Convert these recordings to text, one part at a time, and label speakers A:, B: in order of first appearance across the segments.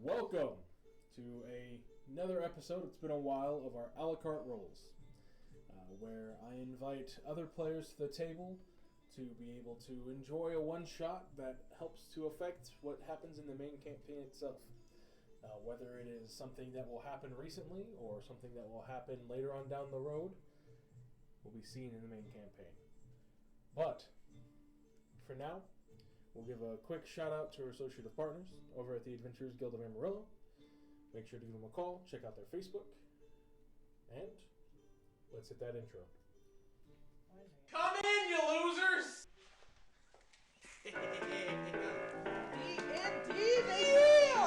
A: Welcome to another episode, it's been a while, of our a la carte rolls, where I invite other players to the table to be able to enjoy a one-shot that helps to affect what happens in the main campaign itself. Whether it is something that will happen recently or something that will happen later on down the road will be seen in the main campaign. But, for now, we'll give a quick shout out to our associative partners over at the Adventurers Guild of Amarillo. Make sure to give them a call, check out their Facebook, and let's hit that intro.
B: Come in, you losers!
C: D&D, baby!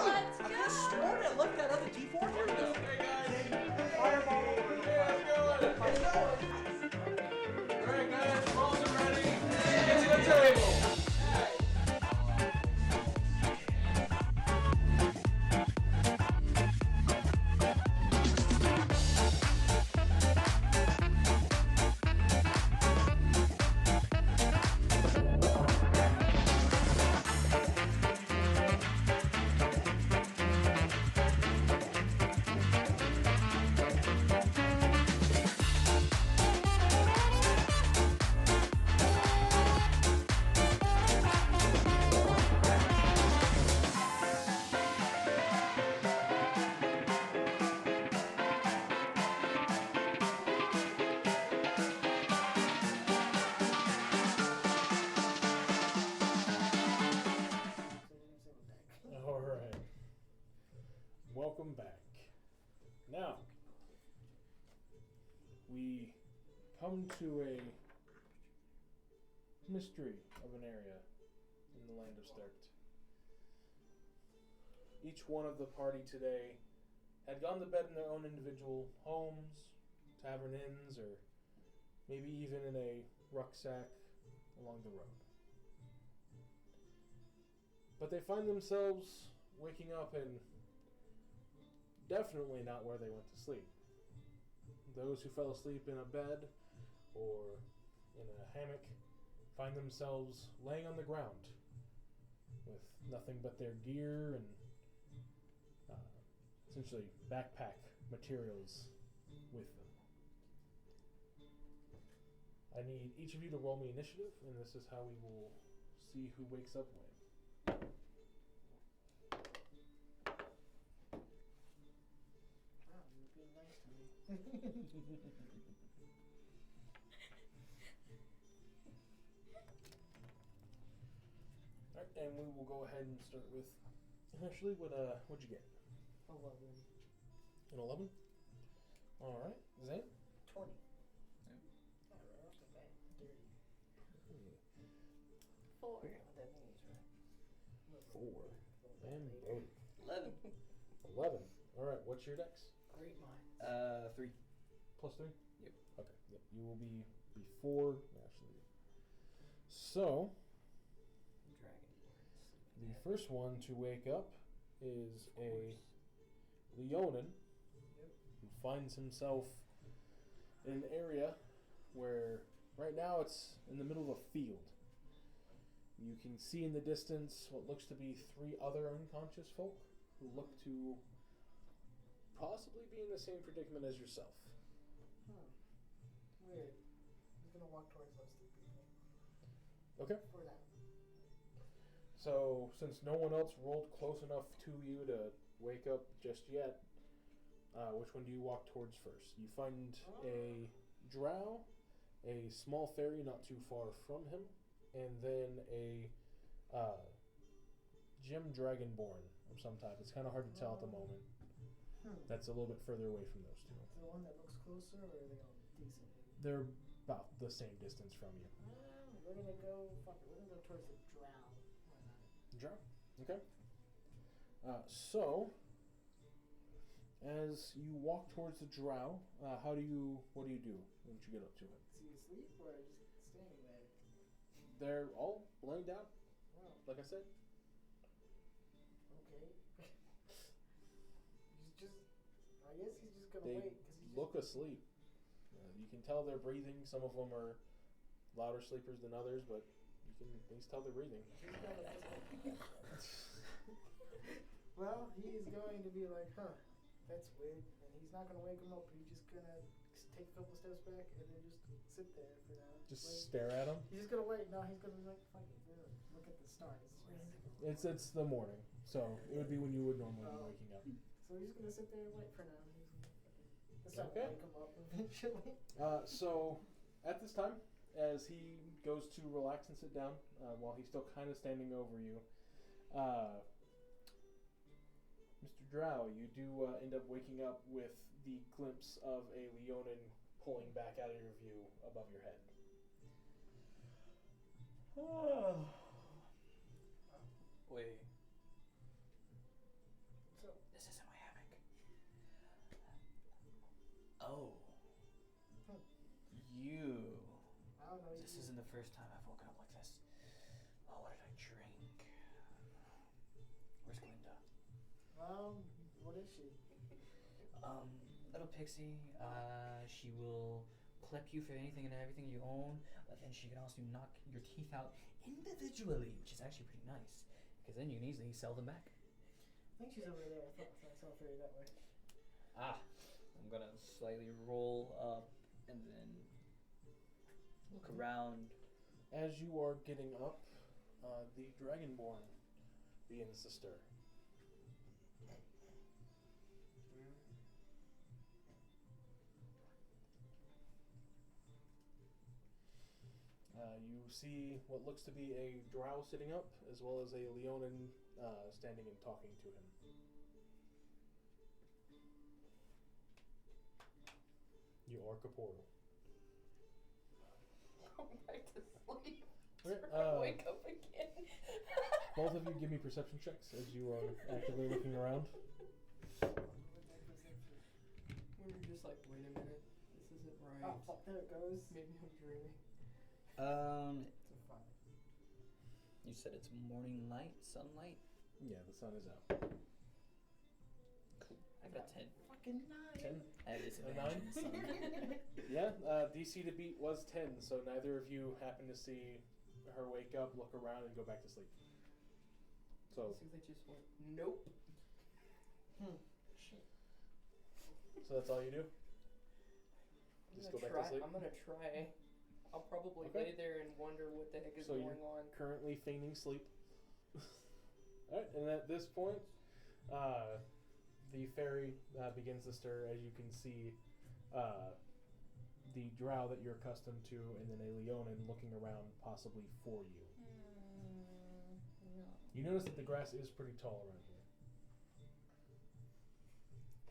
D: Let's go!
C: I just sworn I left that other D4 here.
B: Hey guys!
C: Fireball!
B: Let's go! Alright guys, rolls are ready. Get to the table!
A: Alright. Welcome back. Now, we come to a mystery of an area in the land of Sterkt. Each one of the party today had gone to bed in their own individual homes, tavern inns, or maybe even in a rucksack along the road. But they find themselves waking up and definitely not where they went to sleep. Those who fell asleep in a bed or in a hammock find themselves laying on the ground with nothing but their gear and essentially backpack materials with them. I need each of you to roll me initiative, and this is how we will see who wakes up when.
C: Wow, you're being nice to me.
A: Alright, and we will go ahead and start with initially what'd you get?
C: 11.
A: An 11? Alright, Zane?
C: 20.
D: Yeah.
C: Oh, right off the bat. 30.
D: 4.
C: What that means, right?
A: 4. And Brody.
B: 11.
A: 11. Alright, what's your dex?
C: Great mind.
B: 3.
A: Plus 3?
B: Yep.
A: Okay, yep. You will be before Ashley. So,
C: Dragon.
A: the first one to wake up is a Leonin
C: Yep.
A: who finds himself in an area where right now it's in the middle of a field. You can see in the distance what looks to be 3 other unconscious folk who look to possibly be in the same predicament as yourself.
C: Weird. I'm gonna walk towards those 3 people.
A: Okay.
C: For that.
A: So, since no one else rolled close enough to you to wake up just yet, which one do you walk towards first? You find a drow, a small fairy not too far from him, and then a gem dragonborn of some type. It's kind of hard to tell at the moment. That's a little bit further away from those two.
C: The one that looks closer, or are they all decent?
A: They're about the same distance from you.
C: We're gonna go. Fuck it. We're gonna go towards the drow. Why not?
A: Drow? Okay. So, as you walk towards the drow, what do you do once you get up to it?
C: Is he asleep or just standing there?
A: They're all laying down,
C: Wow.
A: like I said.
C: Okay. He's just. I guess he's just gonna
A: They
C: wait because he's
A: look asleep. You can tell they're breathing. Some of them are louder sleepers than others, but you can at least tell they're breathing.
C: Well, he's going to be like, huh, that's weird. And he's not going to wake him up. He's just going to take a couple steps back and then just sit there for now.
A: Just
C: Wait.
A: stare at him.
C: He's just going to wait. No, he's going to be like, fuck it. Look at the stars.
A: It's the morning, so it would be when you would normally be waking up.
C: So he's going to sit there and wait for now. He's going to
A: Okay.
C: wake him up eventually.
A: So at this time, as he goes to relax and sit down, while he's still kind of standing over you, Mr. Drow, you do end up waking up with the glimpse of a Leonin pulling back out of your view above your head.
D: Wait.
C: So,
D: This isn't my hammock. Oh. You.
C: I don't know.
D: This isn't the first time I've woken up like this. Oh, what did I drink? Where's Glinda?
C: What is she?
D: Little pixie. She will clip you for anything and everything you own, but then she can also knock your teeth out individually, which is actually pretty nice, because then you can easily sell them back.
C: I think she's over there. I saw a fairy that way.
D: I'm gonna slightly roll up and then look around.
A: As you are getting up, the Dragonborn begins to stir. You see what looks to be a drow sitting up, as well as a Leonin standing and talking to him. You are corporeal.
E: Go back to sleep.
A: Okay,
E: Wake up again.
A: both of you give me perception checks as you are actively looking around.
E: We were just like, wait a minute, this isn't right.
C: Oh, fuck, there it goes.
E: Maybe I'm dreaming.
C: It's a 5.
D: You said it's morning light, sunlight.
A: Yeah, the sun is out.
D: Cool. I got 10.
C: Fucking 9.
A: 10?
D: I have disadvantage in the sun.
A: Yeah, DC to beat was 10, so neither of you happen to see her wake up, look around, and go back to sleep. So,
E: So they just went, nope.
C: Shit.
A: so that's all you do? Just go back to sleep?
E: I'm gonna try. I'll probably
A: Okay.
E: lay there and wonder what the heck is
A: So
E: going
A: you're
E: on.
A: currently feigning sleep. Alright, and at this point, the fairy begins to stir, as you can see the drow that you're accustomed to, and then a Leonin looking around possibly for you.
E: No.
A: You notice that the grass is pretty tall around here.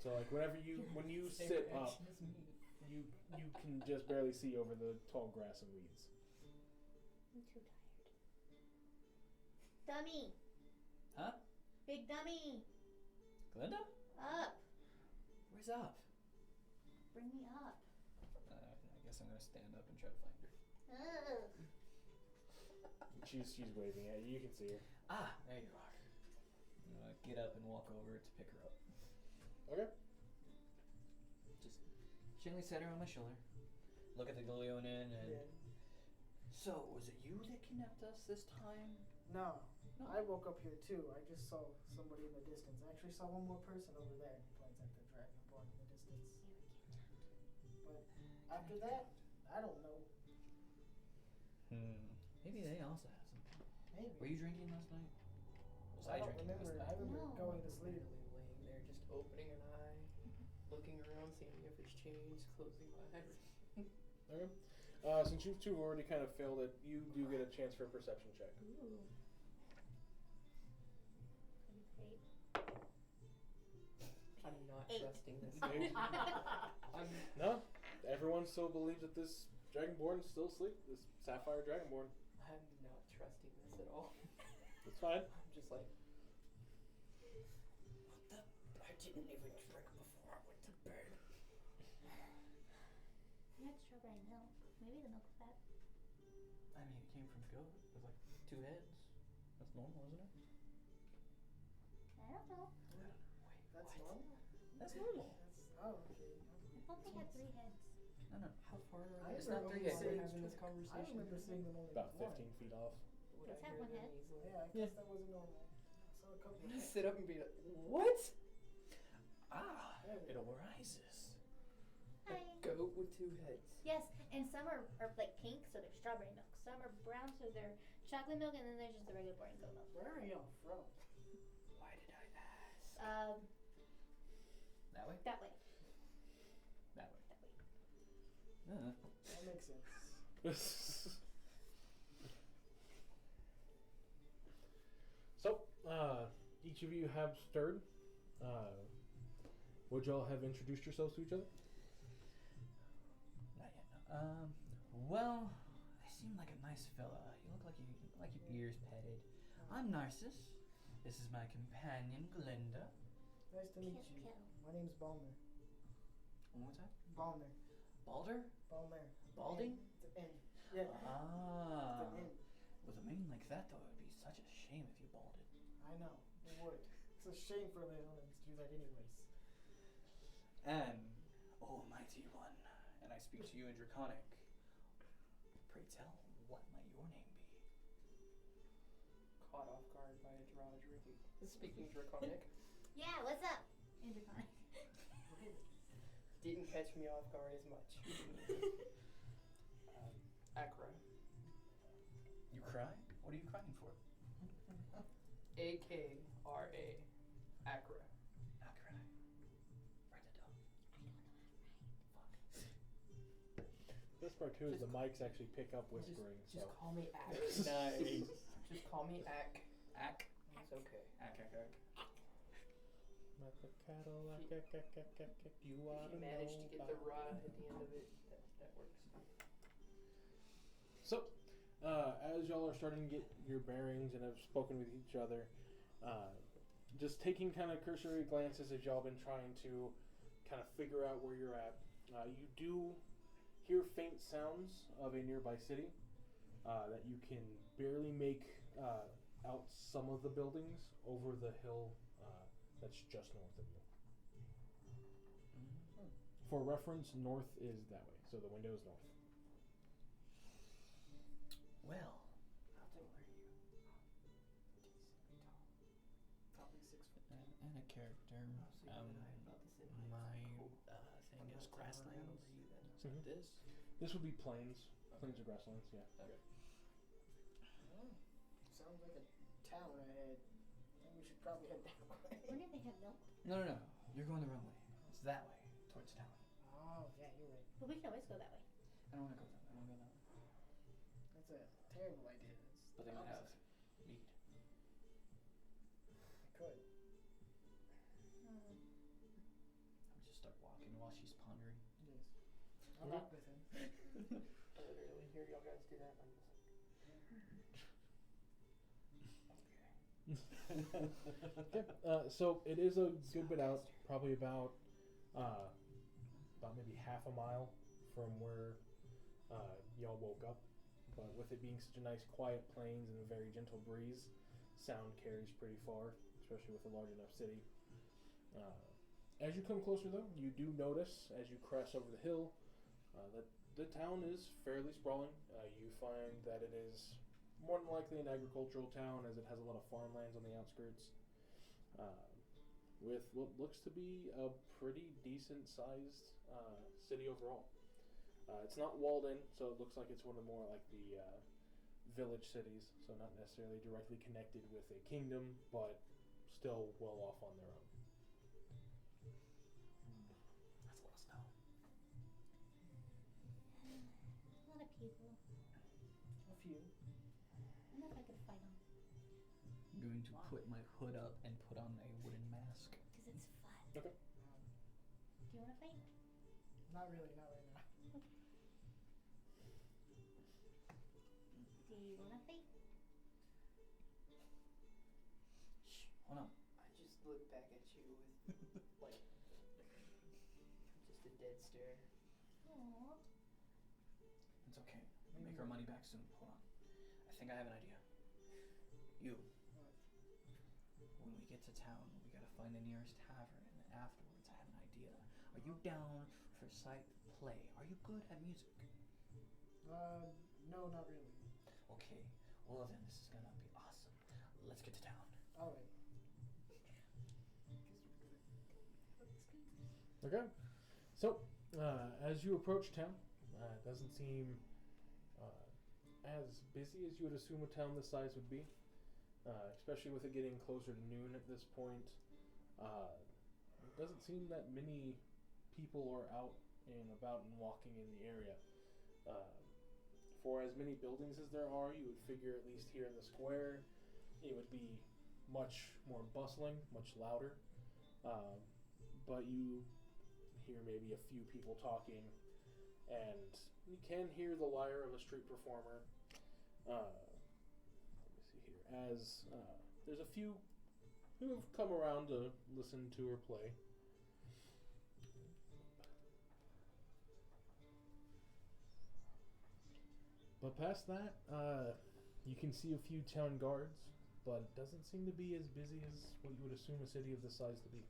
A: So like when you
E: Same
A: sit up,
E: reaction as me.
A: you can just barely see over the tall grass and weeds.
F: I'm too tired. Dummy!
D: Huh?
F: Big dummy!
D: Glinda?
F: Up!
D: Where's up?
F: Bring me up.
D: I guess I'm gonna stand up and try to find her.
F: Ugh.
A: She's waving at you. You can see her.
D: There you are. I'm gonna get up and walk over to pick her up.
A: Okay.
D: Just gently set her on my shoulder. Look at the Leonin and.
C: Yeah.
D: So, was it you that kidnapped us this time?
C: No.
D: No.
C: I woke up here too. I just saw somebody in the distance. I actually saw one more person over there. He points at the Dragonborn in the distance. But after that, I don't know.
D: Maybe they also have something.
C: Maybe.
D: Were you drinking last night? Was
C: I don't
D: drinking
C: remember.
D: last
C: I
D: night?
C: remember
F: No.
C: going to sleep.
E: Literally laying there, just opening an eye, looking around, seeing if it's changed, closing my eyes.
A: Okay. Since you two already kind of failed it, you do get a chance for a perception check.
F: Ooh.
E: I'm not
F: 8.
E: trusting this.
A: Eight.
E: I'm
A: No, everyone still believes that this Dragonborn is still asleep. This Sapphire Dragonborn.
E: not trusting this at all.
A: It's fine.
E: I'm just like,
D: I didn't even drink before I went to bed.
F: You had strawberry milk. Maybe the milk was bad.
D: I mean, it came from a goat with like 2 heads. That's normal, isn't it?
F: I don't know.
C: That's
D: What?
C: normal?
D: That's normal.
C: Oh, okay.
F: I thought they had 3 heads.
D: No.
E: how far are
C: I
E: they? It's
C: remember
E: not 3
C: only
E: yet.
C: seeing-
E: We're having this
C: I
E: conversation.
C: remember seeing them only
A: About
C: one.
A: 15 feet off.
E: Would
F: Let's
E: I
F: have
E: hear
F: one
E: them
F: head.
E: easily?
C: Yeah, I guess that wasn't normal. So saw a couple
E: I'm
C: of
E: gonna
C: heads.
E: sit up and be like, what?
D: Ah,
C: There we
D: it
C: go.
D: arises.
E: A
F: Hi.
E: goat with 2 heads.
F: Yes, and some are like pink, so they're strawberry milk. Some are brown, so they're chocolate milk, and then there's just the regular boring goat milk.
C: Where are y'all from?
D: Why did I ask? That way?
F: That way.
D: That way.
F: That way.
C: That makes sense.
A: So, each of you have stirred. Would y'all have introduced yourselves to each other?
D: Not yet. No. Well, I seem like a nice fella. You look like your ears petted. I'm Narcissus. This is my companion, Glinda.
C: Nice to meet
F: Kill,
C: you.
F: kill.
C: My name's Balmer.
D: One more time.
C: Balmer.
D: Balder?
C: Balmer.
D: Balding?
C: It's an N. Yeah.
D: Ah.
C: It's an N.
D: With a name like that, though, it would be such a shame if you balded.
C: I know. It would. It's a shame for the villains to do that anyways.
D: And, oh mighty one, and I speak to you in Draconic. Pray tell, what might your name be?
E: Caught off guard by a Drawdry. Speaking Draconic.
F: Yeah, what's up? Interconic.
E: Didn't catch me off guard as much. Akra.
D: You cry? What are you crying for?
E: A-K-R-A. Akra.
D: Akra. Write that down.
A: Best part too is the mics actually pick up whispering.
E: Just call me Ak.
D: Nice.
E: Just call me Ak.
D: Ak.
E: It's okay.
D: Ak, ak, ak.
A: Not the Cadillac, you
E: If
A: ought
E: you
A: to
E: manage to
A: know
E: get
A: about
E: the ra at the end of it, that works.
A: So, as y'all are starting to get your bearings and have spoken with each other, just taking kind of cursory glances as y'all been trying to kind of figure out where you're at, you do hear faint sounds of a nearby city that you can barely make out some of the buildings over the hill that's just north of you.
D: Mm-hmm.
A: For reference, north is that way, so the window is north.
D: Well,
C: How tall are you?
E: Decently tall.
C: Probably 6 foot.
D: and a character.
E: So you and I are about the same height.
D: My
E: Cool.
D: thing
E: I'm
D: is
E: not towering
D: grasslands.
E: over you then.
D: So
A: Mhm.
D: this.
A: This would be plains. Plains or grasslands, yeah.
D: Okay.
C: Oh, sounds like a town ahead. I think we should probably head that way.
F: Wonder if they have milk.
D: No, no, no. You're going the wrong way. It's that way, towards town.
C: Oh, yeah, you're right.
F: But we can always go that way.
D: I don't want to go that way. I want to go that way.
C: That's a terrible idea. It's
D: But they
C: the
D: might have
C: opposite.
D: meat.
C: It could.
F: Hmm.
D: I would just start walking while she's pondering.
C: Yes. I'll
A: Okay.
C: walk with him.
E: I literally hear y'all guys do that. And I'm just like,
A: Okay, so it is a good bit out, probably about maybe half a mile from where y'all woke up. But with it being such a nice quiet plains and a very gentle breeze, sound carries pretty far, especially with a large enough city. As you come closer, though, you do notice as you crest over the hill that the town is fairly sprawling. You find that it is more than likely an agricultural town, as it has a lot of farmlands on the outskirts, with what looks to be a pretty decent sized city overall. It's not walled in, so it looks like it's one of the more like the village cities, so not necessarily directly connected with a kingdom, but still well off on their own.
D: Let's let us know.
F: A lot of people.
C: A few.
F: I don't know if I could fight them.
D: I'm going to put my hood up and put on a wooden mask.
F: Because it's fun.
A: Okay.
F: Do you want to fight?
C: Not really, not right now.
F: Do you want to fight?
D: Shh, hold on.
E: I just look back at you with like just a dead stare.
F: Aww.
D: It's okay. We'll make our money back soon. Hold on. I think I have an idea. You. When we get to town, we gotta find the nearest tavern, and then afterwards, I have an idea. Are you down for sight play? Are you good at music?
C: No, not really.
D: Okay. Well then, this is gonna be awesome. Let's get to town.
C: Alright.
A: Okay. So, as you approach town, it doesn't seem as busy as you would assume a town this size would be, especially with it getting closer to noon at this point. It doesn't seem that many people are out and about and walking in the area. For as many buildings as there are, you would figure at least here in the square, it would be much more bustling, much louder. But you hear maybe a few people talking, and you can hear the lyre of a street performer. Let me see here. As there's a few who have come around to listen to her play. But past that, you can see a few town guards, but it doesn't seem to be as busy as what you would assume a city of this size to be.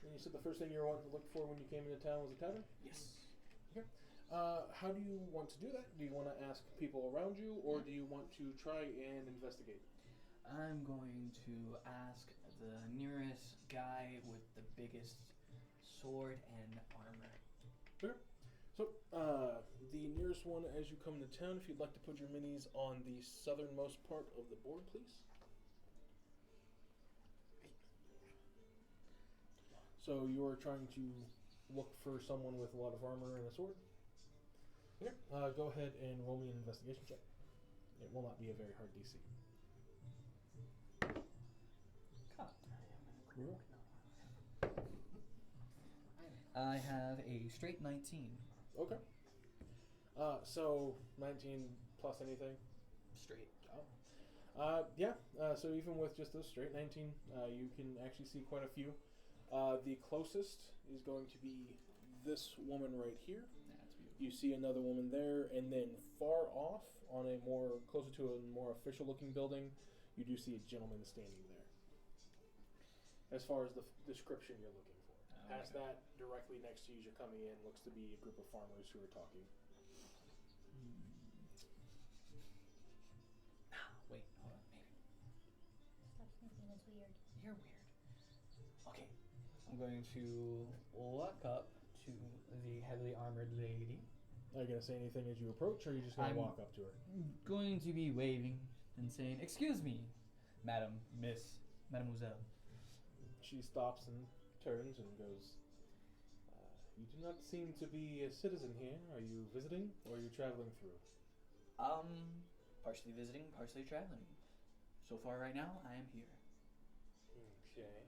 A: And you said the first thing you were wanting to look for when you came into town was a tavern?
D: Yes.
A: Okay. How do you want to do that? Do you want to ask people around you, or do you want to try and investigate?
D: I'm going to ask the nearest guy with the biggest sword and armor.
A: Sure. So, the nearest one as you come into town, if you'd like to put your minis on the southernmost part of the board, please. So you're trying to look for someone with a lot of armor and a sword? Here. Go ahead and roll me an investigation check. It will not be a very hard DC.
D: I have a straight 19.
A: Okay. So 19 plus anything?
D: Straight.
A: Yeah. So even with just those straight 19, you can actually see quite a few. The closest is going to be this woman right here.
D: That's beautiful.
A: You see another woman there, and then far off, on a more closer to a more official-looking building, you do see a gentleman standing there. As far as the description you're looking for, past that, directly next to you as you're coming in, looks to be a group of farmers who are talking.
D: Wait, hold on, maybe.
F: Stop sniffing, it's weird.
D: You're weird. Okay, I'm going to walk up to the heavily armored lady.
A: Are you going to say anything as you approach, or are you just going to walk up to her?
D: Going to be waving and saying, "Excuse me, madam, miss, mademoiselle."
A: She stops and turns and goes, "You do not seem to be a citizen here. Are you visiting, or are you traveling through?"
D: Partially visiting, partially traveling. So far right now, I am here.
A: Okay.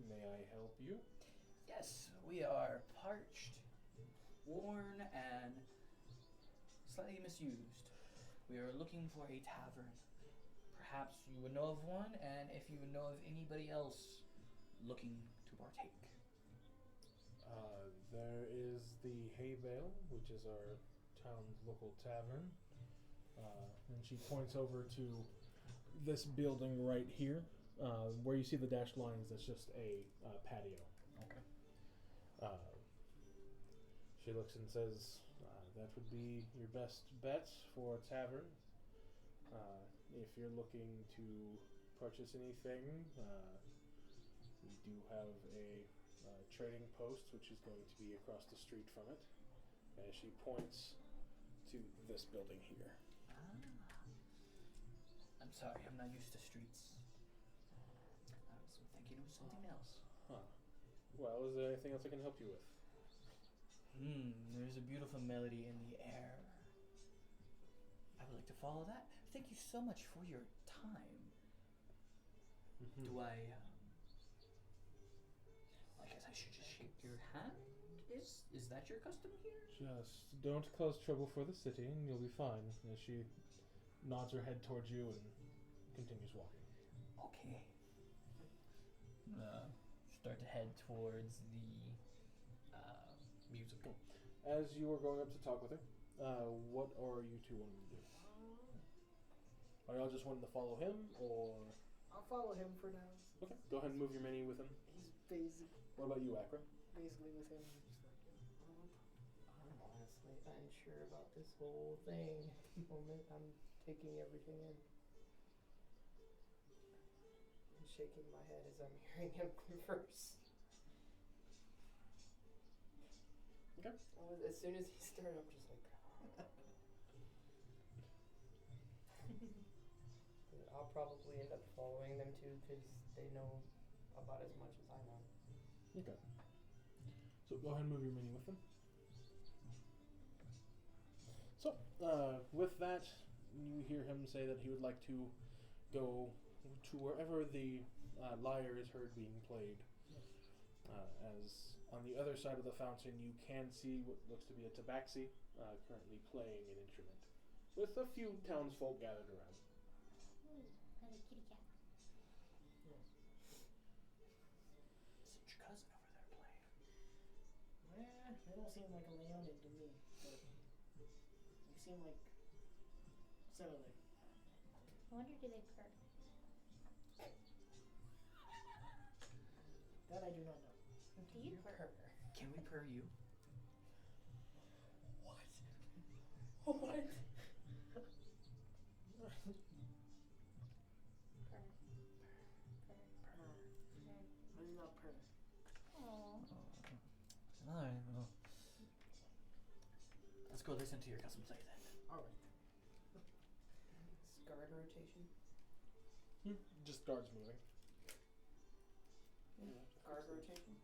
A: May I help you?
D: Yes, we are parched, worn, and slightly misused. We are looking for a tavern. Perhaps you would know of one, and if you would know of anybody else looking to partake.
A: There is the Hay Bale, which is our town's local tavern. And she points over to this building right here, where you see the dashed lines. That's just a patio.
D: Okay.
A: She looks and says, "That would be your best bet for a tavern. If you're looking to purchase anything, we do have a trading post, which is going to be across the street from it." As she points to this building here.
D: I'm sorry, I'm not used to streets. I was thinking of something else.
A: Huh. Well, is there anything else I can help you with?
D: There's a beautiful melody in the air. I would like to follow that. Thank you so much for your time.
A: Mm-hmm.
D: Do I guess I should just shake your hand? Is that your custom here?
A: Just don't cause trouble for the city, and you'll be fine. As she nods her head towards you and continues walking.
D: Okay. Start to head towards the musical.
A: As you are going up to talk with her, what are you two wanting to do? Are y'all just wanting to follow him, or?
C: I'll follow him for now.
A: Okay, go ahead and move your mini with him.
C: He's basic,
A: What about you, Akron?
C: basically with him. Just like,
E: I'm honestly unsure about this whole thing. Moment, I'm taking everything in. And shaking my head as I'm hearing him converse.
A: Okay.
E: As soon as he started, I'm just like, I'll probably end up following them too, because they know about as much as I know.
A: Okay. So go ahead and move your mini with them. So, with that, you hear him say that he would like to go to wherever the lyre is heard being played. As on the other side of the fountain, you can see what looks to be a tabaxi currently playing an instrument, with a few townsfolk gathered around.
F: Ooh, another kitty cat.
D: Isn't your cousin over there playing?
C: They don't seem like a Leonin to me, but they seem like similar.
F: I wonder, do they purr?
C: That I do not know.
F: Do you purr?
D: Can we purr you?
E: What?
F: Purr.
C: I do not purr.
F: Aww.
D: Alright, well. Let's go listen to your cousin play then.
C: Alright.
E: Guard rotation?
A: Just guards moving.
E: Guard rotation?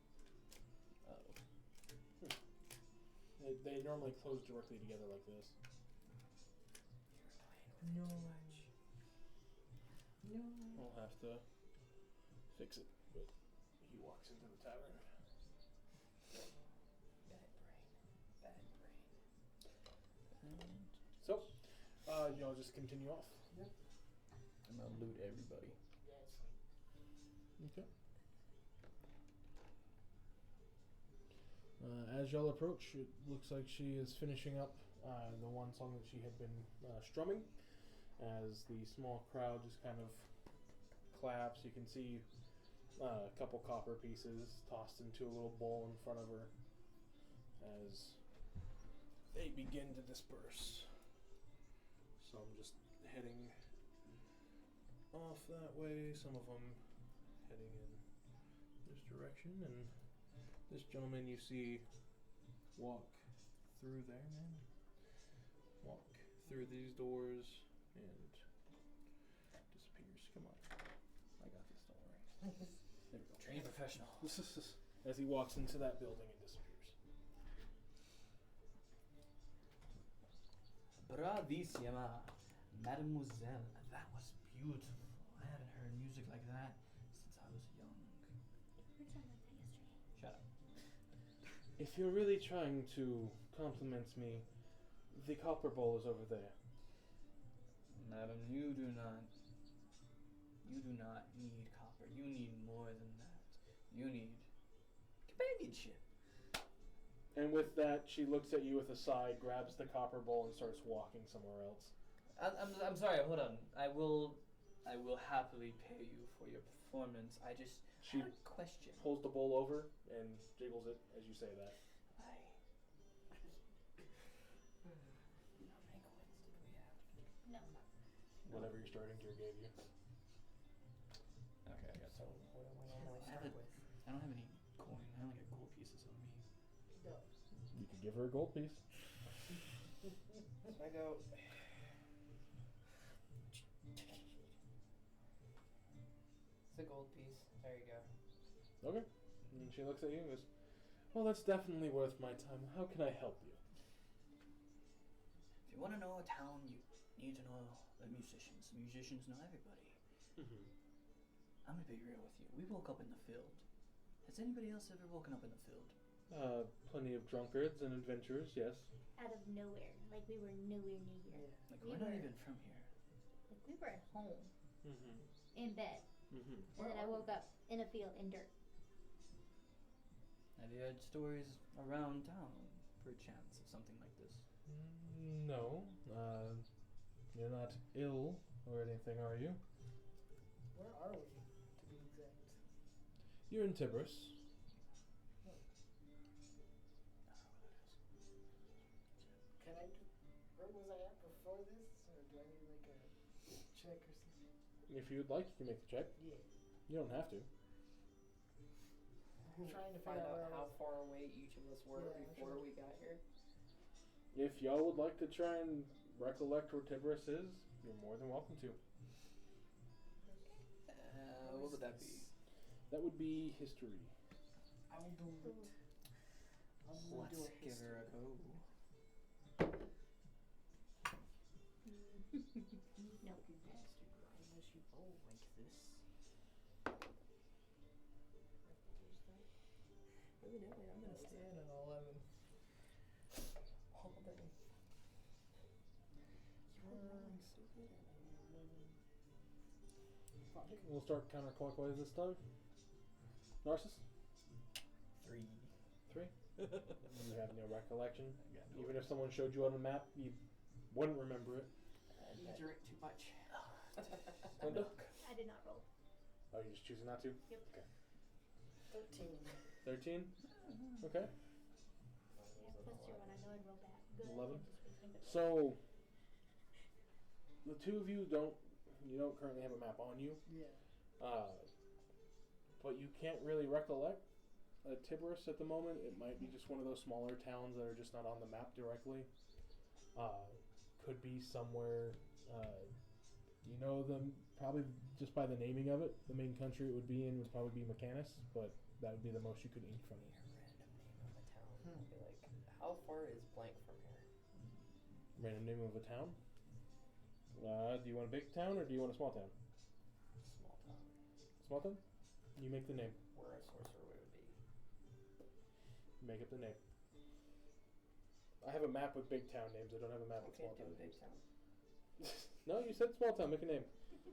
A: They normally close directly together like this.
E: No.
A: We'll have to fix it, but he walks into the tavern.
E: Bad brain.
A: So, y'all just continue off.
D: I'm gonna loot everybody.
A: Okay. As y'all approach, it looks like she is finishing up the one song that she had been strumming. As the small crowd just kind of claps, you can see a couple copper pieces tossed into a little bowl in front of her as they begin to disperse. So I'm just heading off that way, some of them heading in this direction, and this gentleman you see walk through there, man. Walk through these doors and disappears. Come on. I got this, don't worry. There we go.
D: Trained professional.
A: As he walks into that building and disappears.
D: Bravissima, mademoiselle. That was beautiful. I hadn't heard music like that since I was young.
F: Heard something like that yesterday.
D: Shut up.
A: If you're really trying to compliment me, the copper bowl is over there.
D: Madam, you do not need copper. You need more than that. You need companionship.
A: And with that, she looks at you with a sigh, grabs the copper bowl, and starts walking somewhere else.
D: I'm sorry. Hold on. I will happily pay you for your performance. I just
A: She
D: have a question.
A: pulls the bowl over and jiggles it as you say that.
D: How many coins did we have?
F: No.
A: Whatever your starting gear gave you.
D: Okay, I got
E: So,
D: some.
E: what do we normally
D: I
E: start
D: have
E: with?
D: I don't have any coin. I only got gold pieces on me.
C: No.
A: You could give her a gold piece.
E: So I go. It's a gold piece. There you go.
A: Okay. And she looks at you and goes, well, that's definitely worth my time. How can I help you?
D: If you want to know a town, you need to know the musicians. The musicians know everybody.
A: Mm-hmm.
D: I'm gonna be real with you. We woke up in the field. Has anybody else ever woken up in the field?
A: Plenty of drunkards and adventurers, yes.
F: Out of nowhere. Like we were nowhere near here.
D: Like,
F: We
D: we're not
F: were-
D: even from here.
F: Like we were at home,
A: Mm-hmm.
F: in bed,
A: Mm-hmm.
F: and then I woke up in a field in dirt.
D: Have you heard stories around town, perchance, of something like this?
A: No. You're not ill or anything, are you?
C: Where are we, to be exact?
A: You're in Tibris.
C: Can I do, where was I at before this? Or do I need like a check or something?
A: If you would like, you can make the check.
C: Yeah.
A: You don't have to.
C: I'm trying to
E: Find
C: figure out
E: out
C: where I
E: how
C: was.
E: far away each of us were
C: Yeah, I'm
E: before
C: sure.
E: we got here.
A: If y'all would like to try and recollect where Tiberius is, you're more than welcome to.
D: What would that be?
A: That would be history.
C: I will do it. I'm gonna
D: Let's
C: do a
D: give her a
C: history.
D: go.
F: No.
D: You bastard, unless you roll like this.
E: Evidently, I'm gonna stand at 11. All day. You were rolling so good at me.
C: Fuck.
A: We'll start counterclockwise this time. Narcissus?
D: 3.
A: 3. You have no recollection.
D: I got no
A: Even if someone showed you on the map, you wouldn't remember it.
E: You drink too much.
A: Linda?
F: I did not roll.
A: Oh, you're just choosing not to?
F: Yep.
A: Okay.
C: 13.
A: 13? Okay.
F: Yeah, plus 2 when I know I'd roll bad. Good.
A: 11.
F: It just makes me good.
A: So, the two of you don't currently have a map on you,
C: Yeah.
A: but you can't really recollect Tiberius at the moment. It might be just one of those smaller towns that are just not on the map directly. Could be somewhere, you know them probably just by the naming of it. The main country it would be in would probably be Mechanus, but that would be the most you could ink from it.
E: Random name of a town. I'd be like, how far is blank from here?
A: Random name of a town. Do you want a big town or do you want a small town?
E: Small town.
A: Small town? You make the name.
E: Where a sorcerer would be.
A: Make up the name. I have a map with big town names. I don't have a map with
E: Okay,
A: small
E: do
A: town
E: a big
A: names.
E: town.
A: No, you said small town. Make a name.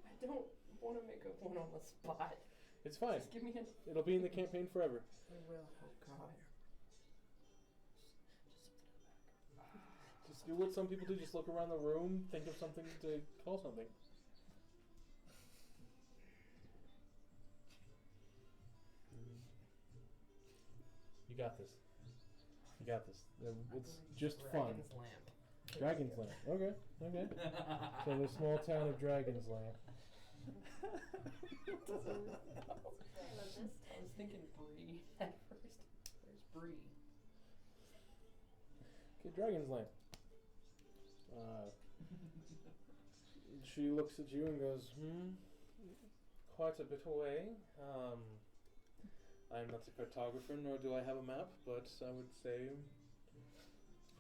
E: I don't want to make up one on the spot.
A: It's fine.
E: Just give me an.
A: It'll be in the campaign forever.
C: I will.
E: Oh God.
A: Just do what some people do. Just look around the room, think of something to call something. You got this. You got this. It's just fun.
E: Dragon's Lamp.
A: Dragon's Lamp. Okay. Okay. So the small town of Dragon's Lamp.
F: I love this.
E: I was thinking Bree at first. Where's Bree?
A: Okay, Dragon's Lamp. She looks at you and goes, quite a bit away. I'm not a cartographer, nor do I have a map, but I would say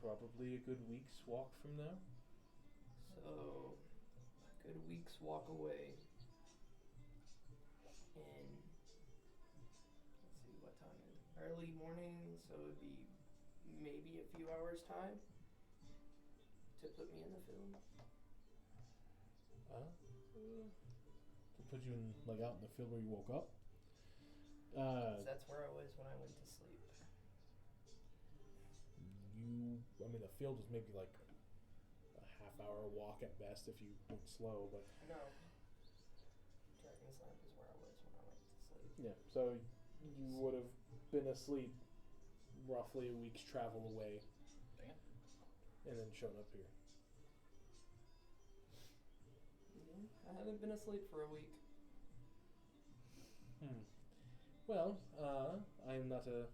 A: probably a good week's walk from now.
E: So, a good week's walk away. In, let's see, what time is it? Early morning, so it'd be maybe a few hours' time to put me in the field.
A: To put you in, like, out in the field where you woke up.
E: 'Cause that's where I was when I went to sleep.
A: The field was maybe like a half-hour walk at best if you went slow, but
E: No. Dragon's Lamp is where I was when I went to sleep.
A: yeah. So you would have been asleep roughly a week's travel away,
D: Damn.
A: and then shown up here.
E: I haven't been asleep for a week.
A: Well, I am not a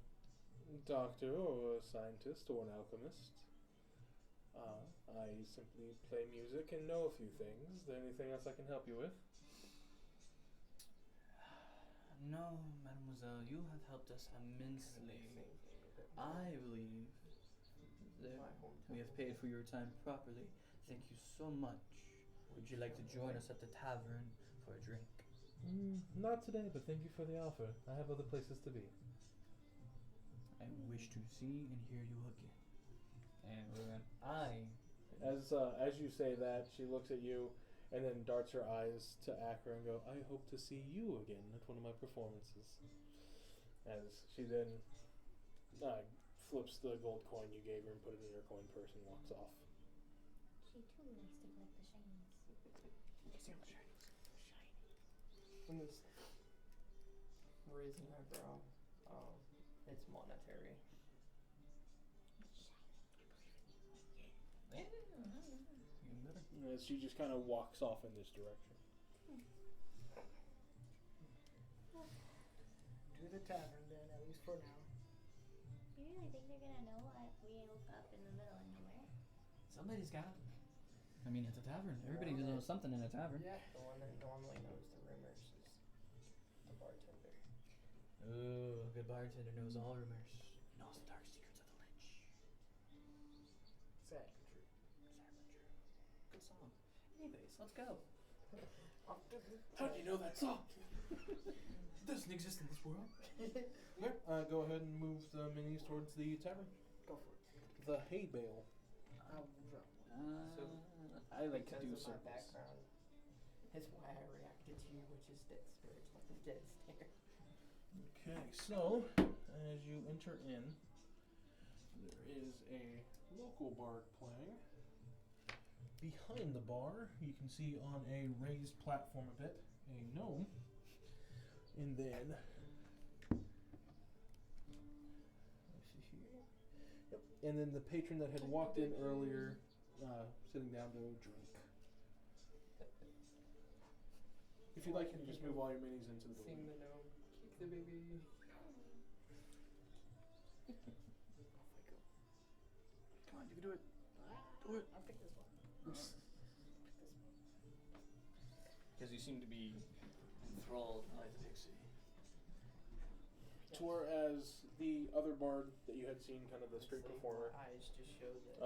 A: doctor or a scientist or an alchemist. I simply play music and know a few things. Is there anything else I can help you with?
D: No, mademoiselle, you have helped us immensely. I believe that
E: My hometown.
D: we have paid for your time properly. Thank you so much. Would you like to join us at the tavern for a drink?
A: Not today, but thank you for the offer. I have other places to be.
D: I wish to see and hear you again. And
A: As you say that, she looks at you and then darts her eyes to Akra and go, I hope to see you again at one of my performances. As she then flips the gold coin you gave her and put it in her coin purse and walks off.
F: She too likes to collect the shinies.
E: And this raise an eyebrow. It's monetary.
F: It's shiny.
D: even better.
A: as she just kind of walks off in this direction.
C: To the tavern then, at least for now.
F: You really think they're gonna know we woke up in the middle of nowhere?
D: Somebody's got it. I mean, it's a tavern. Everybody knows something in a tavern.
E: Yeah, the one that normally knows the rumors is the bartender.
D: Ooh, a good bartender knows all rumors. Knows the dark secrets of the lich.
C: Sadly true.
D: Sadly true. Good song. Anyways, let's go.
A: How do you know that song?
D: It doesn't exist in this world.
A: Okay, go ahead and move the minis towards the tavern.
C: Go for it.
A: The hay bale.
C: I will drop one.
E: So,
D: I like to
E: because
D: do
E: of my
D: circles.
E: background, is why I reacted to you, which is dead spirits like the dead stare.
A: Okay, so as you enter in, there is a local bard playing. Behind the bar, you can see on a raised platform a bit, a gnome. And then, let's see here. Yep. And then the patron that had walked in earlier, sitting down to drink. If you'd like, you can just move all your minis into the
E: Sing
A: building.
E: the gnome, kick the baby.
D: Come on, you can do it. Do it.
C: I'll pick this one. Pick this one.
D: Because you seem to be enthralled by the pixie.
A: Whereas the other bard that you had seen, kind of the street
E: Honestly,
A: performer,
E: my eyes just show that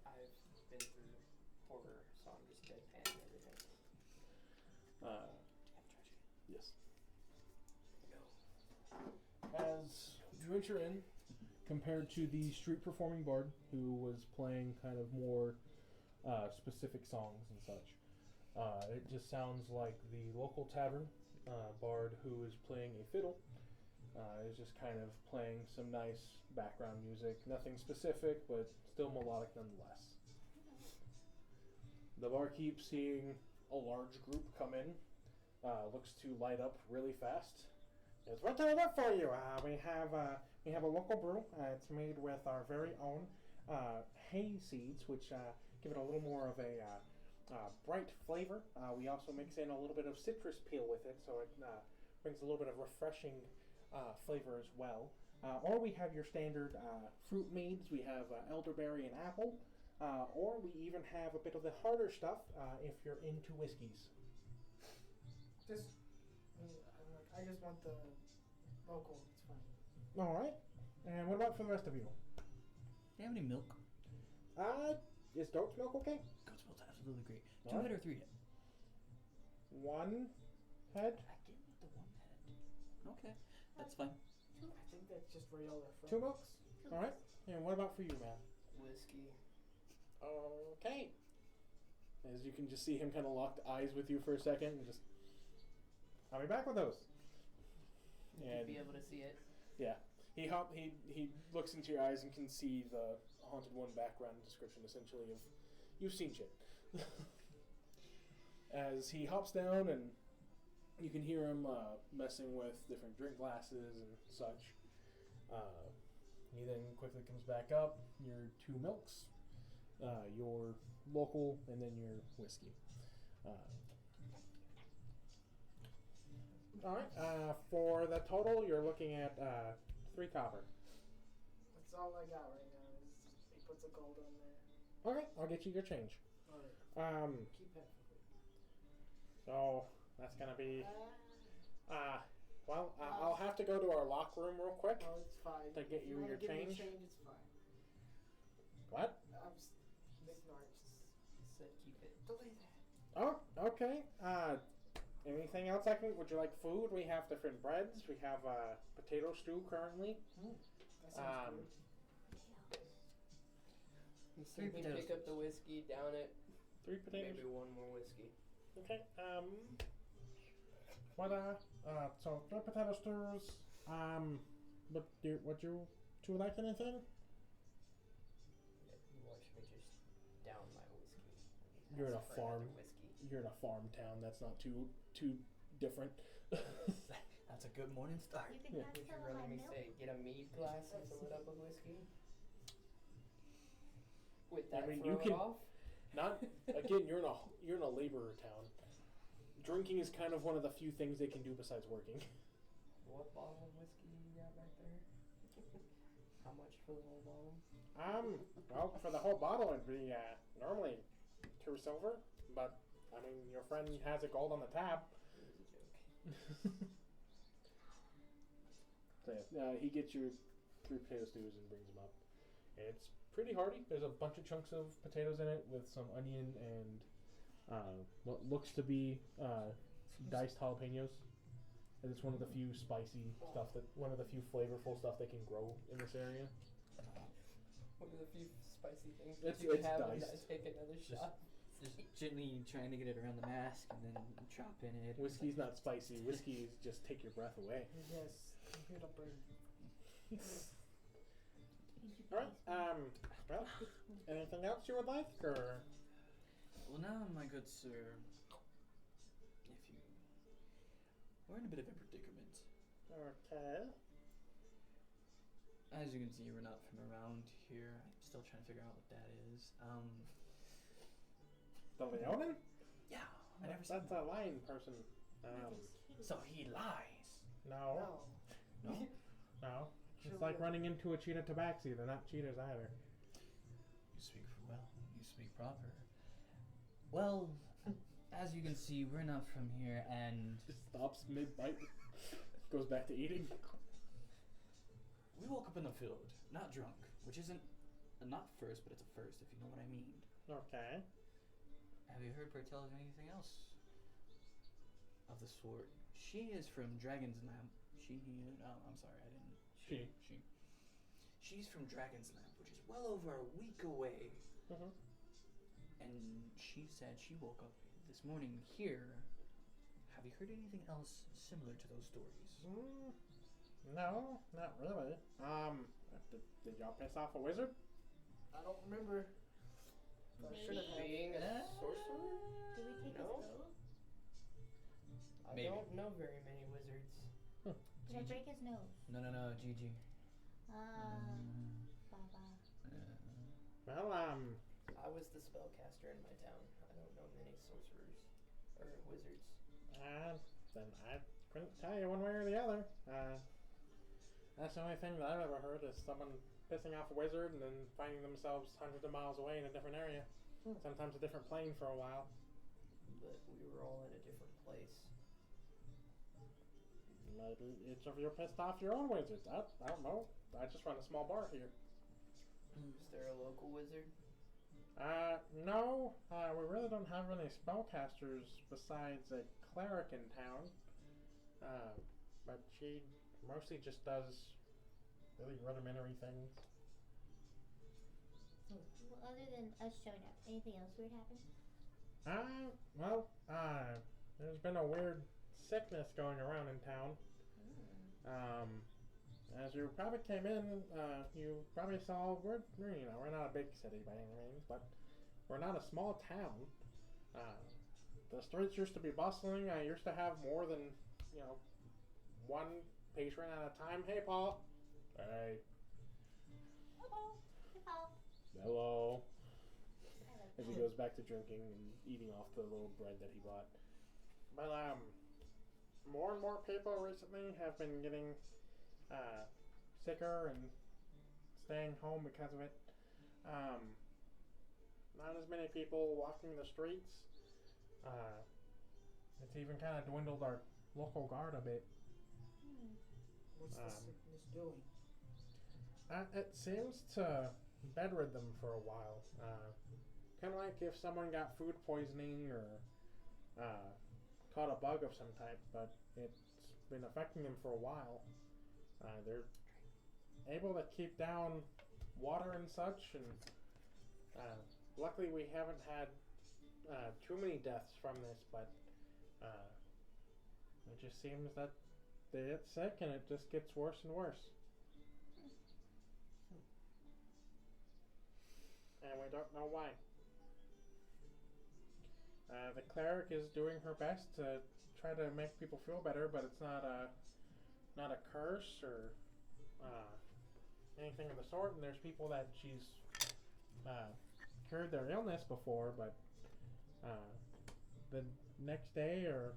E: I've been through horror, so I'm just deadpan and everything.
A: yes. As you enter in, compared to the street performing bard who was playing kind of more specific songs and such, it just sounds like the local tavern bard who is playing a fiddle is just kind of playing some nice background music. Nothing specific, but still melodic nonetheless. The barkeep, seeing a large group come in, looks to light up really fast. Yes, what can I do for you? We have a local brew. It's made with our very own hay seeds, which give it a little more of a bright flavor. We also mix in a little bit of citrus peel with it, so it brings a little bit of refreshing flavor as well. Or we have your standard fruit meads. We have elderberry and apple. Or we even have a bit of the harder stuff if you're into whiskeys.
C: I just want the local. It's fine.
A: All right. And what about for the rest of you?
D: Do you have any milk?
A: Is goat's milk okay?
D: Goat's milk's absolutely great.
A: All
D: 2
A: right.
D: head or 3 head?
A: 1 head.
D: I get the 1 head. Okay, that's fine.
C: I think that's just regular fruit.
A: 2 milks. All right. And what about for you, man?
E: Whiskey.
A: Okay. As you can just see him kind of locked eyes with you for a second and just, I'll be back with those.
E: You
A: And
E: should be able to see it.
A: yeah, he looks into your eyes and can see the Haunted One background description essentially of you've seen shit. As he hops down and you can hear him messing with different drink glasses and such. He then quickly comes back up. Your 2 milks, your local, and then your whiskey. All right. For the total, you're looking at 3 copper.
C: That's all I got right now. He puts a gold on there.
A: Okay, I'll get you your change.
C: Alright. Keep that for me.
A: So that's gonna be. I'll have to go to our lock room real quick.
C: Oh, it's fine.
A: To get
C: If
A: you
C: wanna
A: your
C: give me
A: change?
C: It's fine.
A: What?
C: I'm just ignore it.
E: Said keep it.
C: Delete that.
A: Oh, okay. Anything else I can? Would you like food? We have different breads. We have potato stew currently.
C: That sounds good.
E: So you pick up the whiskey, down it,
A: 3 potatoes.
E: maybe 1 more whiskey.
A: Okay. So 3 potato stews. Would you 2 like anything?
E: You watch me just down my whiskey.
A: You're in a
E: Ask for
A: farm.
E: another whiskey.
A: You're in a farm town. That's not too different.
D: That's a good morning start.
F: You can
A: Yeah.
F: have
E: Would you
F: some of
E: rather
F: my
E: me
F: milk.
E: say get a mead glass and fill it up with whiskey? With
A: I
E: that
A: mean,
E: throw
A: you
E: it
A: can-
E: off?
A: Not again. You're in a laborer town. Drinking is kind of one of the few things they can do besides working.
E: What bottle of whiskey you got back there? How much for the whole bottle?
A: Well, for the whole bottle it'd be normally 2 silver, but I mean your friend has it gold on the tab.
E: It was a joke.
A: So he gets your 3 potato stews and brings them up. It's pretty hearty. There's a bunch of chunks of potatoes in it with some onion and what looks to be diced jalapenos. And it's one of the few spicy stuff one of the few flavorful stuff they can grow in this area.
E: One of the few spicy things
A: It's
E: you can have
A: diced.
E: and not take another shot.
D: Just gently trying to get it around the mask and then chop in it.
A: Whiskey's not spicy. Whiskey is just take your breath away.
C: Yes, I'm here to burn.
A: Alright, well, anything else you would like, or?
D: Well, now, my good sir, we're in a bit of a predicament.
A: Okay.
D: As you can see, we're not from around here. I'm still trying to figure out what that is.
A: The Leonin?
D: Yeah, I never seen
A: That's
D: that.
A: a lion person.
D: So he lies.
A: No.
D: No?
A: No. It's like running into a cheetah tabaxi. They're not cheetahs either.
D: You speak well. You speak proper. Well, as you can see, we're not from here, and
A: Just stops mid-bite. Goes back to eating.
D: we woke up in the field, not drunk, which isn't not first, but it's a first, if you know what I mean.
A: Okay.
D: Have you heard Bertel of anything else of the sort? She is from Dragon's Lamp. I'm sorry, I didn't.
A: She.
D: She's from Dragon's Lamp, which is well over a week away.
A: Mm-hmm.
D: And she said she woke up this morning here. Have you heard anything else similar to those stories?
A: No, not really. Did y'all piss off a wizard?
C: I don't remember. I should have had.
E: Being a sorcerer?
F: Do we take
E: No.
F: his nose?
E: I
D: Maybe.
E: don't know very many wizards.
F: Did I break his nose?
D: No, Gigi.
F: Baba.
A: Well,
E: I was the spellcaster in my town. I don't know many sorcerers or wizards.
A: then I couldn't tell you one way or the other. That's the only thing that I've ever heard is someone pissing off a wizard and then finding themselves hundreds of miles away in a different area. Sometimes a different plane for a while.
E: But we were all in a different place.
A: Maybe each of you pissed off your own wizards. I don't know. I just run a small bar here.
E: Is there a local wizard?
A: No. We really don't have any spellcasters besides a cleric in town. But she mostly just does really rudimentary things.
F: Well, other than us showing up, anything else weird happened?
A: There's been a weird sickness going around in town. As you probably came in, you probably saw we're not a big city by any means, but we're not a small town. The streets used to be bustling. I used to have more than, one patron at a time. Hey, Paul. Hey.
F: Hello. Hello.
A: Hello.
F: I love
A: As he goes back to drinking and eating off the little bread that he bought. But more and more people recently have been getting sicker and staying home because of it. Not as many people walking the streets. It's even kind of dwindled our local guard a bit.
C: What's the sickness doing?
A: It seems to bedrid them for a while. Kind of like if someone got food poisoning or caught a bug of some type, but it's been affecting them for a while. They're able to keep down water and such, and luckily we haven't had too many deaths from this, but it just seems that they get sick and it just gets worse and worse. And we don't know why. The cleric is doing her best to try to make people feel better, but it's not a curse or anything of the sort. And there's people that she's
G: cured their illness before, but the next day or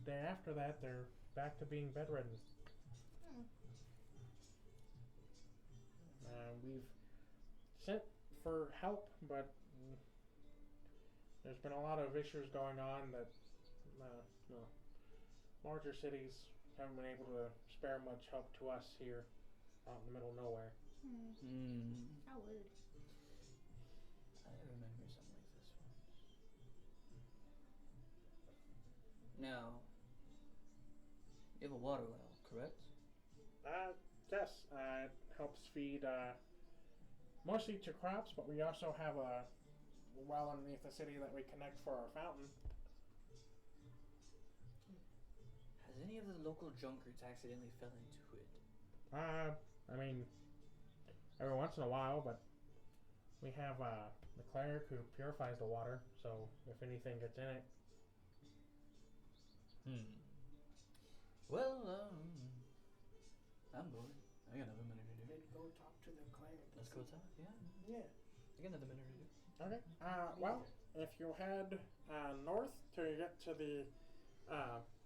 G: day after that, they're back to being bedridden.
F: Hmm.
G: We've sent for help, but there's been a lot of issues going on that larger cities haven't been able to spare much help to us here out in the middle of nowhere.
F: How rude.
D: I remember something like this once. Now, you have a water well, correct?
G: Yes, it helps feed mostly to crops, but we also have a well underneath the city that we connect for our fountain.
D: Has any of the local drunkards accidentally fell into it?
G: I mean, every once in a while, but we have the cleric who purifies the water, so if anything gets in it.
D: Well, I'm bored. I got another minute to do.
C: Then go talk to the cleric.
D: Let's go talk. Yeah,
C: Yeah.
D: I got another minute to do.
G: Okay. Well, if you head north to get to the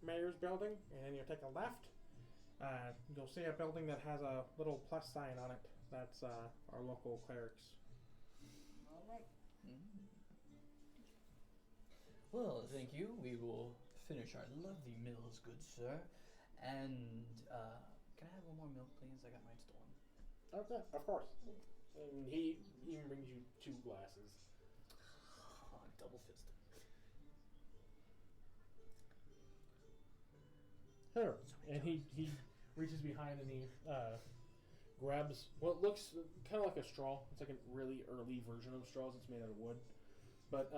G: mayor's building, and then you take a left, you'll see a building that has a little plus sign on it. That's our local clerics.
C: All right.
D: Well, thank you. We will finish our lovely meals, good sir. And can I have one more milk, please? I got mine stolen.
G: Okay, of course. And he even brings you 2 glasses.
D: Double fisted.
G: Here. And he reaches behind and he grabs what looks kind of like a straw. It's like a really early version of straws. It's made out of wood. But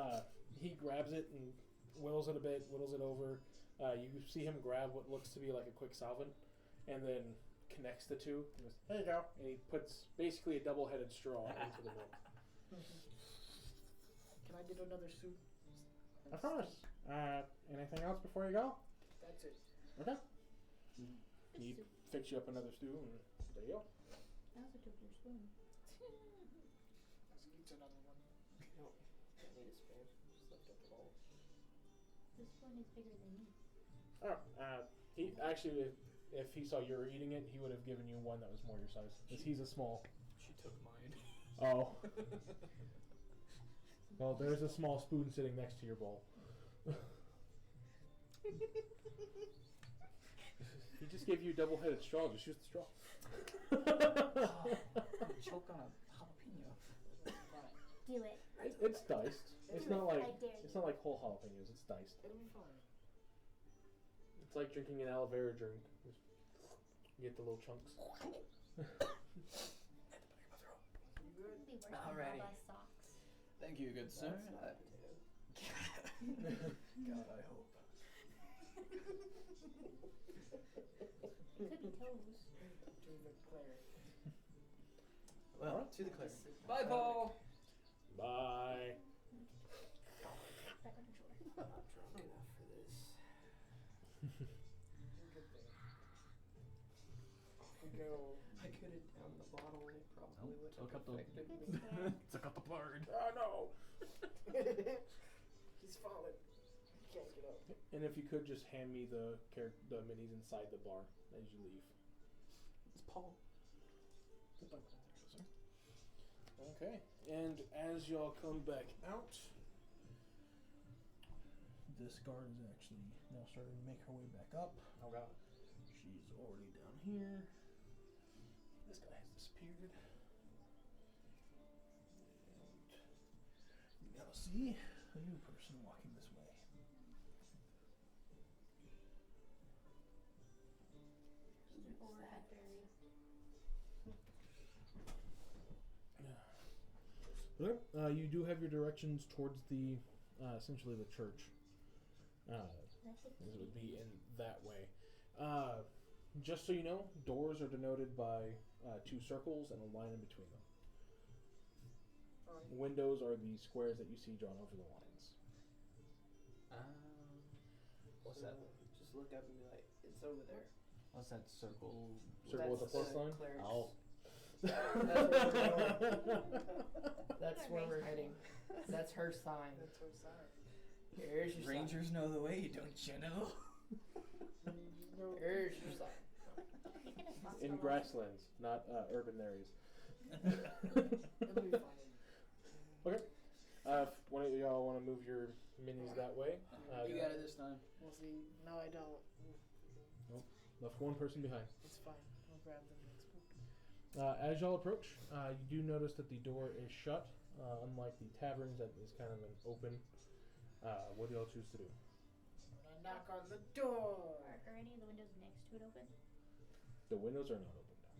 G: he grabs it and whittles it a bit, whittles it over. You see him grab what looks to be like a quick solvent and then connects the two. He goes, there you go. And he puts basically a double-headed straw into the milk.
C: Can I get another soup?
G: Of course. Anything else before you go?
C: That's it.
G: Okay. He fix you up another stew and there you go.
F: I also took your spoon.
C: Let's get another one.
E: No, don't need a spoon. Just lift up the bowl.
F: This spoon is bigger than me.
G: Oh, he actually, if he saw you were eating it, he would have given you one that was more your size. Because he's a small.
D: She took mine.
G: Oh. Well, there's a small spoon sitting next to your bowl. He just gave you a double-headed straw. Just use the straw.
D: Choke on a jalapeno.
F: Do it.
G: It's diced. It's not like
F: I dare you.
G: it's not like whole jalapenos. It's diced.
C: It'll be fine.
G: It's like drinking an aloe vera drink. You get the little chunks.
C: You good?
F: Be worse than
D: Alrighty.
F: Bubba's socks.
D: Thank you, good sir.
E: That's not a potato.
D: God, I hope.
F: It could be toes.
C: To the cleric.
D: Well, to the cleric. Bye, Paul.
G: Bye.
F: Back on the shore.
E: I'm not drunk enough for this.
C: You're good there. We go.
E: I could have downed the bottle and it probably would
D: took
E: have
D: up the-
E: affected
F: Good
E: me.
F: snack.
D: Took out the bird.
G: Oh no.
C: He's falling. He can't get up.
G: And if you could just hand me the minis inside the bar as you leave.
E: It's Paul.
G: Okay. And as y'all come back out, this guard is actually now starting to make her way back up.
D: Oh god.
G: She's already down here. This guy has disappeared. And you now see a new person walking this way.
F: Or had berries.
G: Okay. You do have your directions towards the, essentially the church.
F: That's a
G: As it would be in that way. Just so you know, doors are denoted by 2 circles and a line in between them.
C: Alright.
G: Windows are the squares that you see drawn over the lines.
D: What's
E: So
D: that?
E: Just look up and be like, it's over there.
D: What's that circle?
G: Circle with a
E: That's
G: plus sign?
E: cleric's
D: Oh.
E: That's where we're heading. That's her sign.
C: That's her side.
E: Here's your
D: Rangers know the way, don't you know?
E: sign. Here's your sign.
F: You can just lost
G: In
F: the lot.
G: grasslands, not urban areas.
C: It'll be fine.
G: If one of y'all want to move your minis that way,
D: You got it this time.
C: We'll see. No, I don't.
G: left one person behind.
C: It's fine. I'll grab them next week.
G: As y'all approach, you do notice that the door is shut, unlike the taverns that is kind of an open. What do y'all choose to do?
C: I knock on the door.
F: Are any of the windows next to it open?
G: The windows are not open now.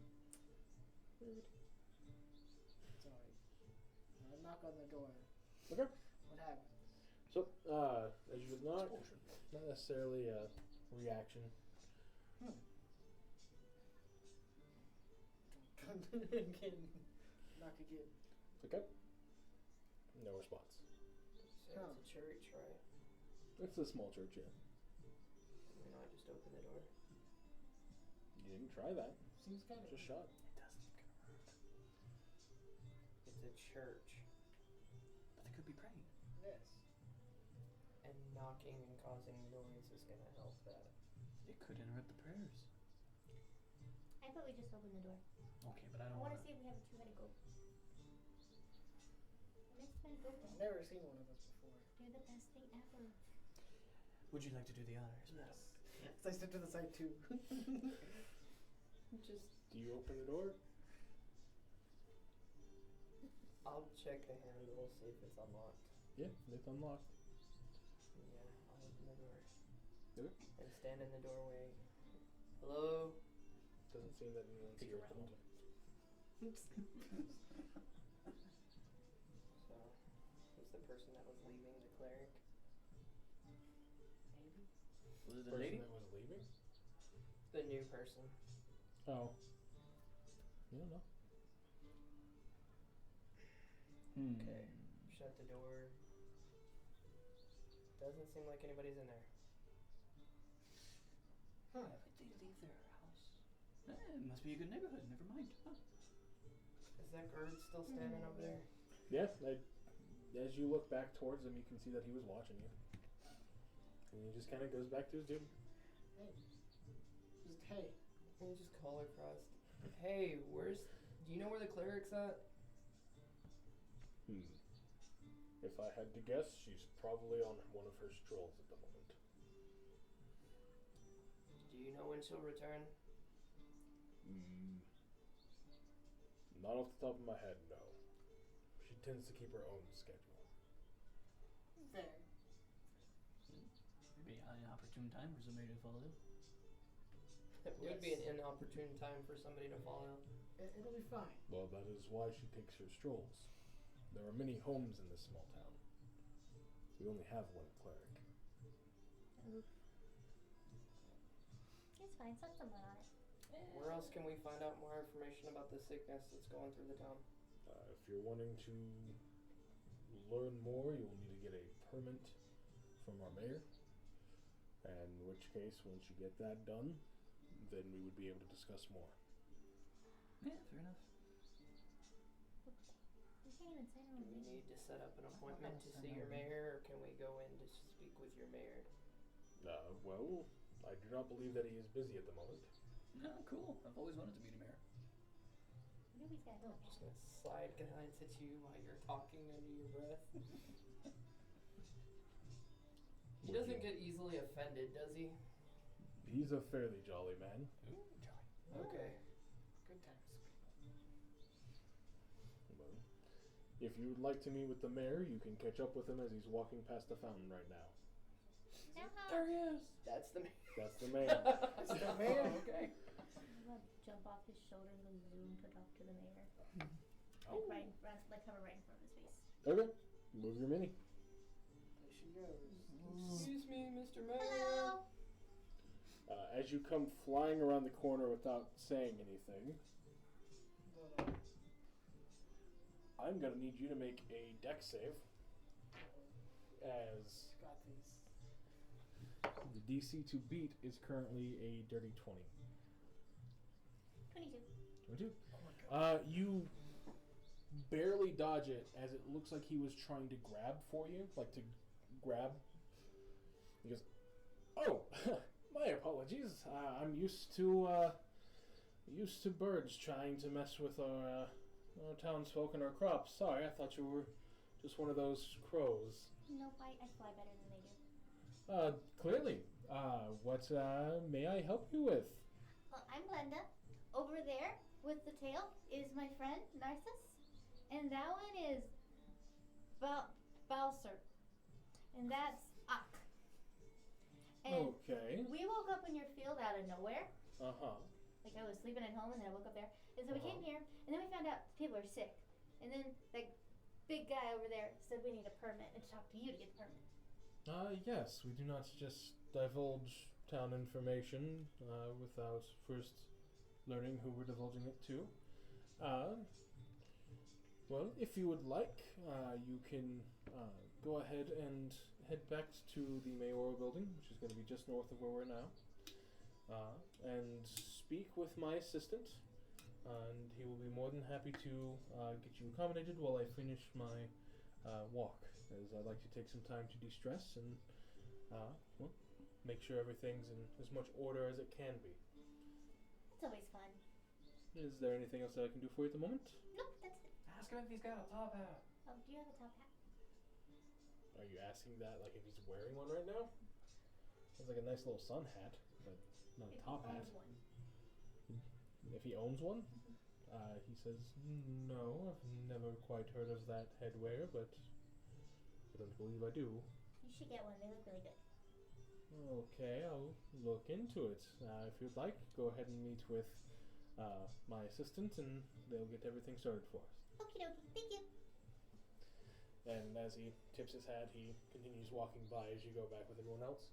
F: Rude.
C: Sorry. I knock on the door.
G: Okay.
C: What happens?
G: So, as you knock, not necessarily a reaction.
C: Again. Knock again.
G: Okay. No response.
E: So it's a church, right?
G: It's a small church, yeah.
E: You know, I just opened the door.
G: You didn't try that.
C: Seems kind of.
G: Just shot.
E: It's a church.
D: But they could be praying.
C: Yes.
E: And knocking and causing noise is gonna help that.
D: It could interrupt the prayers.
F: I thought we just opened the door.
D: Okay, but I
F: I
D: don't
F: want
D: want
F: to see if we have a two-headed goat. What makes two-headed goat
C: I've
F: then?
C: never seen one of those before.
F: They're the best thing ever.
D: Would you like to do the honors, madam?
C: So I step to the side too.
E: Just,
G: Do you open the door?
E: I'll check the handle, see if it's unlocked.
G: Yeah, it's unlocked.
E: Yeah, I'll open the door.
G: Okay.
E: And stand in the doorway. Hello?
G: Doesn't seem that anyone's
D: Take
G: here
D: a
G: at the
D: round.
G: moment.
E: So, who's the person that was leaving, the cleric? Maybe?
D: Was it a
G: Person
D: lady?
G: that was leaving?
E: The new person.
G: Oh. You don't know.
E: Okay. Shut the door. Doesn't seem like anybody's in there.
D: Why would they leave their house? It must be a good neighborhood. Never mind. Huh.
E: Is that guard still standing over there?
G: Yeah, as you look back towards him, you can see that he was watching you. And he just kind of goes back to his duty.
C: Hey. Just hey.
E: Can you just call across? Hey, do you know where the cleric's at?
G: If I had to guess, she's probably on one of her strolls at the moment.
E: Do you know when she'll return?
G: Not off the top of my head, no. She tends to keep her own schedule.
C: Fair.
D: Maybe an inopportune time for somebody to follow.
E: It would be an inopportune time for somebody to follow.
C: It'll be fine.
G: Well, that is why she takes her strolls. There are many homes in this small town. We only have one cleric.
F: Oof. It's fine. Set someone on it.
E: Where else can we find out more information about the sickness that's going through the town?
G: If you're wanting to learn more, you will need to get a permit from our mayor. And in which case, once you get that done, then we would be able to discuss more.
D: Yeah, fair enough.
F: We can't even sign our
E: Do
F: own
E: we
F: name.
E: need to set up an appointment to see your mayor, or can we go in to speak with your mayor?
G: Well, I do not believe that he is busy at the moment.
D: No, cool. I've always wanted to meet a mayor.
F: Ruby's got
E: I'm just gonna slide guns at you while you're talking under your breath. He
G: Would
E: doesn't
G: you?
E: get easily offended, does he?
G: He's a fairly jolly man.
D: Ooh, jolly.
E: Okay.
C: Good times.
G: But if you would like to meet with the mayor, you can catch up with him as he's walking past the fountain right now.
E: There he is. That's the mayor.
G: That's the mayor.
C: That's the mayor?
E: Okay.
F: I'm gonna jump off his shoulder and go zoom to talk to the mayor.
G: Oh.
F: Like right in front, like cover right in front of his face.
G: Okay. Move your mini.
C: There she goes.
E: Excuse me, Mr. Mayor.
F: Hello.
G: As you come flying around the corner without saying anything, I'm going to need you to make a dex save. As
C: Got these.
G: the DC to beat is currently a dirty 20.
F: 22.
G: 22?
C: Oh my
A: You barely dodge it as it looks like he was trying to grab for you, like to grab. He goes, "Oh, my apologies. I'm used to birds trying to mess with our townsfolk and our crops. Sorry, I thought you were just one of those crows."
F: Nope, I fly better than they do.
A: Clearly. What may I help you with?
F: I'm Glenda. Over there with the tail is my friend Narcissus, and that one is Balser, and that's Ak. And
A: Okay.
F: we woke up in your field out of nowhere.
A: Uh-huh.
F: Like I was sleeping at home and then I woke up there. And so we came here and then we found out people are sick. And then that big guy over there said we need a permit and to talk to you to get the permit.
A: Yes, we do not just divulge town information without first learning who we're divulging it to. Well, if you would like, you can go ahead and head back to the mayoral building, which is going to be just north of where we're now, and speak with my assistant, and he will be more than happy to get you accommodated while I finish my walk, as I'd like to take some time to de-stress and well, make sure everything's in as much order as it can be.
F: It's always fun.
A: Is there anything else that I can do for you at the moment?
F: Nope, that's it.
D: Ask him if he's got a top hat.
F: Oh, do you have a top hat?
A: Are you asking that like if he's wearing one right now? It's like a nice little sun hat, but not a top hat.
F: One.
A: If he owns one? He says, no, I've never quite heard of that headwear, but I don't believe I do.
F: You should get one. They look really good.
A: Okay, I'll look into it. If you'd like, go ahead and meet with my assistant and they'll get everything started for us.
F: Okie dokie. Thank you.
A: And as he tips his hat, he continues walking by as you go back with everyone else.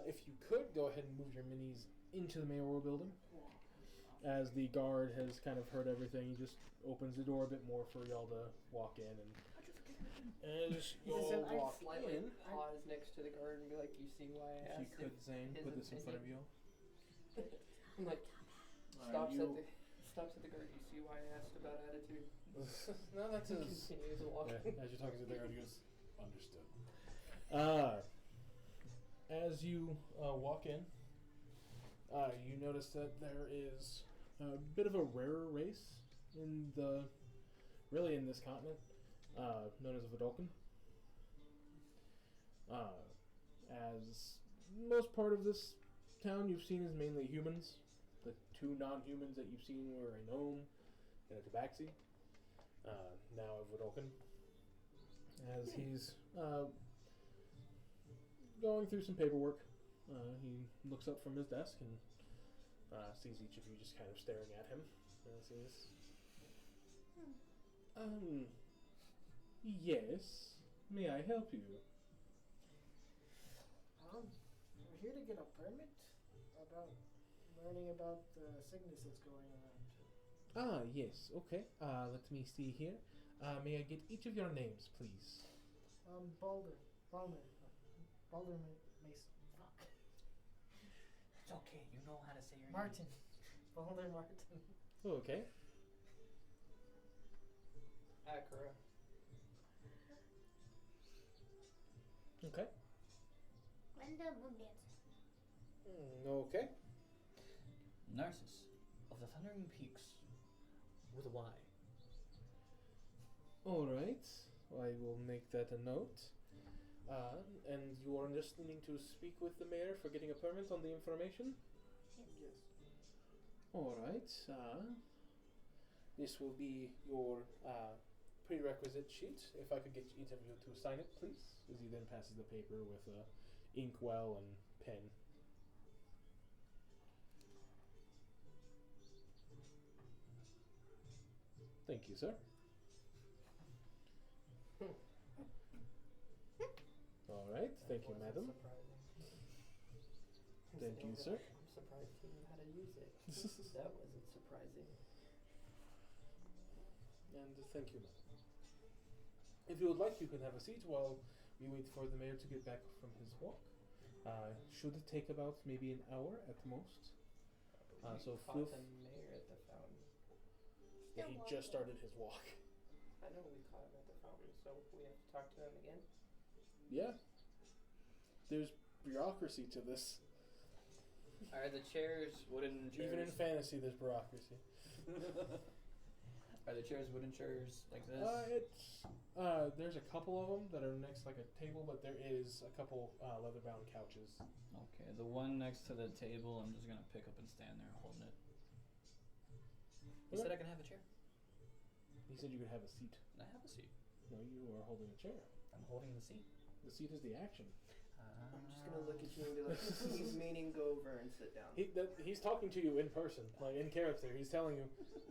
A: If you could, go ahead and move your minis into the mayoral building. As the guard has kind of heard everything, he just opens the door a bit more for y'all to walk in, and as you all walk
E: Slightly
A: in,
E: pause next to the guard and be like, "You see why I
A: if you
E: asked?"
A: could, Zane,
E: his
A: put this in front of you.
E: I'm like,
A: Alright,
E: stops at the guard. You see why I asked about attitude?
A: No, that's his.
E: Continues walking.
A: Yeah, as you're talking to the guard, he goes, understood. As you walk in, you notice that there is a bit of a rarer race in this continent, known as a Vidalcan. As most part of this town you've seen is mainly humans. The two non-humans that you've seen were a gnome and a tabaxi. Now a Vidalcan. As he's going through some paperwork, he looks up from his desk and sees each of you just kind of staring at him. And says, yes, may I help you?
C: We're here to get a permit about learning about the sickness that's going around.
A: Yes, okay. Let me see here. May I get each of your names, please?
C: Balder Mason. Fuck.
D: It's okay. You know how to say your
C: Martin.
D: name.
C: Balder Martin.
A: Okay.
E: Acura.
A: Okay.
F: Glenda Moondancer.
A: Okay.
D: Narcissus of the Thundering Peaks with a Y.
A: Alright. I will make that a note. And you are just needing to speak with the mayor for getting a permit on the information?
C: Yes.
A: Alright. This will be your prerequisite sheet. If I could get each of you to sign it, please. As he then passes the paper with a inkwell and pen. Thank you, sir. Alright, thank you, madam.
E: Surprising.
A: Thank you, sir.
E: I'm surprised he knew how to use it. That wasn't surprising.
A: And thank you, madam. If you would like, you can have a seat while we wait for the mayor to get back from his walk. Should take about maybe an hour at most. So
E: Caught
A: feel
E: the mayor at the fountain.
F: Still
G: he
F: walking.
G: just started his walk.
E: I know we caught him at the fountain, so we have to talk to him again.
G: Yeah. There's bureaucracy to this.
D: Are the chairs wooden chairs?
G: Even in fantasy, there's bureaucracy.
D: Are the chairs wooden chairs like this?
G: There's a couple of them that are next to like a table, but there is a couple leather-bound couches.
D: Okay, the one next to the table, I'm just gonna pick up and stand there holding it. You
G: Okay.
D: said I can have a chair.
G: He said you could have a seat.
D: I have a seat.
G: No, you are holding a chair.
D: I'm holding the seat.
G: The seat is the action.
E: I'm just gonna look at you and be like, please, meaning go over and sit down.
G: He's talking to you in person, like in character. He's telling you,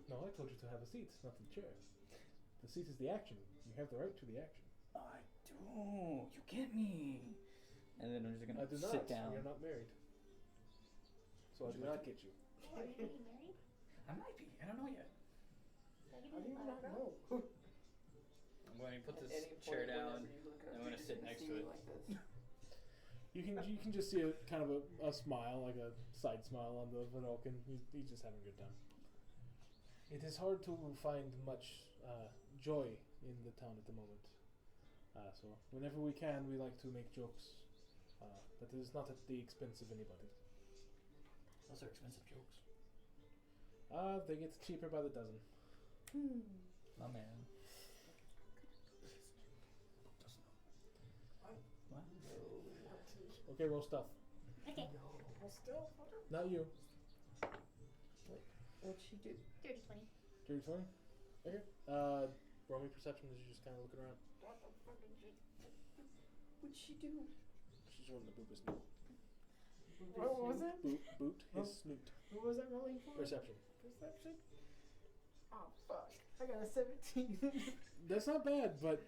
G: no, I told you to have a seat, not the chair. The seat is the action. You have the right to the action.
D: I do. You get me. And then I'm just gonna
G: I do not.
D: sit down.
G: You're not married. So I do not get you.
F: Oh, are you getting married?
D: I might be. I don't know yet.
F: Are you
E: How do
F: doing
E: you not
F: bro?
E: know?
D: I'm going to put
E: At
D: this
E: any
D: chair
E: point,
D: down.
E: whenever you look up,
D: I'm gonna
E: you're
D: sit
E: just
D: next
E: see
D: to
E: me
D: it.
E: like this.
G: You can just see a kind of a smile, like a side smile on the Vanoken. He's just having a good time. It is hard to find much joy in the town at the moment. So whenever we can, we like to make jokes. But it is not at the expense of anybody.
D: Those are expensive jokes.
G: They get cheaper by the dozen.
D: My man.
G: Okay, roll stuff.
F: Okay.
C: Well, still,
G: Not you.
E: What'd she do?
F: Dirty 20.
G: Dirty 20? Okay. Roll me perception as you're just kind of looking around.
E: What'd she do?
G: She's wanting to boop his snoot.
C: what was it?
G: Boot his snoot.
C: What was I rolling for?
G: Perception.
C: Perception? Oh, fuck. I got a 17.
G: That's not bad, but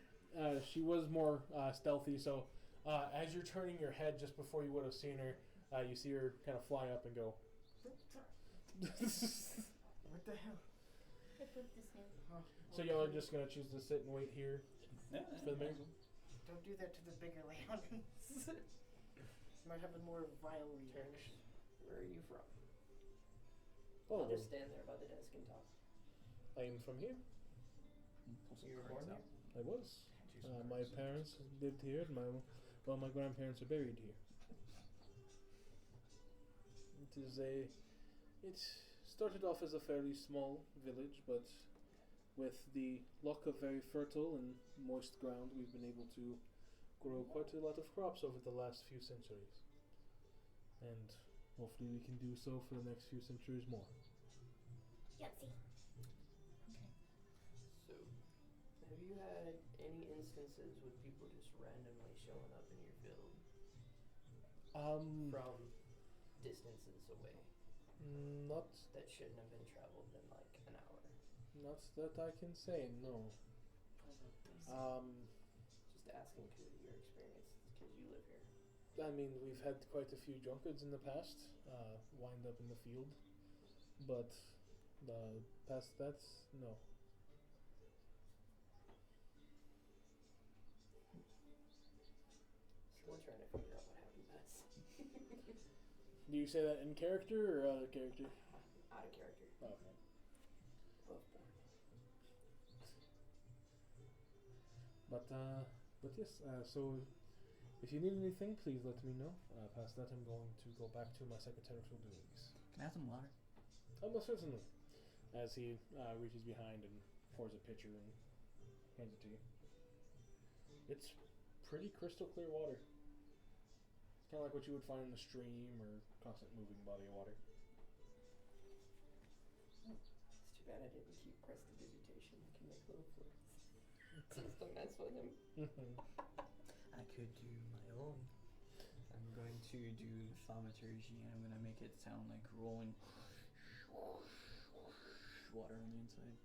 G: she was more stealthy, so as you're turning your head just before you would have seen her, you see her kind of fly up and go.
C: What the hell?
F: I pooped the snoot.
G: So y'all are just going to choose to sit and wait here
D: Yeah.
G: for the mayor?
C: Don't do that to the bigger Leonins. Might have a more vile reaction.
E: Where are you from?
G: Oh,
E: I'll just stand there by the desk and talk.
G: I am from here.
D: Pull some
E: You were
D: cards
E: born
D: out.
G: I was.
D: Choose some
G: My
D: cards.
G: parents lived here, and my grandparents are buried here. It started off as a fairly small village, but with the luck of very fertile and moist ground, we've been able to grow quite a lot of crops over the last few centuries. And hopefully we can do so for the next few centuries more.
F: Yahtzee.
E: So, have you had any instances with people just randomly showing up in your field from distances away
G: Not
E: that shouldn't have been traveled in like an hour?
G: not that I can say, no.
E: Just asking because of your experience, because you live here.
G: I mean, we've had quite a few drunkards in the past wind up in the field, but past that's no.
E: Still trying to figure out what happened best.
G: Do you say that in character or out of character?
E: Out of character.
G: Okay.
E: Above board.
G: But yes. So, if you need anything, please let me know. Past that, I'm going to go back to my secretarial duties.
D: Can I have some water?
G: Most certainly. As he reaches behind and pours a pitcher and hands it to you. It's pretty crystal clear water. It's kind of like what you would find in a stream or constant moving body of water.
E: It's too bad I didn't keep prestidigitation. I can make little flutes. Just don't mess with him.
D: I could do my own. I'm going to do thaumaturgy and I'm going to make it sound like rolling water on the inside.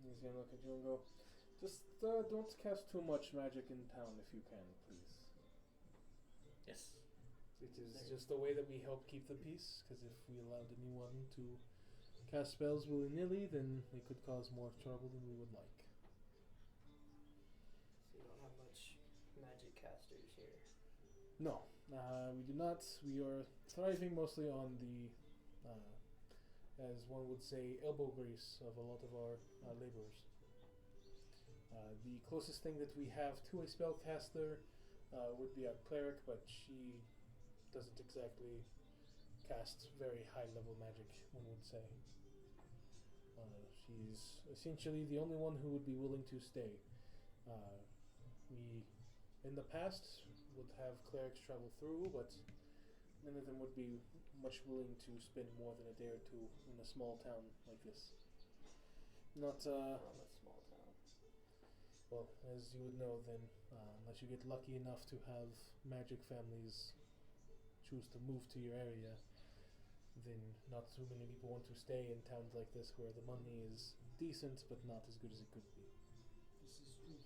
G: He's gonna look at you and go, just don't cast too much magic in town if you can, please.
D: Yes.
G: It is just the way that we help keep the peace, because if we allowed anyone to cast spells willy-nilly, then it could cause more trouble than we would like.
E: So you don't have much magic casters here.
G: No, we do not. We are thriving mostly on the
A: as one would say, elbow grease of a lot of our laborers. The closest thing that we have to a spellcaster would be a cleric, but she doesn't exactly cast very high-level magic, one would say. She's essentially the only one who would be willing to stay. We, in the past, would have clerics travel through, but none of them would be much willing to spend more than a day or two in a small town like this. Not,
E: From a small town.
A: well, as you would know then, unless you get lucky enough to have magic families choose to move to your area, then not too many people want to stay in towns like this where the money is decent but not as good as it could be.
C: This is true.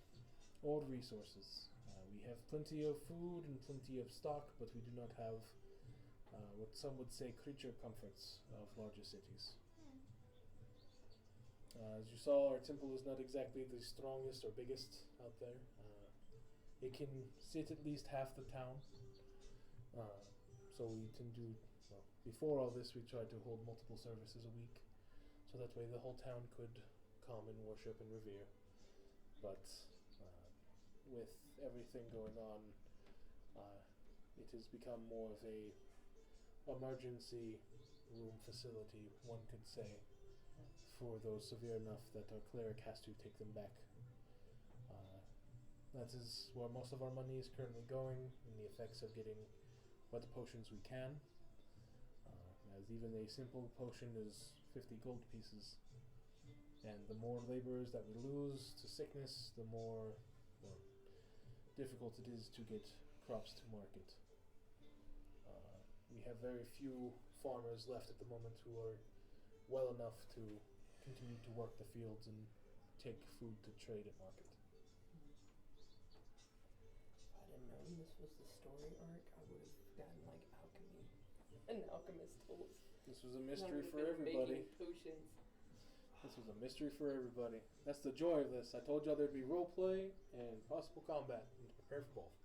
A: Or resources. We have plenty of food and plenty of stock, but we do not have what some would say creature comforts of larger cities. As you saw, our temple is not exactly the strongest or biggest out there. It can sit at least half the town. So we tend to, well, before all this, we tried to hold multiple services a week, so that way the whole town could come and worship and revere. But with everything going on, it has become more of a emergency room facility, one could say, for those severe enough that our cleric has to take them back. That is where most of our money is currently going, in the effects of getting what potions we can. As even a simple potion is 50 gold pieces. And the more laborers that we lose to sickness, the more difficult it is to get crops to market. We have very few farmers left at the moment who are well enough to continue to work the fields and take food to trade at market.
E: If I'd have known this was the story arc, I would have gotten like alchemy and alchemist tools.
A: This was a
E: And I
A: mystery
E: would have
A: for
E: been
A: everybody.
E: making potions.
A: This was a mystery for everybody. That's the joy of this. I told y'all there'd be roleplay and possible combat, and to prepare for both.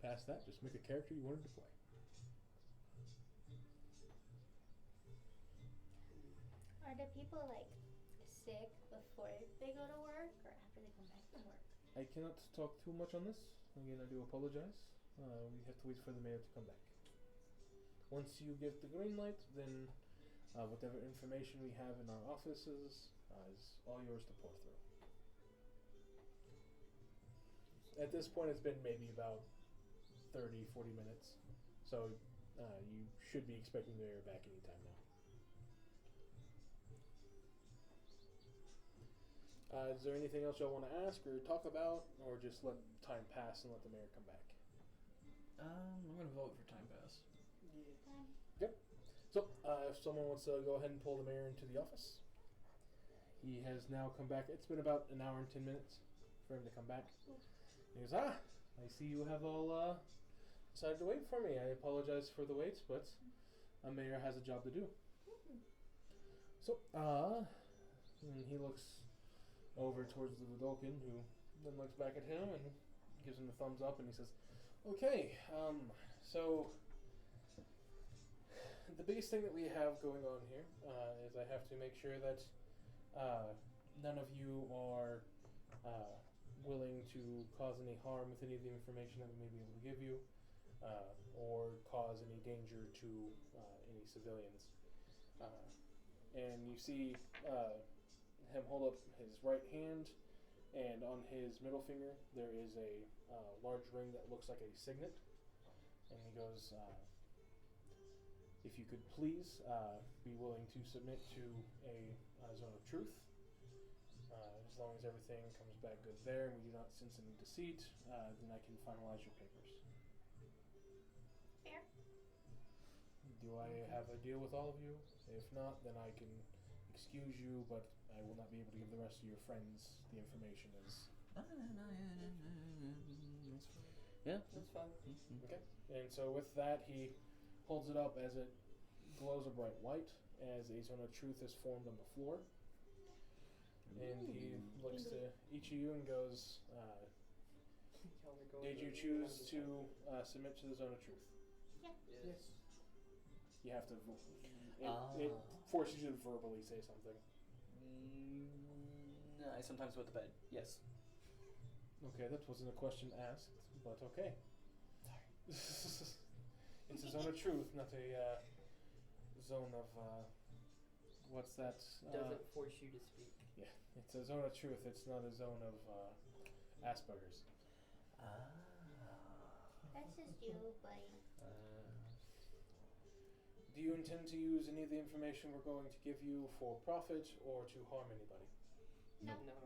A: Past that, just make a character you wanted to play.
F: Are the people like sick before they go to work or after they come back from work?
A: I cannot talk too much on this. Again, I do apologize. We have to wait for the mayor to come back. Once you give the green light, then whatever information we have in our offices is all yours to pour through. At this point, it's been maybe about 30, 40 minutes. So you should be expecting the mayor back anytime now. Is there anything else y'all want to ask or talk about, or just let time pass and let the mayor come back?
D: I'm gonna vote for time pass.
C: Yeah.
A: So, if someone wants to go ahead and pull the mayor into the office. He has now come back. It's been about an hour and 10 minutes for him to come back. He goes, I see you have all decided to wait for me. I apologize for the wait, but a mayor has a job to do. So, and he looks over towards the Vidalkin, who then looks back at him and gives him a thumbs up, and he says, okay, so the biggest thing that we have going on here is I have to make sure that none of you are willing to cause any harm with any of the information that we may be able to give you, or cause any danger to any civilians. And you see him hold up his right hand, and on his middle finger there is a large ring that looks like a signet. And he goes, if you could please be willing to submit to a zone of truth, as long as everything comes back good there and we do not sense any deceit, then I can finalize your papers.
F: Fair.
A: Do I have a deal with all of you? If not, then I can excuse you, but I will not be able to give the rest of your friends the information as...
D: Yeah.
E: That's fine.
A: Okay. And so with that, he holds it up as it glows a bright white, as a zone of truth is formed on the floor. And he looks to each of you and goes,
E: Y'all are going
A: did you
E: to-
A: choose to submit to the zone of truth?
E: Yes.
G: You have to. It forces you to verbally say something.
D: I sometimes go to bed. Yes.
G: Okay, that wasn't a question asked, but okay.
D: Sorry.
G: It's a zone of truth, not a zone of. What's that?
E: Doesn't force you to speak.
G: Yeah, it's a zone of truth. It's not a zone of Asperger's.
F: That's just you, buddy.
G: Do you intend to use any of the information we're going to give you for profit or to harm anybody?
F: No.
E: No.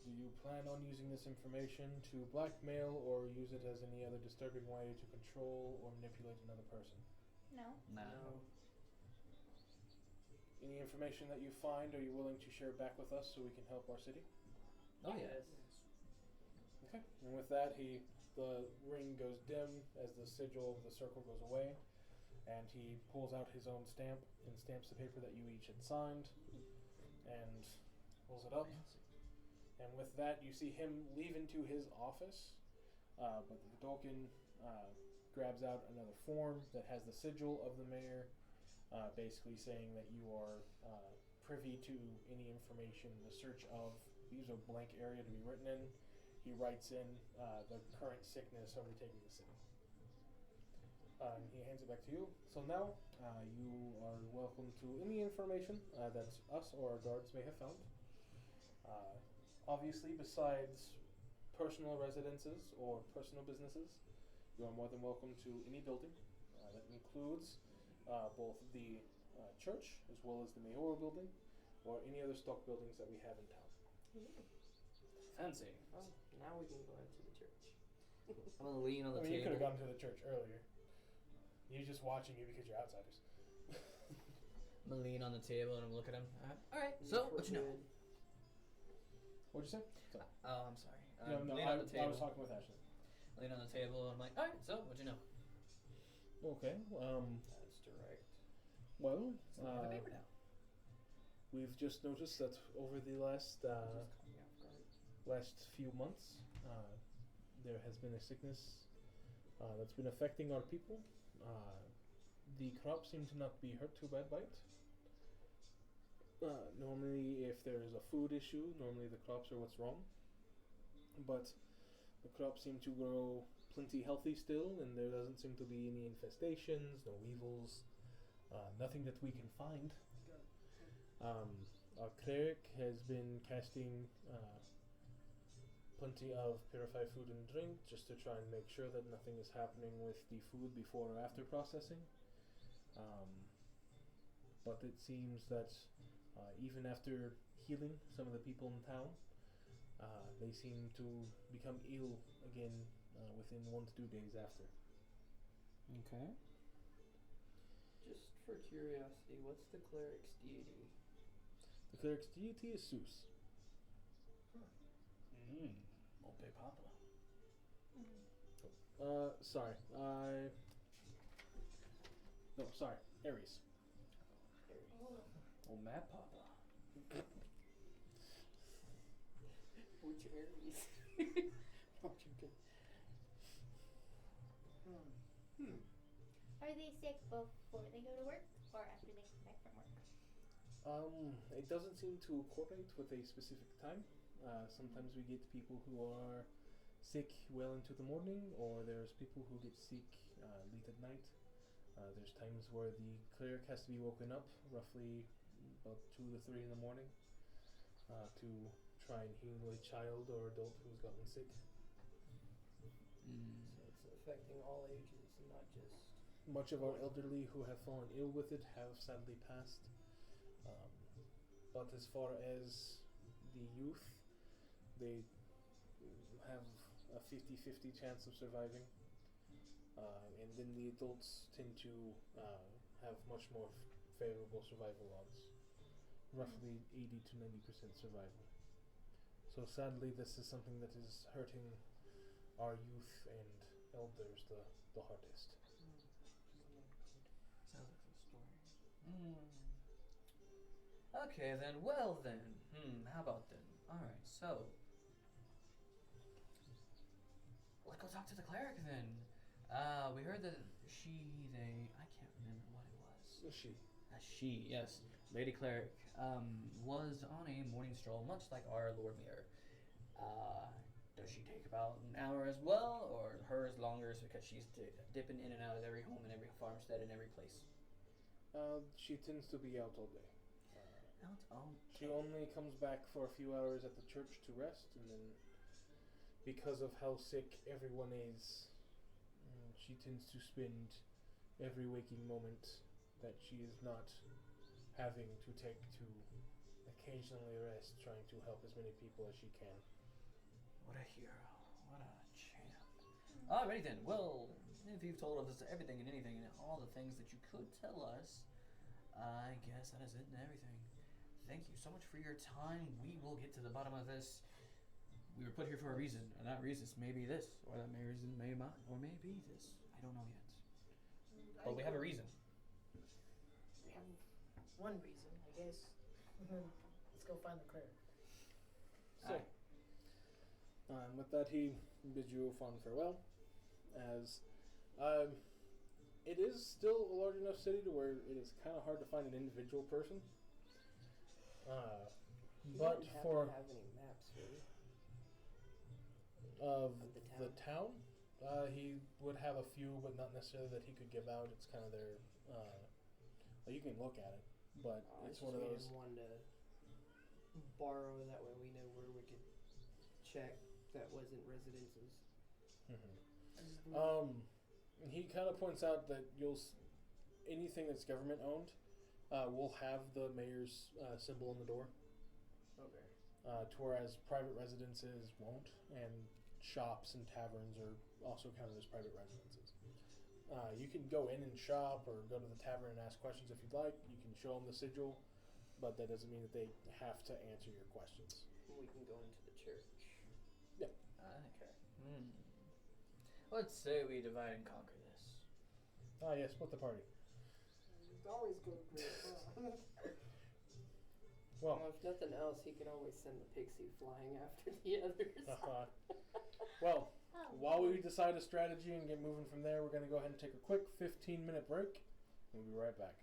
G: Do you plan on using this information to blackmail or use it as any other disturbing way to control or manipulate another person?
F: No.
E: No.
G: Any information that you find, are you willing to share back with us so we can help our city?
D: Oh yes.
G: Okay. And with that, the ring goes dim as the sigil of the circle goes away, and he pulls out his own stamp and stamps the paper that you each had signed, and pulls it up. And with that, you see him leave into his office, but the Dolkin grabs out another form that has the sigil of the mayor, basically saying that you are privy to any information, the search of, use a blank area to be written in. He writes in the current sickness overtaking the city. He hands it back to you. So now, you are welcome to any information that us or our guards may have found. Obviously, besides personal residences or personal businesses, you are more than welcome to any building. That includes both the church as well as the mayoral building or any other stock buildings that we have in town.
D: Fancy.
E: Well, now we can go into the church.
D: I'm gonna lean on the
G: You could have
D: table.
G: gone to the church earlier. He's just watching you because you're outsiders.
D: I'm gonna lean on the table and I'm looking at him. Alright, so what you know?
G: What'd you say? Sorry.
D: Oh, I'm sorry.
G: No,
D: lean on the
G: I
D: table.
G: was talking with Ashley.
D: Lean on the table and I'm like, alright, so what you know?
G: Okay.
E: That's direct.
G: Well,
D: So I have a paper now.
G: we've just noticed that over the last
E: Just caught me off guard.
G: last few months, there has been a sickness that's been affecting our people. The crops seem to not be hurt too bad by it. Normally, if there is a food issue, normally the crops are what's wrong. But the crops seem to grow plenty healthy still, and there doesn't seem to be any infestations, no weevils, nothing that we can find. Our cleric has been casting plenty of purified food and drink just to try and make sure that nothing is happening with the food before or after processing. But it seems that even after healing some of the people in town, they seem to become ill again within 1 to 2 days after.
D: Okay.
E: Just for curiosity, what's the cleric's deity?
G: The cleric's deity is Zeus.
D: Ope Papa.
G: Sorry. No, sorry. Aries.
D: Oh, Mad Papa.
E: Which Aries? Not you good.
F: Are they sick before they go to work or after they come back from work?
G: It doesn't seem to coordinate with a specific time. Sometimes we get people who are sick well into the morning, or there's people who get sick late at night. There's times where the cleric has to be woken up roughly about 2 to 3 in the morning to try and heal a child or adult who's gotten sick.
E: So it's affecting all ages, not just.
G: Much of our elderly who have fallen ill with it have sadly passed. But as far as the youth, they have a 50-50 chance of surviving. And then the adults tend to have much more favorable survival odds. Roughly 80 to 90% survival. So sadly, this is something that is hurting our youth and elders the hardest.
D: Sounds like some story. Okay then, well then. How about then? Alright, so let's go talk to the cleric then. We heard that I can't remember what it was.
G: She.
D: Yes. Lady Cleric, was on a morning stroll, much like our Lord Mayor. Does she take about an hour as well, or hers longer because she's dipping in and out of every home and every farmstead and every place?
G: She tends to be out all day. She
D: Okay.
G: only comes back for a few hours at the church to rest, and then because of how sick everyone is, she tends to spend every waking moment that she is not having to take to occasionally rest, trying to help as many people as she can.
D: What a hero. What a champ. Alrighty then. Well, if you've told us everything and anything and all the things that you could tell us, I guess that is it and everything. Thank you so much for your time. We will get to the bottom of this. We were put here for a reason, and that reason may be this, or that reason may not, or may be this. I don't know yet. But we have a reason.
C: We have one reason, I guess. Let's go find the cleric.
G: So, with that, he bids you a fond farewell, as it is still a large enough city to where it is kind of hard to find an individual person. But for
E: have any maps, really?
G: of
E: the
G: the town, he would have a few, but not necessarily that he could give out. It's kind of their. Well, you can look at it, but it's one of those.
E: One to borrow, that way we know where we could check that wasn't residences.
G: He kind of points out that anything that's government owned will have the mayor's symbol on the door.
E: Okay.
G: Whereas private residences won't, and shops and taverns are also counted as private residences. You can go in and shop or go to the tavern and ask questions if you'd like. You can show them the sigil, but that doesn't mean that they have to answer your questions.
E: We can go into the church.
D: Okay. Let's say we divide and conquer this.
G: Yes, split the party.
C: It's always good, great fun.
G: Well,
E: if nothing else, he can always send the pixie flying after the others.
G: well,
F: Oh,
G: while we decide a strategy and get moving from there, we're going to go ahead and take a quick 15-minute break. We'll be right back.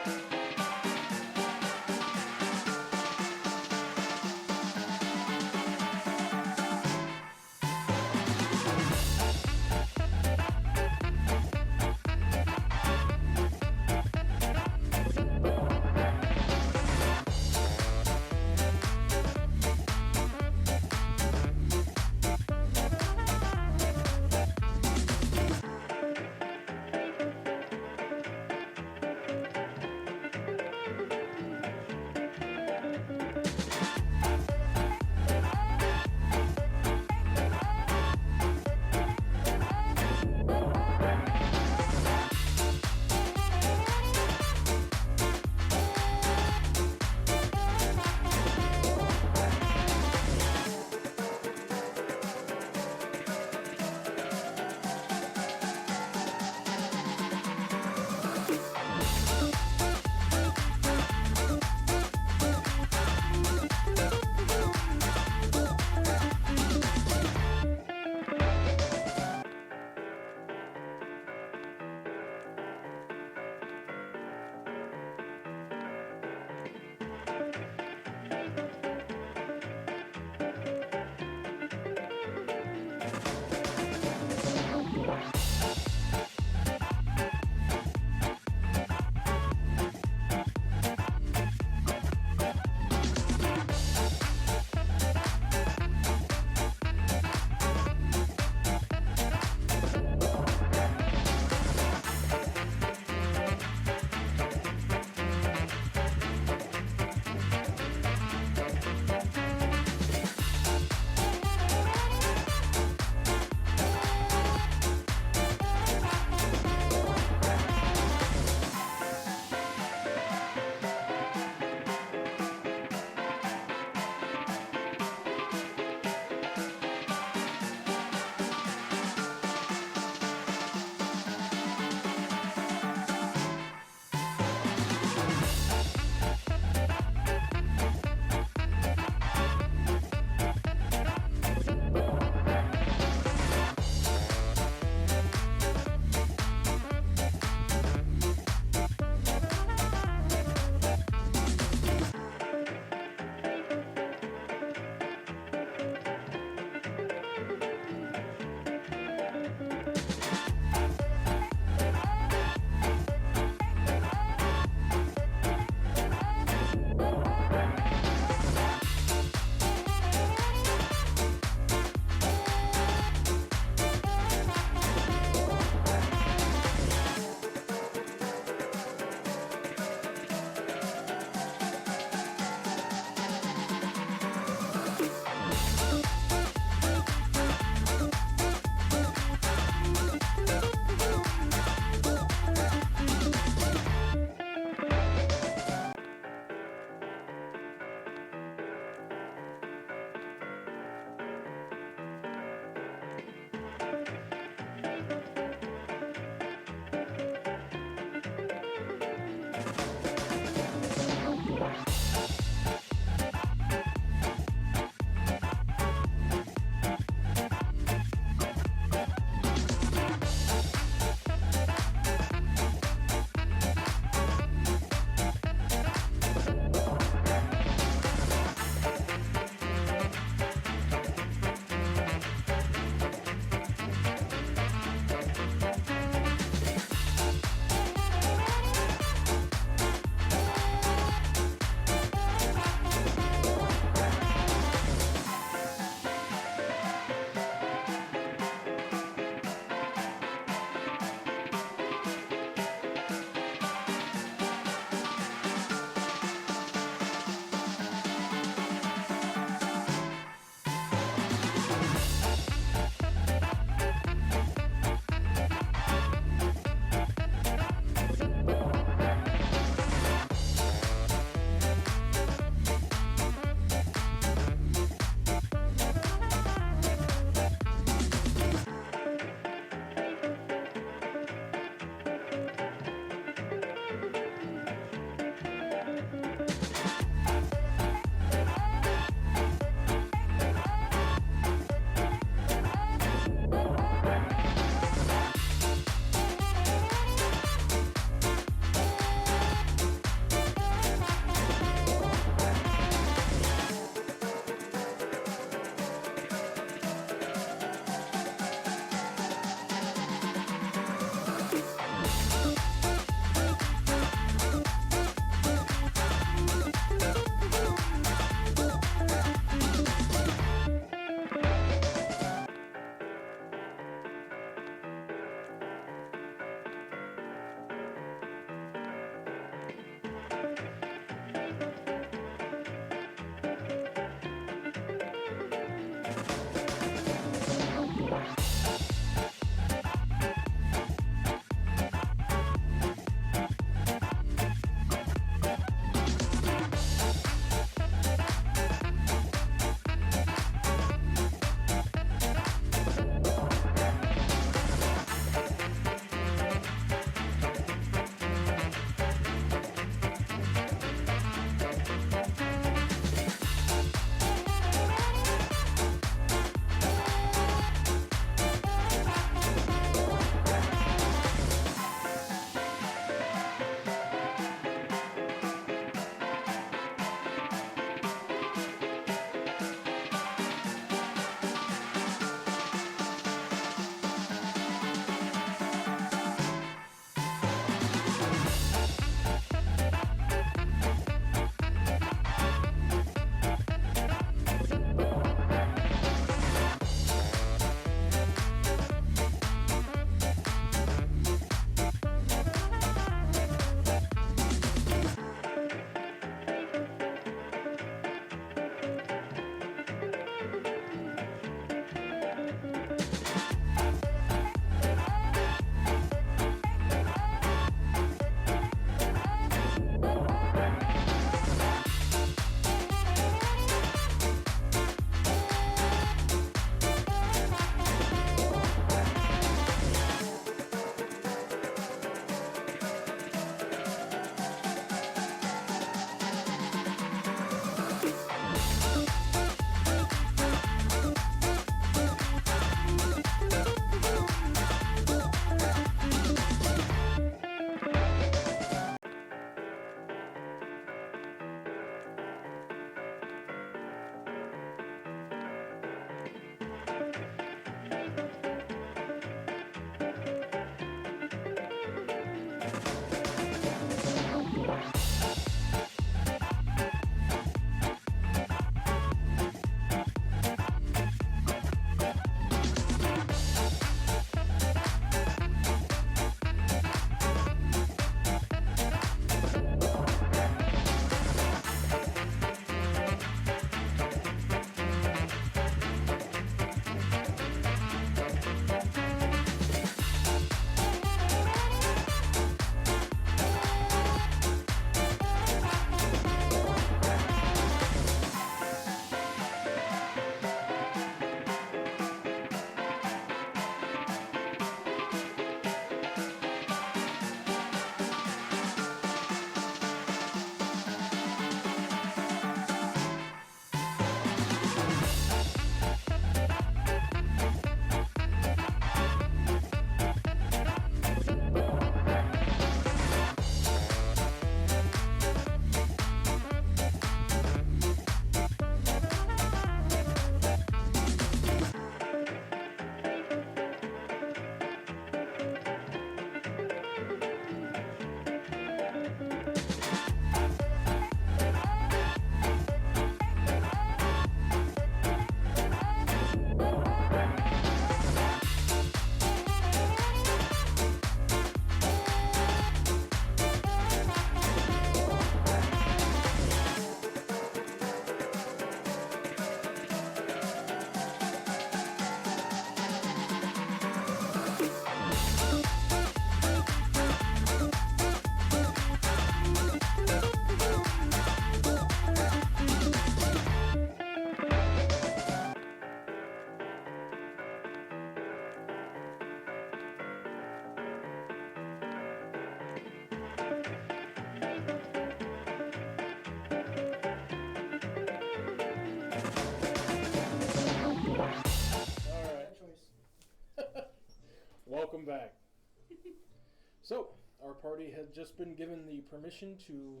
G: So, our party had just been given the permission to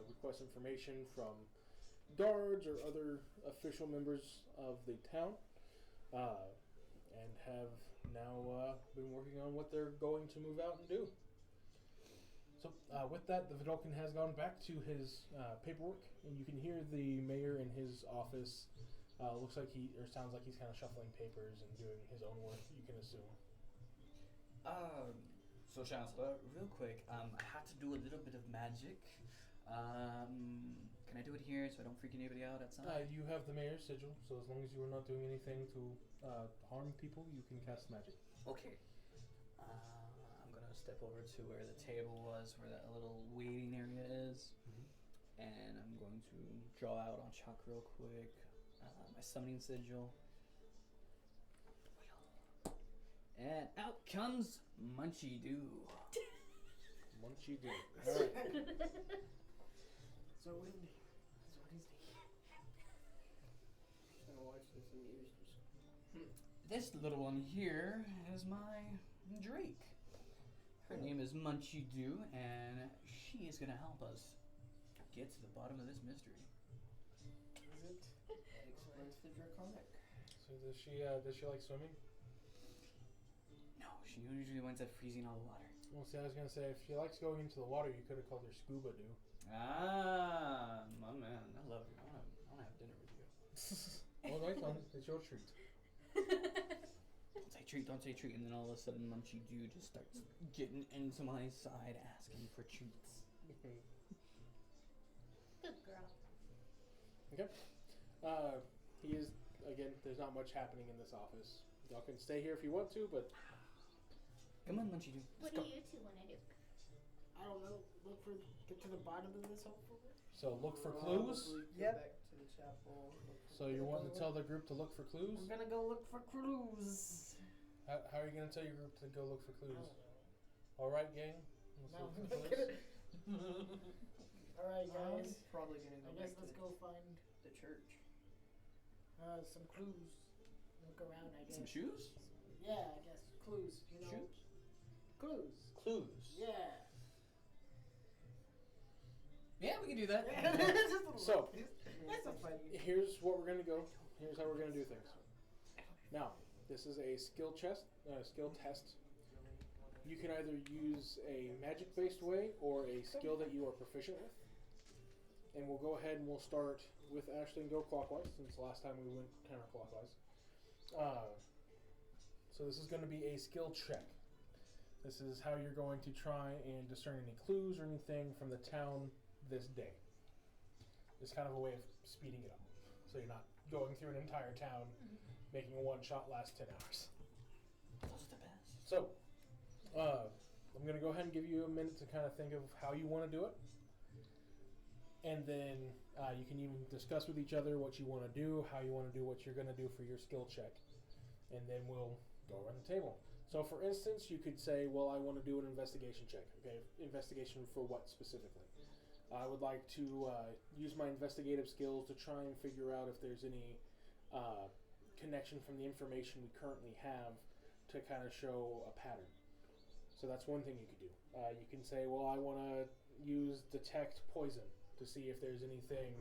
G: request information from guards or other official members of the town, and have now been working on what they're going to move out and do. So, with that, the Vidalcan has gone back to his paperwork, and you can hear the mayor in his office. Looks like sounds like he's kind of shuffling papers and doing his own work, you can assume.
D: So Chancellor, real quick, I had to do a little bit of magic. Can I do it here so I don't freak anybody out outside?
G: You have the mayor's sigil, so as long as you are not doing anything to harm people, you can cast magic.
D: Okay. I'm gonna step over to where the table was, where that little waiting area is, and I'm going to draw out on chalk real quick my summoning sigil. And out comes Munchie Doo.
G: Munchie Doo. Alright.
C: So windy.
E: I'm gonna watch this and use
D: This little one here is my Drake. Her name is Munchie Doo, and she is gonna help us get to the bottom of this mystery.
C: Is it?
E: That explains the draconic.
G: So does she like swimming?
D: No, she usually winds up freezing all the water.
G: Well, see, I was gonna say if she likes going into the water, you could have called her Scuba Doo.
D: Ah, my man, I love you. I wanna have dinner with you.
G: All right, then, it's your treat.
D: Don't say treat, and then all of a sudden Munchie Doo just starts getting into my side, asking for treats.
F: Good girl.
G: Okay. He is again. There's not much happening in this office. Y'all can stay here if you want to, but
D: Come on, Munchie Doo.
F: What
D: Let's
F: do
D: go.
F: you two want to do?
C: I don't know. Get to the bottom of this hopefully.
G: so look for clues.
E: Probably go
C: Yep.
E: back to the chapel. look for
G: So you're wanting to
E: clues.
G: tell the group to look for clues.
C: I'm gonna go look for clues.
G: How are you gonna tell your group to go look for
C: I
G: clues?
C: don't know.
G: All right, gang. Let's
C: No,
G: look
C: I'm
G: for
C: not
G: clues.
C: gonna. Alright, guys.
E: Probably gonna go
C: I
E: back
C: guess
E: to
C: let's go find
E: the church.
C: some clues. Look around, I guess.
D: Some shoes?
C: Yeah, I guess clues. You know.
D: Shoes?
C: Clues.
D: Clues.
C: Yeah.
D: Yeah, we can do that.
C: Just a little
G: So-
C: bit. That's a funny.
G: Here's what we're gonna go. Here's how we're gonna do things. Now, this is a skill test. You can either use a magic-based way or a skill that you are proficient with. And we'll go ahead and we'll start with Ashley and go clockwise, since last time we went counterclockwise. So this is going to be a skill check. This is how you're going to try and discern any clues or anything from the town this day. It's kind of a way of speeding it up, so you're not going through an entire town, making a one-shot last 10 hours.
D: Those are the best.
G: So, I'm going to go ahead and give you a minute to kind of think of how you want to do it. And then you can even discuss with each other what you want to do, how you want to do what you're going to do for your skill check. And then we'll go around the table. So, for instance, you could say, well, I want to do an investigation check. Okay, investigation for what specifically? I would like to use my investigative skills to try and figure out if there's any connection from the information we currently have to kind of show a pattern. So that's one thing you could do. You can say, well, I want to use detect poison to see if there's anything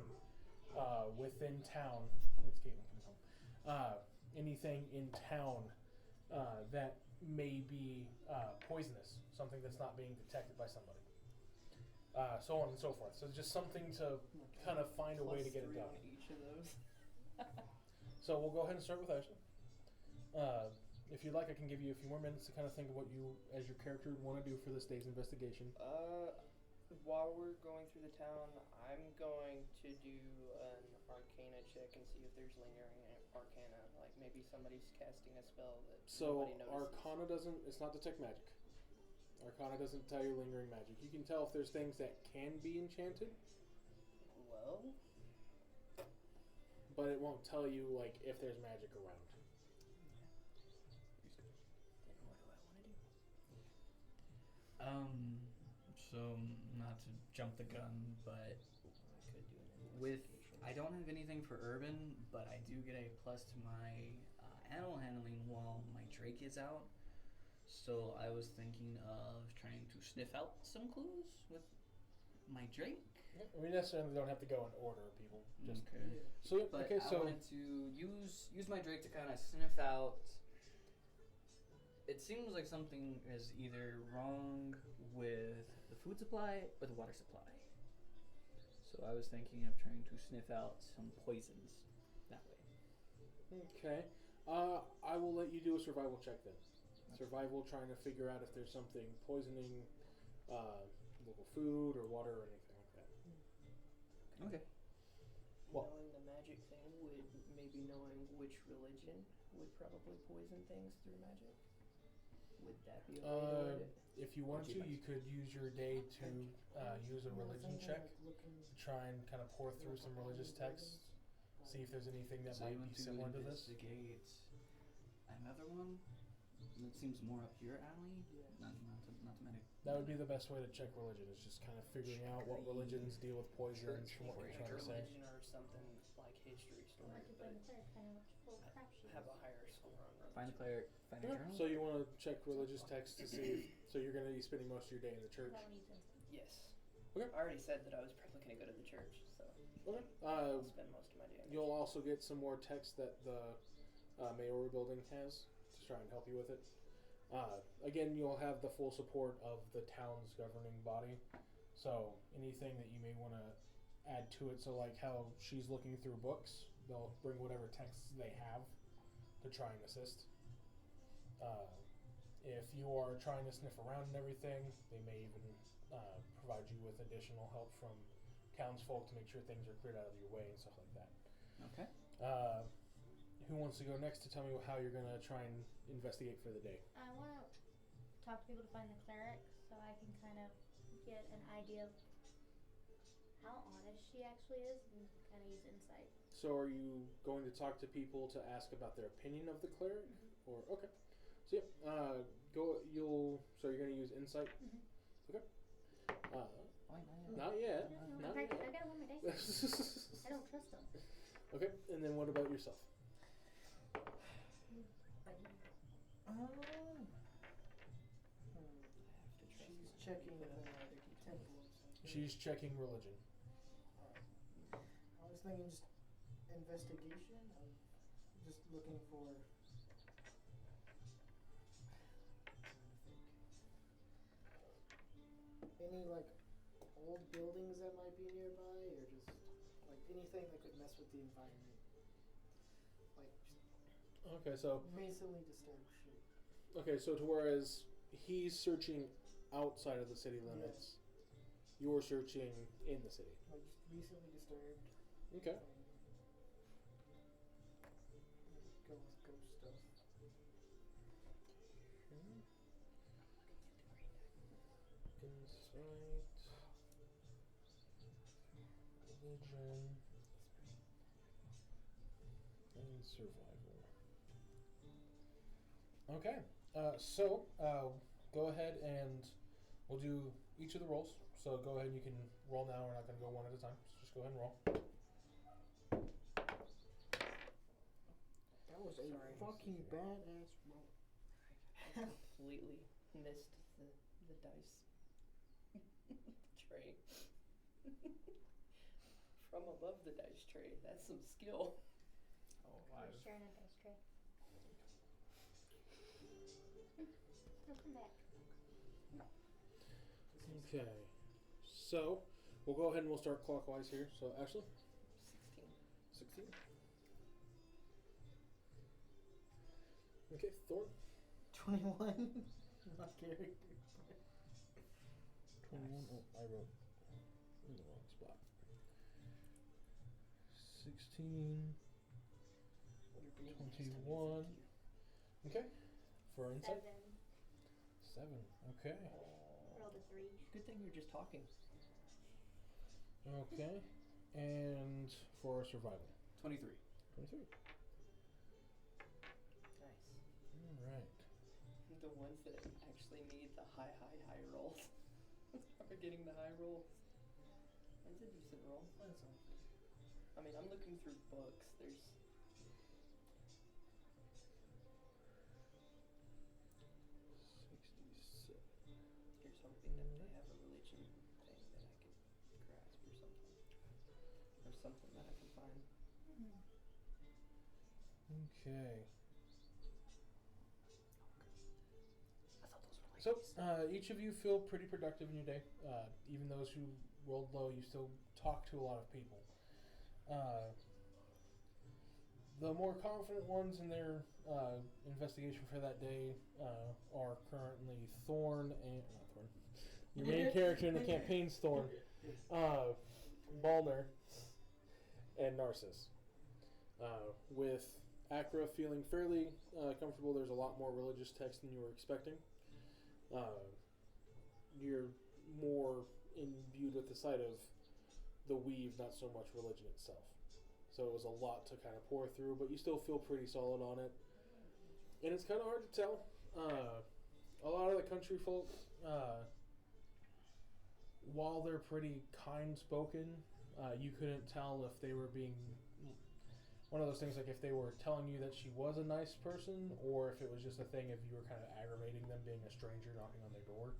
G: within town. It's Caitlin coming home. Anything in town that may be poisonous, something that's not being detected by somebody. So on and so forth. So just something to kind of find a way to get it
E: +3
G: done.
E: on each of those.
G: So we'll go ahead and start with Ashley. If you'd like, I can give you a few more minutes to kind of think of what you, as your character, would want to do for this day's investigation.
E: While we're going through the town, I'm going to do an Arcana check and see if there's lingering Arcana. Like maybe somebody's casting a spell that
G: So
E: nobody notices.
G: Arcana doesn't, it's not detect magic. Arcana doesn't tell you lingering magic. You can tell if there's things that can be enchanted,
E: Well,
G: but it won't tell you like if there's magic around.
D: Then what do I want to do? So not to jump the gun, but
E: I could do an
D: with
E: investigation.
D: I don't have anything for urban, but I do get a plus to my animal handling while my Drake is out. So I was thinking of trying to sniff out some clues with my Drake.
G: We necessarily don't have to go in order, people. Just
D: Okay.
G: so
D: But
G: okay.
D: I
G: So
D: wanted to use my Drake to kind of sniff out. It seems like something is either wrong with the food supply or the water supply. So I was thinking of trying to sniff out some poisons that way.
G: okay. I will let you do a survival check then. Survival, trying to figure out if there's something poisoning local food or water or anything like that.
D: Okay.
G: What?
E: Knowing the magic thing would maybe knowing which religion would probably poison things through magic. Would that be a way to word it?
G: If you want to, you could use your day to use a religion check. Try and kind of pour through some religious texts. See if there's anything that
D: So
G: might
D: you
G: be
D: want to
G: similar to this.
D: investigate another one that seems more up your alley. Not to medic.
G: That would be the best way to check religion. Is just kind of figuring out what religions deal with poisons from what you're trying to say.
E: Religion or something like history story,
F: Like to
E: but
F: find the cleric, kind of full of crap sheets.
E: have a higher score on religion.
D: Find a cleric. Find a
G: Yeah,
D: journal.
G: so you want to check religious texts to see if, so you're going to be spending most of your day in the church.
F: That one you can see.
E: Yes.
G: Okay.
E: I already said that I was probably going to go to the church, so
G: Okay.
E: I'll spend most of my day in the
G: You'll
E: church.
G: also get some more text that the mayoral building has to try and help you with it. Again, you'll have the full support of the town's governing body. So anything that you may want to add to it, so like how she's looking through books, they'll bring whatever texts they have to try and assist. If you are trying to sniff around and everything, they may even provide you with additional help from townsfolk to make sure things are cleared out of your way and stuff like that.
D: Okay.
G: Who wants to go next to tell me how you're going to try and investigate for the day?
F: I want to talk to people to find the cleric so I can kind of get an idea of how honest she actually is and kind of use insight.
G: So are you going to talk to people to ask about their opinion of the cleric?
F: Mm-hmm.
G: Or okay. So yeah, so you're going to use insight?
F: Mm-hmm.
G: Okay.
D: Why
G: Not yet.
F: No,
G: Not
F: I've
G: yet.
F: got one more dice. I don't trust them.
G: Okay, and then what about yourself?
C: She's checking the temples.
G: She's checking religion.
C: I was thinking just investigation. I'm just looking for. Any like old buildings that might be nearby, or just like anything that could mess with the environment. Like just
G: Okay, so
C: recently disturbed shit.
G: okay, so to whereas he's searching outside of the city limits, you're searching in the city.
C: Like just recently disturbed.
G: Okay.
C: Go with ghost stuff.
G: Insight, religion, and survival. Okay, so go ahead and we'll do each of the rolls. So go ahead and you can roll now. We're not going to go one at a time. So just go ahead and roll.
C: That was a fucking badass roll.
E: I completely missed the dice tray. From above the dice tray. That's some skill.
D: Oh,
F: We're sharing a dice tray. I'll come back.
G: Okay, so we'll go ahead and we'll start clockwise here. So Ashley,
E: 16.
G: 16. Okay, Thorn,
C: 21. My character.
G: 21. Oh, I wrote in the wrong spot. 16, 21. Okay, for insight.
F: 7.
G: 7. Okay.
F: Rolled a 3.
E: Good thing you're just talking.
G: Okay, and for survival.
D: 23.
G: 23.
E: Nice.
G: All right.
E: The ones that actually need the high rolls are getting the high rolls. That's a decent roll.
C: That's all.
E: I mean, I'm looking through books. There's
A: Okay.
D: I thought those were
A: So,
D: ladies.
A: each of you feel pretty productive in your day. Even those who rolled low, you still talk to a lot of people. The more confident ones in their investigation for that day are currently Thorn and not Thorn. Your main character in the campaign's Thorn, Balner, and Narcissus. With Acra feeling fairly comfortable, there's a lot more religious text than you were expecting. You're more imbued with the side of the weave, not so much religion itself. So it was a lot to kind of pour through, but you still feel pretty solid on it. And it's kind of hard to tell. A lot of the country folk, while they're pretty kind-spoken, you couldn't tell if they were being one of those things, like if they were telling you that she was a nice person, or if it was just a thing if you were kind of aggravating them being a stranger knocking on their door.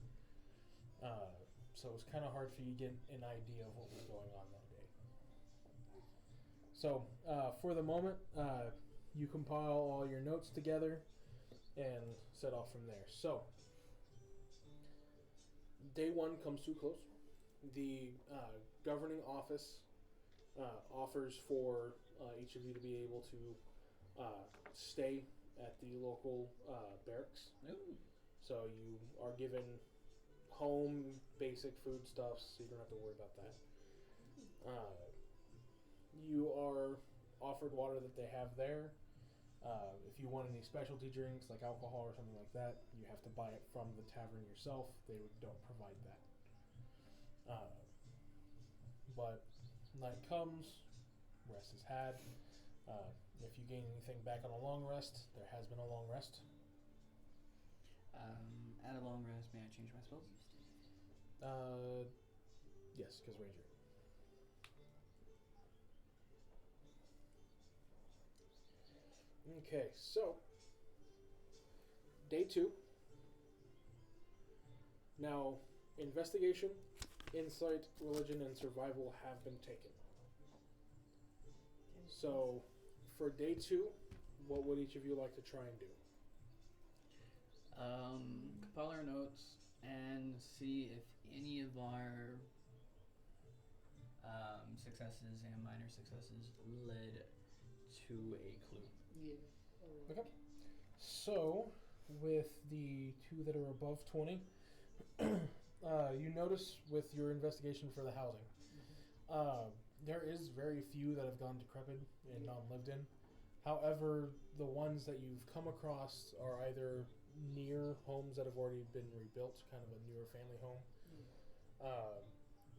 A: So it was kind of hard for you to get an idea of what was going on that day. So for the moment, you compile all your notes together and set off from there. So day one comes to a close. The governing office offers for each of you to be able to stay at the local barracks.
D: Ooh.
A: So you are given home basic foodstuffs, so you don't have to worry about that. You are offered water that they have there. If you want any specialty drinks like alcohol or something like that, you have to buy it from the tavern yourself. They don't provide that. But night comes, rest is had. If you gain anything back on a long rest, there has been a long rest.
D: At a long rest, may I change my spells?
A: Yes, because Ranger. Okay, so day two. Now, investigation, insight, religion, and survival have been taken. So, for day two, what would each of you like to try and do?
D: Compile our notes and see if any of our successes and minor successes led to a clue.
C: Yeah.
A: Okay. So, with the two that are above 20, you notice with your investigation for the housing, there is very few that have gone decrepit and non-lived in. However, the ones that you've come across are either near homes that have already been rebuilt, kind of a newer family home.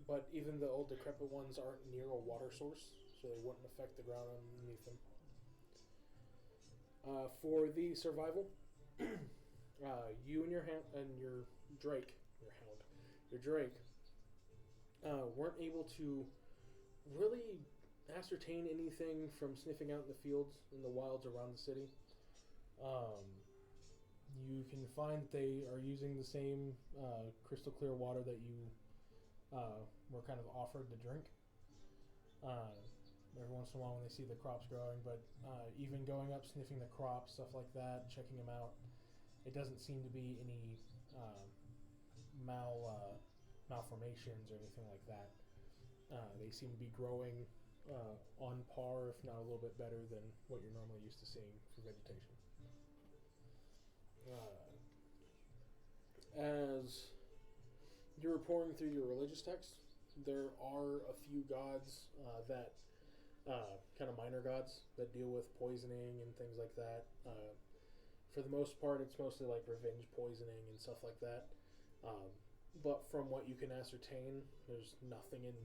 A: But even the old decrepit ones aren't near a water source, so they wouldn't affect the ground underneath them. For the survival, you and your Drake weren't able to really ascertain anything from sniffing out in the fields in the wilds around the city. You can find that they are using the same crystal clear water that you were kind of offered to drink. Every once in a while when they see the crops growing, but even going up, sniffing the crops, stuff like that, checking them out, it doesn't seem to be any malformations or anything like that. They seem to be growing on par, if not a little bit better than what you're normally used to seeing for vegetation. As you're pouring through your religious text, there are a few gods that kind of minor gods that deal with poisoning and things like that. For the most part, it's mostly like revenge poisoning and stuff like that. But from what you can ascertain, there's nothing in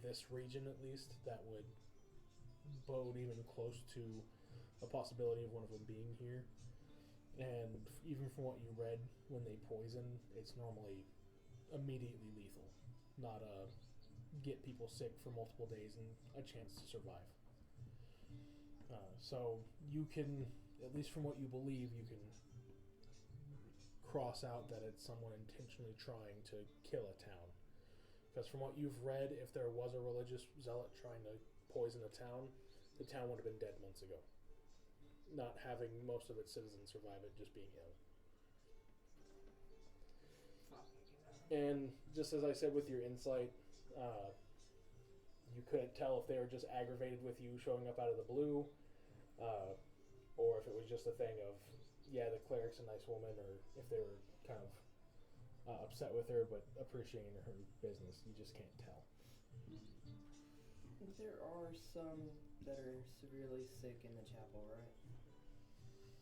A: this region, at least, that would bode even close to a possibility of one of them being here. And even from what you read, when they poison, it's normally immediately lethal, not get people sick for multiple days and a chance to survive. So you can, at least from what you believe, you can cross out that it's someone intentionally trying to kill a town. Because from what you've read, if there was a religious zealot trying to poison a town, the town would have been dead months ago.
G: not having most of its citizens survive it just being ill. And just as I said with your insight, you couldn't tell if they were just aggravated with you showing up out of the blue, or if it was just a thing of, yeah, the cleric's a nice woman, or if they were kind of upset with her but appreciating her business. You just can't tell.
E: There are some that are severely sick in the chapel, right?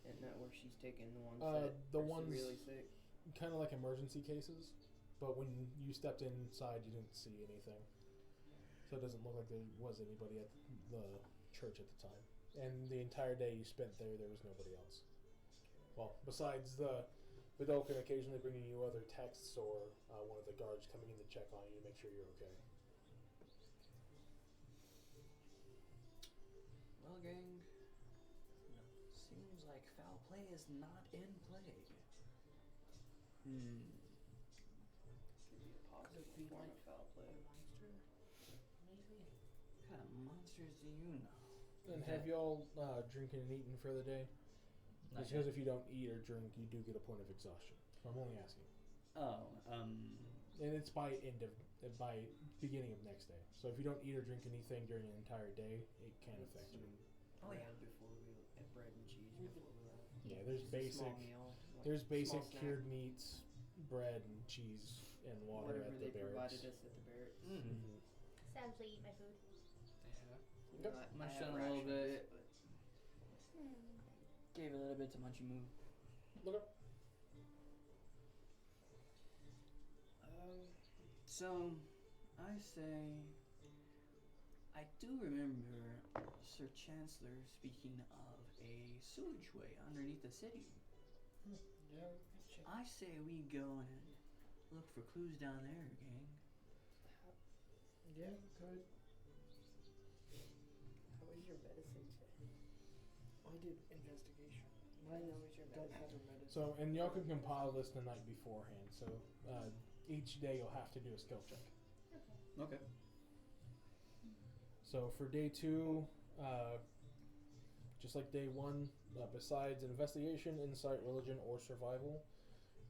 E: Isn't that where she's taking the ones that
G: the
E: are
G: ones
E: severely sick?
G: kind of like emergency cases, but when you stepped inside, you didn't see anything. So it doesn't look like there was anybody at the church at the time. And the entire day you spent there was nobody else. Well, besides the Vidalcan occasionally bringing you other texts or one of the guards coming in to check on you to make sure you're okay.
D: Well, gang, seems like foul play is not in play.
E: Could be a positive
C: Could be
E: form
C: like
E: of foul play.
C: a monster, maybe.
D: What kind of monsters do you know?
G: And have y'all drinking and eating for the day?
D: Not
G: Because
D: yet.
G: if you don't eat or drink, you do get a point of exhaustion. So I'm only asking.
D: Oh,
G: And it's by beginning of next day. So if you don't eat or drink anything during an entire day, it can affect you.
D: Oh, yeah.
E: Before we bread and cheese before we left.
G: Yeah, there's
E: Just a
G: basic
E: small meal, like
G: there's
E: small
G: basic
E: snack.
G: cured meats, bread and cheese and water
E: Whatever
G: at
E: they
G: the barracks.
E: provided us at the barracks.
G: Mhm.
F: Savagely eat my food.
E: You know, I
D: Munched
E: have
D: on a little
E: rations,
D: bit.
E: but
D: Gave a little bit to Munchy Moo.
G: Look up.
D: So, I say, I do remember Sir Chancellor speaking of a sewage way underneath the city.
C: Yeah.
D: I say we go and look for clues down there, gang.
C: Yeah, good.
E: how was your medicine check?
C: I did investigation.
E: I
C: Mine
E: know it's your
C: don't
E: medicine.
C: have a medicine.
G: So and y'all can compile this the night beforehand. So each day you'll have to do a skill check.
D: Okay.
G: So for day 2, just like day 1, besides investigation, insight, religion, or survival,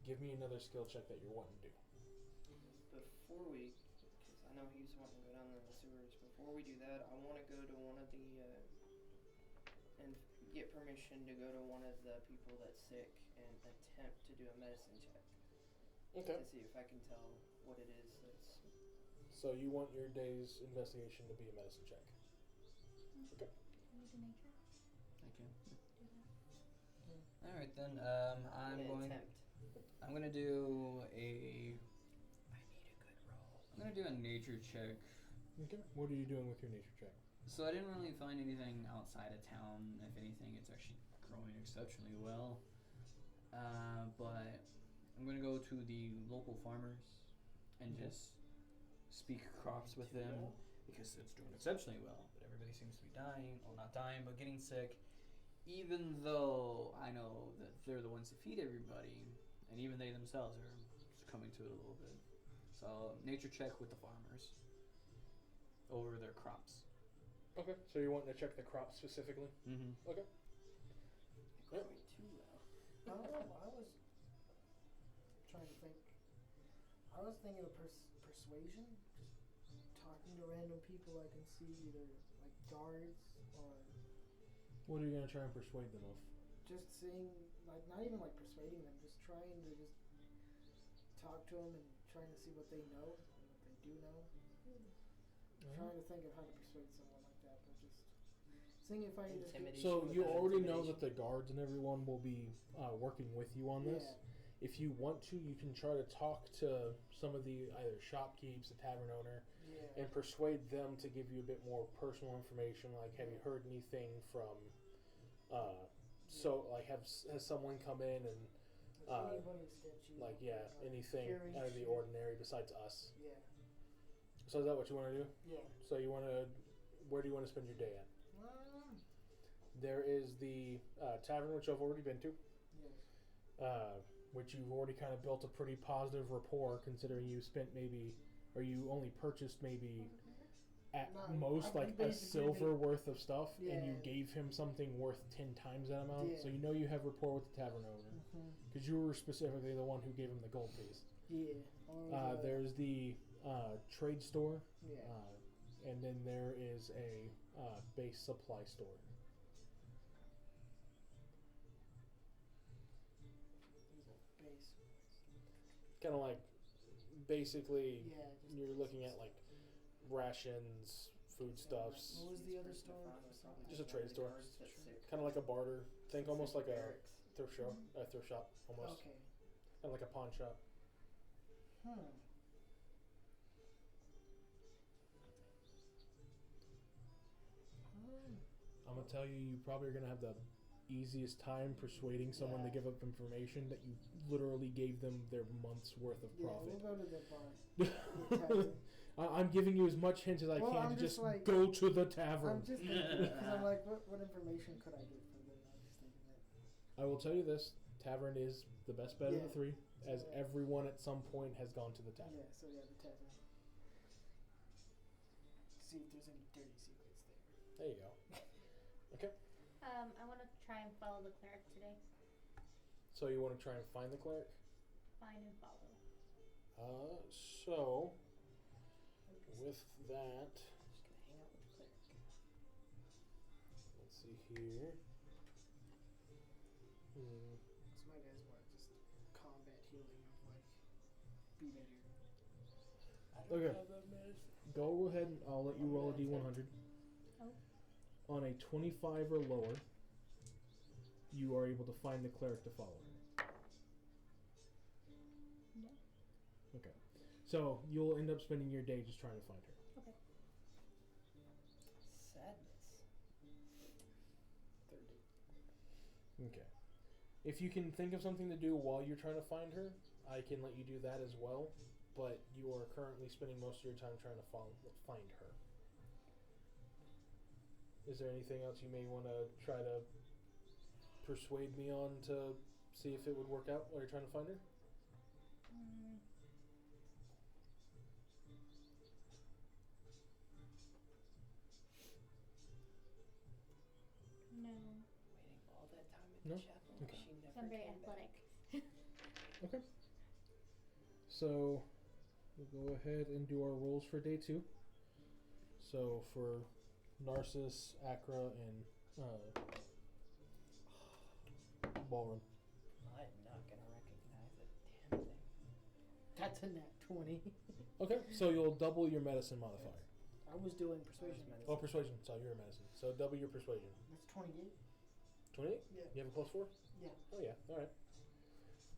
G: give me another skill check that you're wanting to do.
E: Before we, because I know he's wanting to go down in the sewers. Before we do that, I want to go to one of the and get permission to go to one of the people that's sick and attempt to do a medicine check
G: Okay.
E: to see if I can tell what it is that's.
G: So you want your day's investigation to be a medicine check. Okay.
F: Can you do nature?
D: I can.
F: Do that.
D: All right then.
E: I'm gonna attempt.
D: I'm gonna do a. I need a good roll. I'm gonna do a nature check.
G: Okay. What are you doing with your nature check?
D: So I didn't really find anything outside of town. If anything, it's actually growing exceptionally well. But I'm gonna go to the local farmers and
G: Okay.
D: just speak crops with them because it's doing exceptionally well. But everybody seems to be dying, well, not dying, but getting sick. Even though I know that they're the ones that feed everybody, and even they themselves are succumbing to it a little bit. So nature check with the farmers over their crops.
G: Okay. So you're wanting to check the crop specifically?
D: Mm-hmm.
G: Okay. Yep.
E: Quite too well.
C: I don't know. I was trying to think. I was thinking of persuasion. Just talking to random people I can see, either like guards or
G: What are you gonna try and persuade them of?
C: just seeing, like, not even like persuading them, just trying to just talk to them and trying to see what they know and what they do know. Trying to think of how to persuade someone like that, but just seeing if I can just get,
E: Intimidation.
G: So you
E: without
G: already know that
E: intimidation.
G: the guards and everyone will be working with you on this.
C: Yeah.
G: If you want to, you can try to talk to some of the either shopkeepers, the tavern owner,
C: Yeah.
G: and persuade them to give you a bit more personal information. Like, have you heard anything from? So, like, has someone come in and
C: Anybody sketchy.
G: like, yeah, anything
C: Hearing
G: out of the
C: shit.
G: ordinary besides us?
C: Yeah.
G: So is that what you want to do?
C: Yeah.
G: So you want to? Where do you want to spend your day at? There is the tavern, which I've already been to.
C: Yes.
G: Which you've already kind of built a pretty positive rapport, considering you spent maybe, or you only purchased maybe
A: at
C: No,
A: most
C: I
A: like a
C: basically
A: silver worth of stuff, and you
C: Yeah.
A: gave him something worth 10 times that amount.
C: Yeah.
A: So you know you have rapport with the tavern owner because you were specifically the one who gave him the gold piece.
C: Yeah.
A: There's the trade store,
C: Yeah.
A: and then there is a base supply store.
C: Base.
A: Kind of like, basically,
C: Yeah.
A: you're looking at like rations, foodstuffs,
C: What was the other store?
A: Just a trade store.
E: That's sick.
A: kind of like a barter. Think almost like a
E: Barracks.
A: thrift shop, almost
C: Okay.
A: kind of like a pawn shop. I'm gonna tell you, you probably are gonna have the easiest time persuading someone to
C: Yeah.
A: give up information that you literally gave them their month's worth of
C: Yeah,
A: profit.
C: we'll go to the bar.
A: I'm giving you as much hint as I
C: Well,
A: can
C: I'm
A: to
C: just
A: just
C: like-
A: go to the tavern.
C: I'm just thinking, because I'm like, what information could I get from them? I'm just thinking that.
A: I will tell you this: tavern is the best bet of the
C: Yeah.
A: three, as
C: Yeah.
A: everyone at some point has gone to the tavern.
C: Yeah, so yeah, the tavern. See if there's any dirty secrets there.
A: There you go.
F: I want to try and follow the cleric today.
A: So you want to try and find the cleric?
F: Find and follow.
A: So with that,
E: Just gonna hang out with the cleric.
A: let's see here.
C: So my guys want just combat healing of like, be better.
E: I don't
A: Okay.
E: have that medicine.
A: Go ahead and I'll let you roll a d100.
F: Oh.
A: On a 25 or lower, you are able to find the cleric to follow her.
F: No.
A: Okay. So you'll end up spending your day just trying to find her.
F: Okay.
E: Sadness.
C: 30.
A: Okay. If you can think of something to do while you're trying to find her, I can let you do that as well. But you are currently spending most of your time trying to find her. Is there anything else you may want to try to persuade me on to see if it would work out while you're trying to find her?
F: No.
E: Waiting all that time at
A: No?
E: the chapel.
A: Okay.
E: She never
F: I'm very
E: came back.
F: athletic.
A: So we'll go ahead and do our rolls for day 2. So for Narcissus, Acra, and Ballroom.
E: I'm not gonna recognize a damn thing.
C: That's a nat 20.
A: Okay, so you'll double your medicine modifier.
C: I was doing persuasion.
A: Oh, persuasion. So you're a medicine. So double your persuasion.
C: That's 28.
A: 28?
C: Yeah.
A: You have a +4?
C: Yeah.
A: Oh yeah. All right.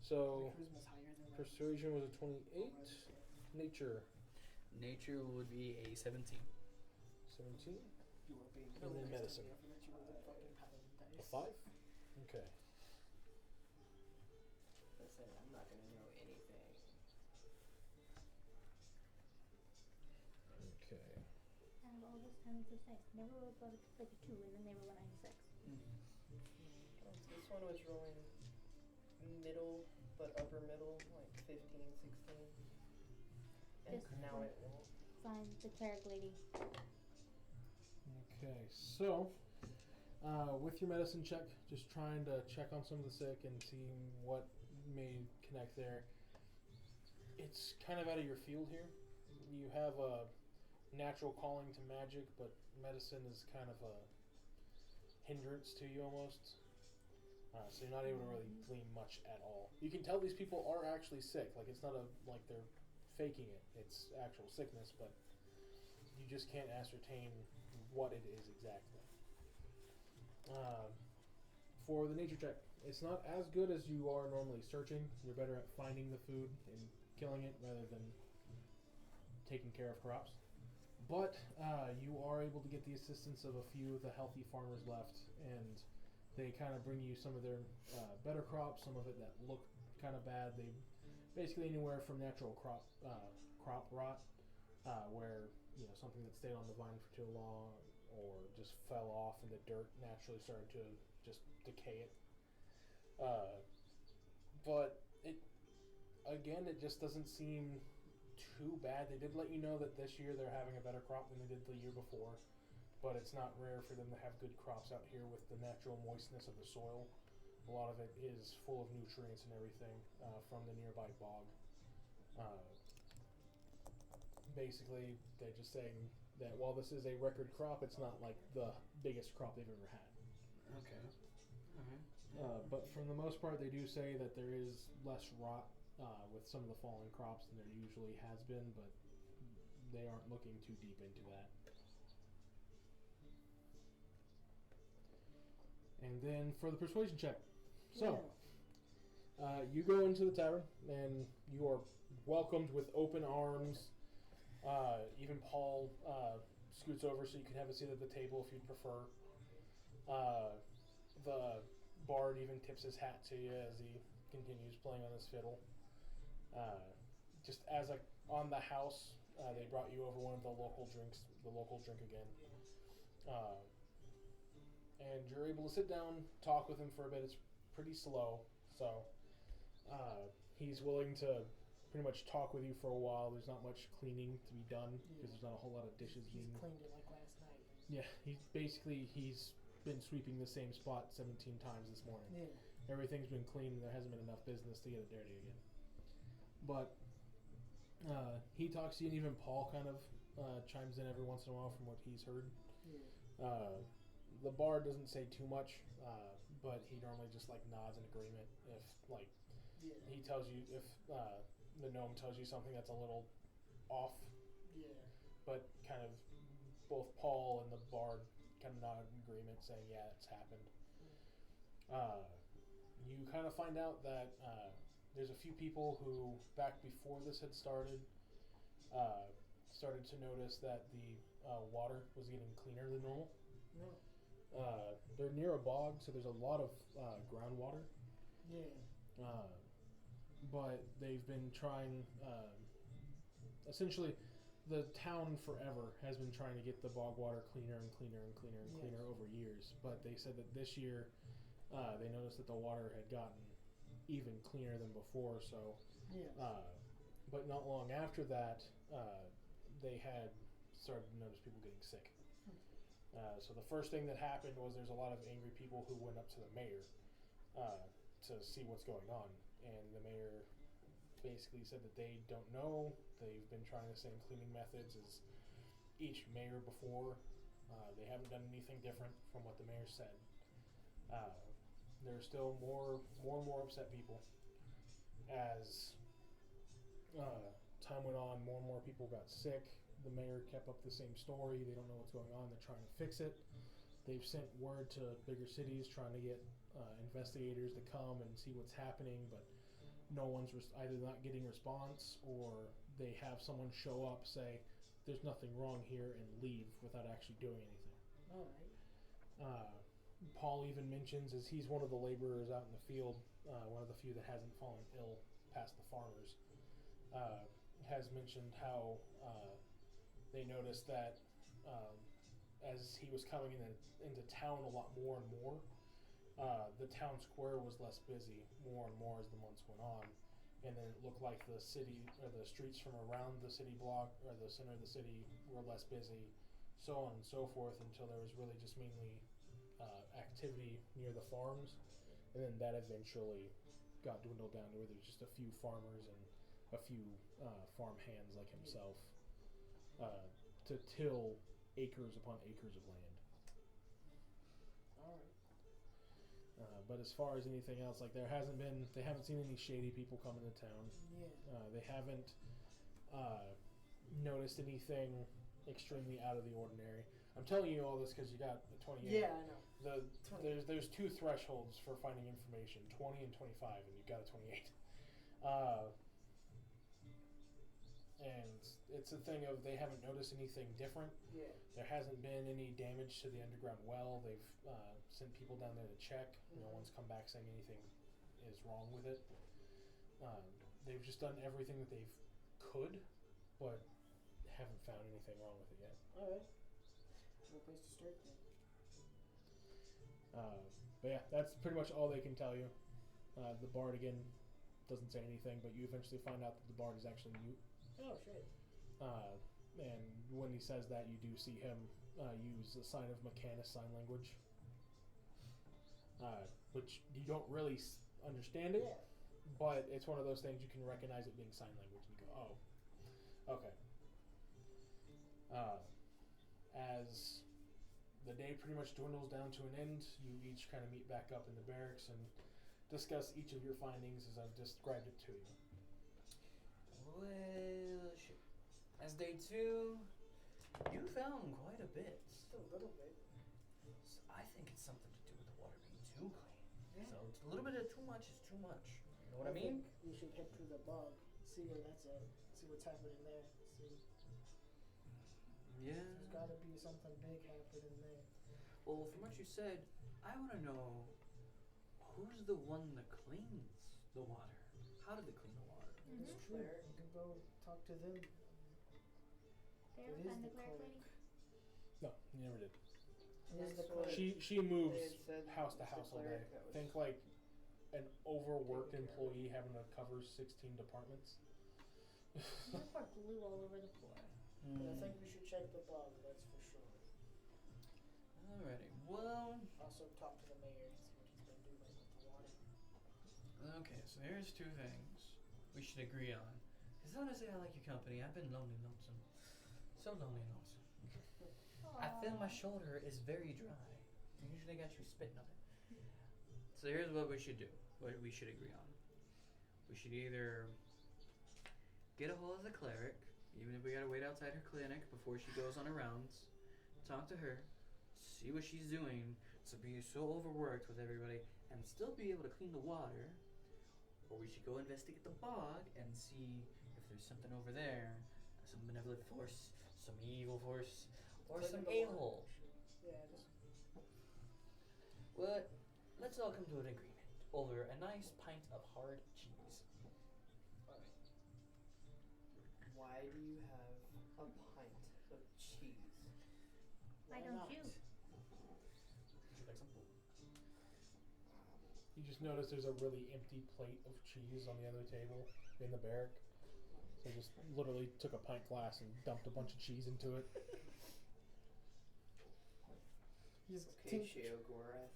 A: So
C: My charisma's higher than that.
A: persuasion was a 28. Nature
D: Nature would be a 17.
A: 17.
C: You were being
A: And then
C: nice to
A: medicine.
C: me. I forgot you were the fucking paladin
A: A
C: dice.
A: 5. Okay.
E: Listen, I'm not gonna know anything.
A: Okay.
F: Out of all this time with this dice, never rolled above like a 2, and then they roll a 96.
E: This one was rolling middle, but upper middle, like 15, 16. And
F: Just
E: now it won't.
F: Find the cleric lady.
A: Okay. So with your medicine check, just trying to check on some of the sick and seeing what may connect there. It's kind of out of your field here. You have a natural calling to magic, but medicine is kind of a hindrance to you almost. So you're not able to really glean much at all. You can tell these people are actually sick. Like it's not like they're faking it. It's actual sickness, but you just can't ascertain what it is exactly. For the nature check, it's not as good as you are normally searching. You're better at finding the food and killing it rather than taking care of crops. But you are able to get the assistance of a few of the healthy farmers left, and they kind of bring you some of their better crops, some of it that look kind of bad. They basically anywhere from natural crop rot, where something that stayed on the vine for too long, or just fell off and the dirt naturally started to just decay it. But it just doesn't seem
G: too bad. They did let you know that this year they're having a better crop than they did the year before, but it's not rare for them to have good crops out here with the natural moistness of the soil. A lot of it is full of nutrients and everything from the nearby bog. Basically, they're just saying that while this is a record crop, it's not like the biggest crop they've ever had.
D: Okay. Alright.
G: But from the most part, they do say that there is less rot with some of the fallen crops than there usually has been, but they aren't looking too deep into that. And then for the persuasion check. So, you go into the tavern, and you are welcomed with open arms. Even Paul scoots over so you can have a seat at the table if you'd prefer. The bard even tips his hat to you as he continues playing on his fiddle. Just as on the house, they brought you over one of the local drinks, the local drink again. And you're able to sit down, talk with him for a bit. It's pretty slow, so he's willing to pretty much talk with you for a while. There's not much cleaning to be done because there's not a whole lot of dishes
C: He's
G: being.
C: cleaned it like last night.
G: Yeah, he's been sweeping the same spot 17 times this morning.
C: Yeah.
G: Everything's been clean. There hasn't been enough business to get it dirty again. But he talks to you, and even Paul kind of chimes in every once in a while from what he's heard.
C: Yeah.
G: The bard doesn't say too much, but he normally just nods in agreement if he tells you if the gnome tells you something that's a little off.
C: Yeah.
G: But kind of both Paul and the bard kind of nod in agreement, saying yeah, it's happened. You kind of find out that there's a few people who back before this had started to notice that the water was getting cleaner than normal.
C: No.
G: They're near a bog, so there's a lot of groundwater.
C: Yeah.
G: But they've been trying, essentially, the town forever has been trying to get the bog water cleaner and cleaner and cleaner and cleaner over years. But they said that this year, they noticed that the water had gotten even cleaner than before. So, but not long after that, they had started to notice people getting sick. So the first thing that happened was there's a lot of angry people who went up to the mayor to see what's going on, and the mayor basically said that they don't know. They've been trying the same cleaning methods as each mayor before. They haven't done anything different from what the mayor said. There are still more and more upset people. As time went on, more and more people got sick. The mayor kept up the same story. They don't know what's going on. They're trying to fix it. They've sent word to bigger cities trying to get investigators to come and see what's happening, but no one's either not getting response, or they have someone show up, say there's nothing wrong here, and leave without actually doing anything.
C: All right.
G: Paul even mentions, as he's one of the laborers out in the field, one of the few that hasn't fallen ill past the farmers, has mentioned how they noticed that as he was coming into town a lot more and more, the town square was less busy more and more as the months went on, and then it looked like the city or the streets from around the city block or the center of the city were less busy, so on and so forth, until there was really just mainly activity near the farms, and then that eventually got dwindled down to where there's just a few farmers and a few farm hands like himself to till acres upon acres of land.
C: All right.
G: But as far as anything else, they haven't seen any shady people come into town.
C: Yeah.
G: They haven't noticed anything extremely out of the ordinary. I'm telling you all this because you got a 28.
C: Yeah, I know.
G: There's two thresholds for finding information, 20 and 25, and you've got a 28. And it's a thing of they haven't noticed anything different.
C: Yeah.
G: There hasn't been any damage to the underground well. They've sent people down there to check. No one's come back saying anything is wrong with it. They've just done everything that they could, but haven't found anything wrong with it yet.
C: All right. No place to start then.
G: But yeah, that's pretty much all they can tell you. The bard again doesn't say anything, but you eventually find out that the bard is actually mute.
C: Oh shit.
G: And when he says that, you do see him use the sign of Mechanis sign language, which you don't really understand it,
C: Yeah.
G: but it's one of those things you can recognize it being sign language, and you go, oh, okay. As the day pretty much dwindles down to an end, you each kind of meet back up in the barracks and discuss each of your findings as I've described it to you.
D: Well, shit. As day 2, you found quite a bit.
C: Just a little bit.
D: So I think it's something to do with the water being too clean.
C: Yeah.
D: So it's a little bit of too much is too much. You know what I mean?
C: think we should head to the bog, see where that's at, see what's happening there. See,
D: Yeah.
C: there's gotta be something big happening there.
D: Well, from what you said, I want to know who's the one that cleans the water. How do they clean the water?
F: Mhm.
C: It's true. You can go talk to them.
F: They
C: It
F: ever
C: is
F: find
C: the
F: the cleric
C: cleric.
F: lady?
G: No, you never did.
C: It is the
E: That's what-
C: cleric.
G: She moves
E: They had said
G: house to
E: it's the
G: house all day.
E: cleric that was-
G: Think like an overworked
E: Taking care of
G: employee having to cover 16 departments.
F: You pour glue all over the floor.
C: But I think we should check the bog, that's for sure.
D: Alrighty. Well,
C: Also talk to the mayor and see what he's been doing with the water.
D: okay. So here's 2 things we should agree on. Because honestly, I like your company. I've been lonely, lonesome. So lonely, lonesome. I feel my shoulder is very dry. I usually got you spitting on it. So here's what we should do. What we should agree on. We should either get a hold of the cleric, even if we gotta wait outside her clinic before she goes on her rounds. Talk to her, see what she's doing, to be so overworked with everybody, and still be able to clean the water. Or we should go investigate the bog and see if there's something over there, some benevolent force, some evil force, or
C: Clean
D: some
C: the water,
D: a-hole.
C: sure. Yeah, just
D: But let's all come to an agreement over a nice pint of hard cheese.
E: Why do you have a pint of cheese?
F: Why
C: why
F: don't
C: not?
F: you?
D: Would you like some?
G: You just notice there's a really empty plate of cheese on the other table in the barrack. So just literally took a pint glass and dumped a bunch of cheese into it.
C: He's
E: Acacia Gorath.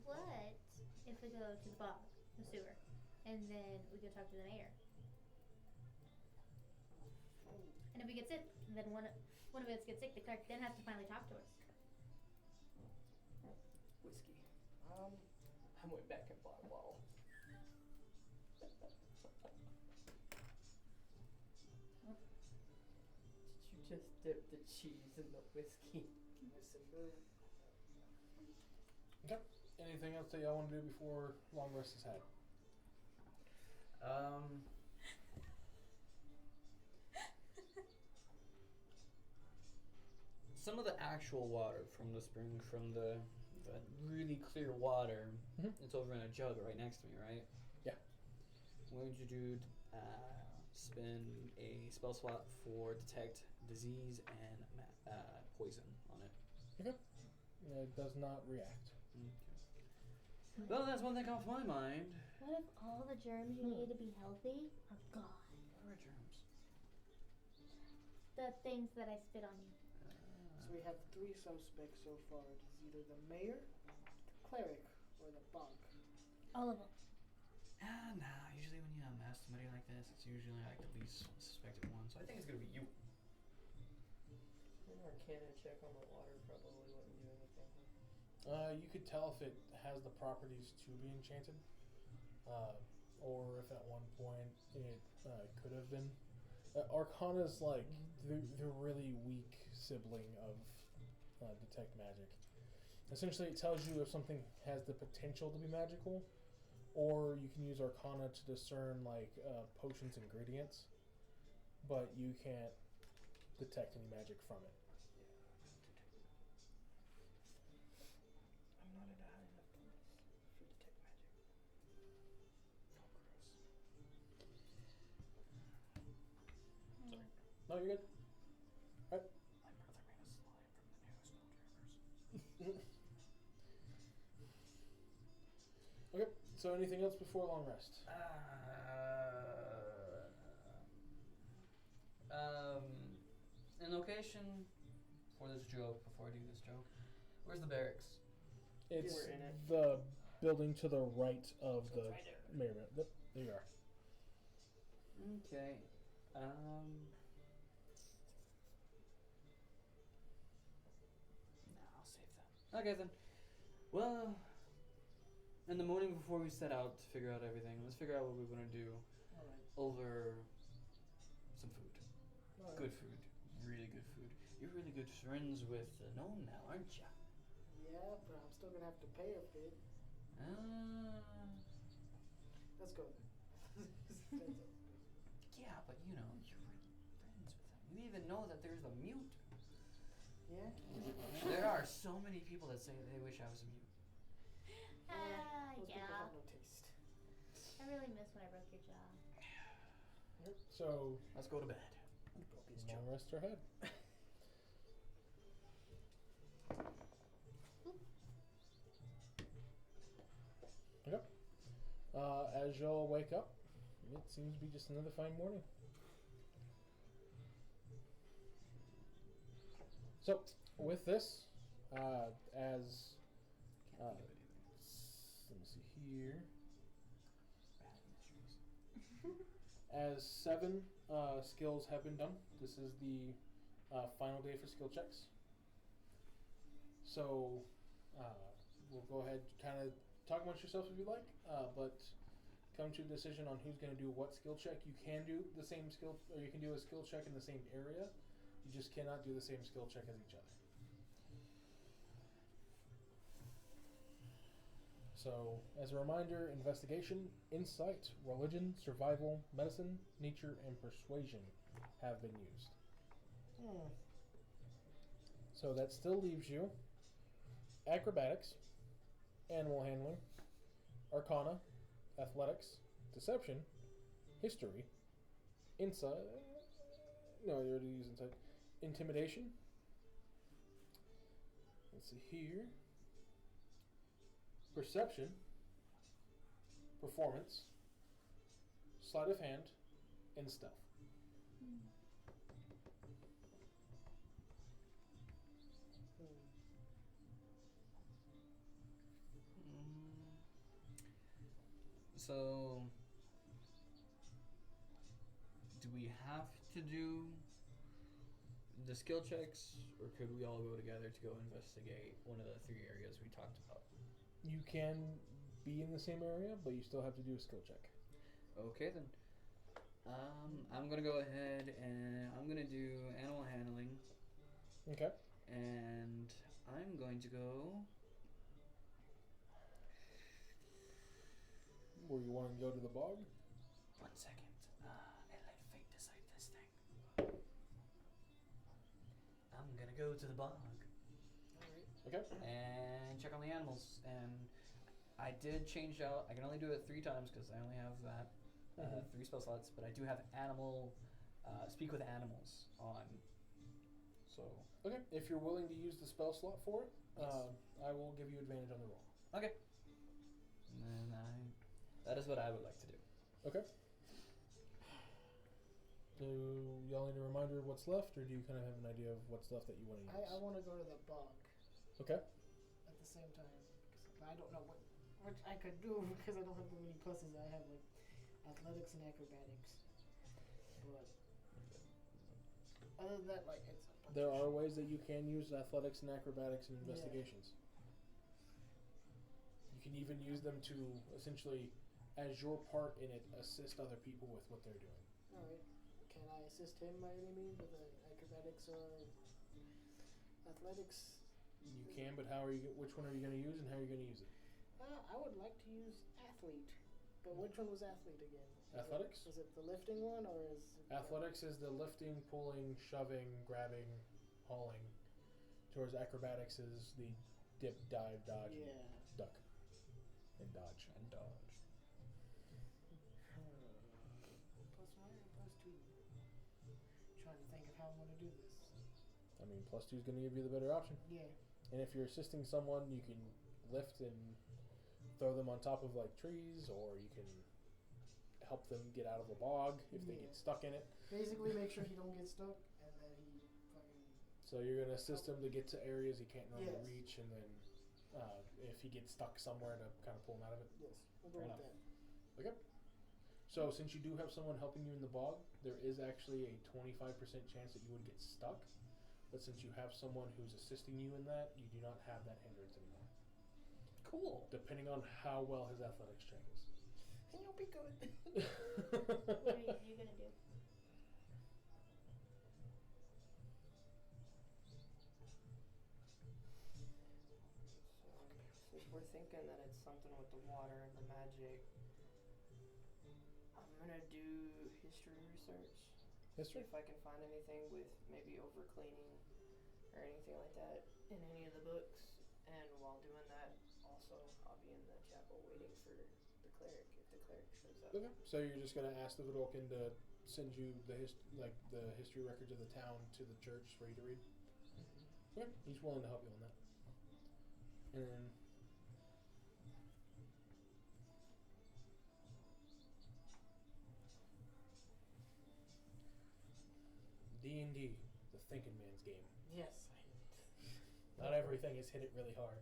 F: What if we go to the bog, the sewer, and then we go talk to the mayor? And if we get sick, then one of us gets sick, the cleric then has to finally talk to us.
E: Whiskey.
D: I went back and bought a bottle.
E: Did you just dip the cheese in the whiskey?
C: Listen, boo.
G: Anything else that y'all want to do before long rest is had?
D: Some of the actual water from the spring, from the really clear water,
G: Mhm.
D: it's over in a jug right next to me, right?
G: Yeah.
D: What would you do? Spin a spell slot for detect disease and poison on it.
G: It does not react.
D: Okay. Well, that's one thing off my mind.
F: What if all the germs you need to be healthy are gone?
D: What are germs?
F: The things that I spit on you.
C: So we have 3 suspects so far. It is either the mayor, the cleric, or the bog.
F: All of them.
D: Nah, usually when you ask somebody like this, it's usually like the least suspected one. So I think it's gonna be you.
E: An Arcana check on the water probably wouldn't do anything.
G: You could tell if it has the properties to be enchanted, or if at one point it could have been. Arcana's like the really weak sibling of detect magic. Essentially, it tells you if something has the potential to be magical, or you can use Arcana to discern like potions ingredients, but you can't detect any magic from it.
E: I'm not at a high enough bonus for detect magic.
D: Oh, gross.
G: No, you're good.
D: My brother made a slime from the new spelljamers.
G: Okay, so anything else before long rest?
D: In location for this joke, before I do this joke, where's the barracks?
A: It's
E: We're in it.
A: the building to the right of
E: So
A: the
E: it's right there.
A: Marriott. Yep, there you are.
D: Okay. Nah, I'll save that. Okay then. Well, in the morning before we set out to figure out everything, let's figure out what we want to do
C: Alright.
D: over some food.
C: Alright.
D: Good food. Really good food. You're really good friends with Gnome now, aren't ya?
C: Yeah, but I'm still gonna have to pay her, dude. Let's go then.
D: Yeah, but you know, you're really friends with him. You even know that there's a mute.
C: Yeah?
D: There are so many people that say they wish I was a mute.
C: Those people
F: Yeah.
C: have no taste.
F: I really miss when I broke your jaw.
A: Yep. So,
D: Let's go to bed. You broke his jaw.
A: long rest her head. Okay. As y'all wake up, it seems to be just another fine morning. So, with this, as let me see here, as 7 skills have been done, this is the final day for skill checks. So, we'll go ahead, kind of talk amongst yourselves if you like, but come to a decision on who's going to do what skill check. You can do the same skill, or you can do a skill check in the same area. You just cannot do the same skill check as each other. So, as a reminder, investigation, insight, religion, survival, medicine, nature, and persuasion have been used. So that still leaves you acrobatics, animal handling, arcana, athletics, deception, history, insight. No, you already used insight. Intimidation. Let's see here. Perception, performance, sleight of hand, and stealth.
D: So, do we have to do the skill checks, or could we all go together to go investigate one of the 3 areas we talked about?
A: You can be in the same area, but you still have to do a skill check.
D: Okay then. I'm gonna go ahead and I'm gonna do animal handling,
A: Okay.
D: and I'm going to go.
A: Where you want to go to the bog?
D: 1 second. And let fate decide this thing. I'm gonna go to the bog
A: Okay.
D: and check on the animals. And I did change out. I can only do it 3 times because I only have that 3 spell slots. But I do have animal. Speak with animals on. So
A: Okay. If you're willing to use the spell slot for it,
D: Yes.
A: I will give you advantage on the roll.
D: okay. And then that is what I would like to do.
A: Okay. Do y'all need a reminder of what's left, or do you kind of have an idea of what's left that you want to use?
C: I want to go to the bog
A: Okay.
C: at the same time. But I don't know what I could do because I don't have that many pluses. I have like athletics and acrobatics. But other than that, like it's a bunch
A: There
C: of
A: are
C: shit.
A: ways that you can use athletics and acrobatics and
C: Yeah.
A: investigations. You can even use them to essentially, as your part in it, assist other people with what they're doing.
C: Alright. Can I assist him by any means with acrobatics or athletics?
A: You can, but how are you? Which one are you going to use, and how are you going to use it?
C: I would like to use athlete. But which one was athlete again?
A: Athletics?
C: Was it the lifting one or is it
A: Athletics is the lifting, pulling, shoving, grabbing, hauling. Towards acrobatics is the dip, dive, dodge, and
C: Yeah.
A: duck, and dodge.
D: And dodge.
C: Plus 1 or plus 2? Trying to think of how I'm going to do this.
A: I mean, plus 2 is going to give you the better option.
C: Yeah.
A: And if you're assisting someone, you can lift and throw them on top of like trees, or you can
G: help them get out of a bog if they get stuck in it.
C: Basically, make sure he don't get stuck, and then he fucking.
G: So you're gonna assist him to get to areas he can't normally
C: Yes.
G: reach, and then if he gets stuck somewhere, to kind of pull him out of it.
C: Yes, we'll go
G: Fair
C: with
G: enough.
C: that.
G: Okay. So since you do have someone helping you in the bog, there is actually a 25% chance that you would get stuck. But since you have someone who's assisting you in that, you do not have that hindrance anymore.
D: Cool.
G: Depending on how well his athletics check is.
D: And you'll be good.
F: What are you gonna do?
E: So, since we're thinking that it's something with the water and the magic, I'm gonna do history research.
G: History?
E: If I can find anything with maybe over cleaning or anything like that in any of the books. And while doing that, also I'll be in the chapel waiting for the cleric if the cleric shows up.
G: Okay. So you're just gonna ask the Vidalkin to send you the history records of the town to the church for you to read. Okay. He's willing to help you on that. And then D&D, the thinking man's game.
C: Yes.
G: Not everything is hit it really hard.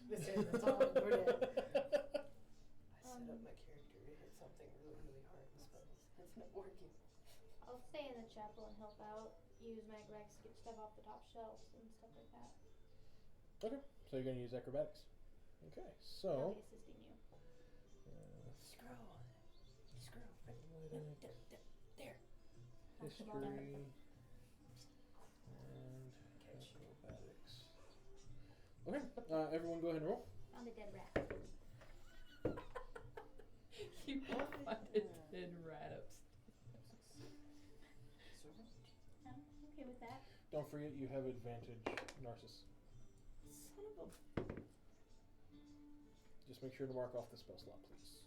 C: That's all I'm good at.
E: I set up my character to hit something really, really hard in spells. It's not working.
F: I'll stay in the chapel and help out. Use my Rex to get stuff off the top shelves and stuff like that.
G: Okay, so you're going to use acrobatics. Okay,
F: I'll
G: so
F: be assisting you.
D: Screw. Screw. There.
F: Knock the ball down.
G: history and acrobatics. Okay, everyone go ahead and roll.
F: Found a dead rat.
D: You find a dead rat upstairs.
F: I'm okay with that.
G: Don't forget you have advantage, Narcissus.
E: Son of a.
G: Just make sure to mark off the spell slot, please.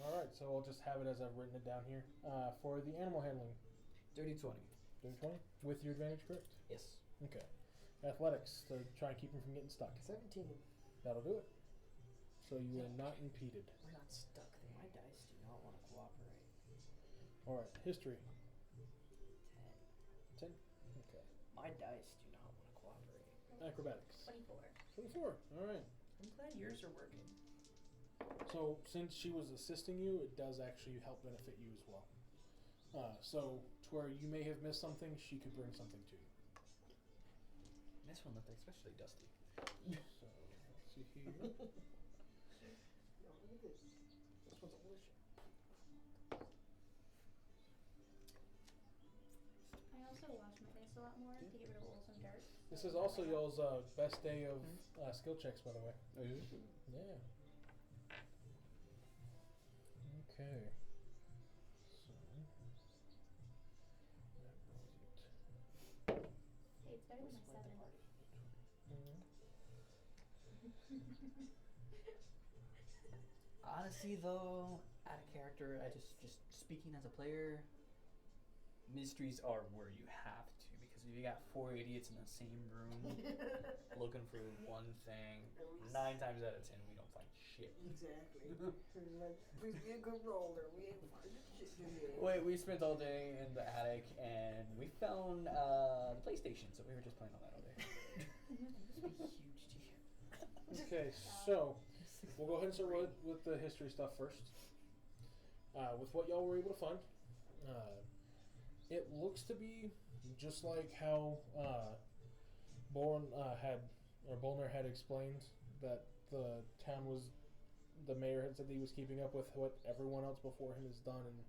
G: Alright, so I'll just have it as I've written it down here. For the animal handling,
D: Dirty 20.
G: doing 20? With your advantage, correct?
D: Yes.
G: Okay. Athletics, to try and keep him from getting stuck.
C: 17.
G: That'll do it. So you are not impeded.
D: We're not stuck there.
E: My dice do not want to cooperate.
G: Alright, history. 10?
E: 10.
G: Okay.
E: My dice do not want to cooperate.
G: Acrobatics.
F: 24.
G: 24. Alright.
E: I'm glad yours are working.
G: So, since she was assisting you, it does actually help benefit you as well. So, to where you may have missed something, she could bring something to you.
D: This one looked especially dusty.
G: So, let's see here.
C: Yo, look at this. This one's delicious.
F: I also wash my dice a lot more to get rid of some dirt.
G: This is also y'all's best day of skill checks, by the way.
D: Oh, yeah?
G: Yeah. Okay. So, that brings it.
F: Hey, it's better than my
E: Split the
F: 7.
E: party.
D: Honestly, though, out of character, I just speaking as a player, mysteries are where you have to, because if you got 4 idiots in the same room looking for one thing, 9 times out of 10 we don't find shit.
C: Exactly. Like, please be a good roller. We ain't finding shit today.
D: Wait, we spent all day in the attic and we found the PlayStation, so we were just playing on that all day.
E: This would be huge to you.
G: Okay, so we'll go ahead and start with the history stuff first. With what y'all were able to find, it looks to be just like how Bolner had explained that the town was. The mayor had said that he was keeping up with what everyone else before him has done and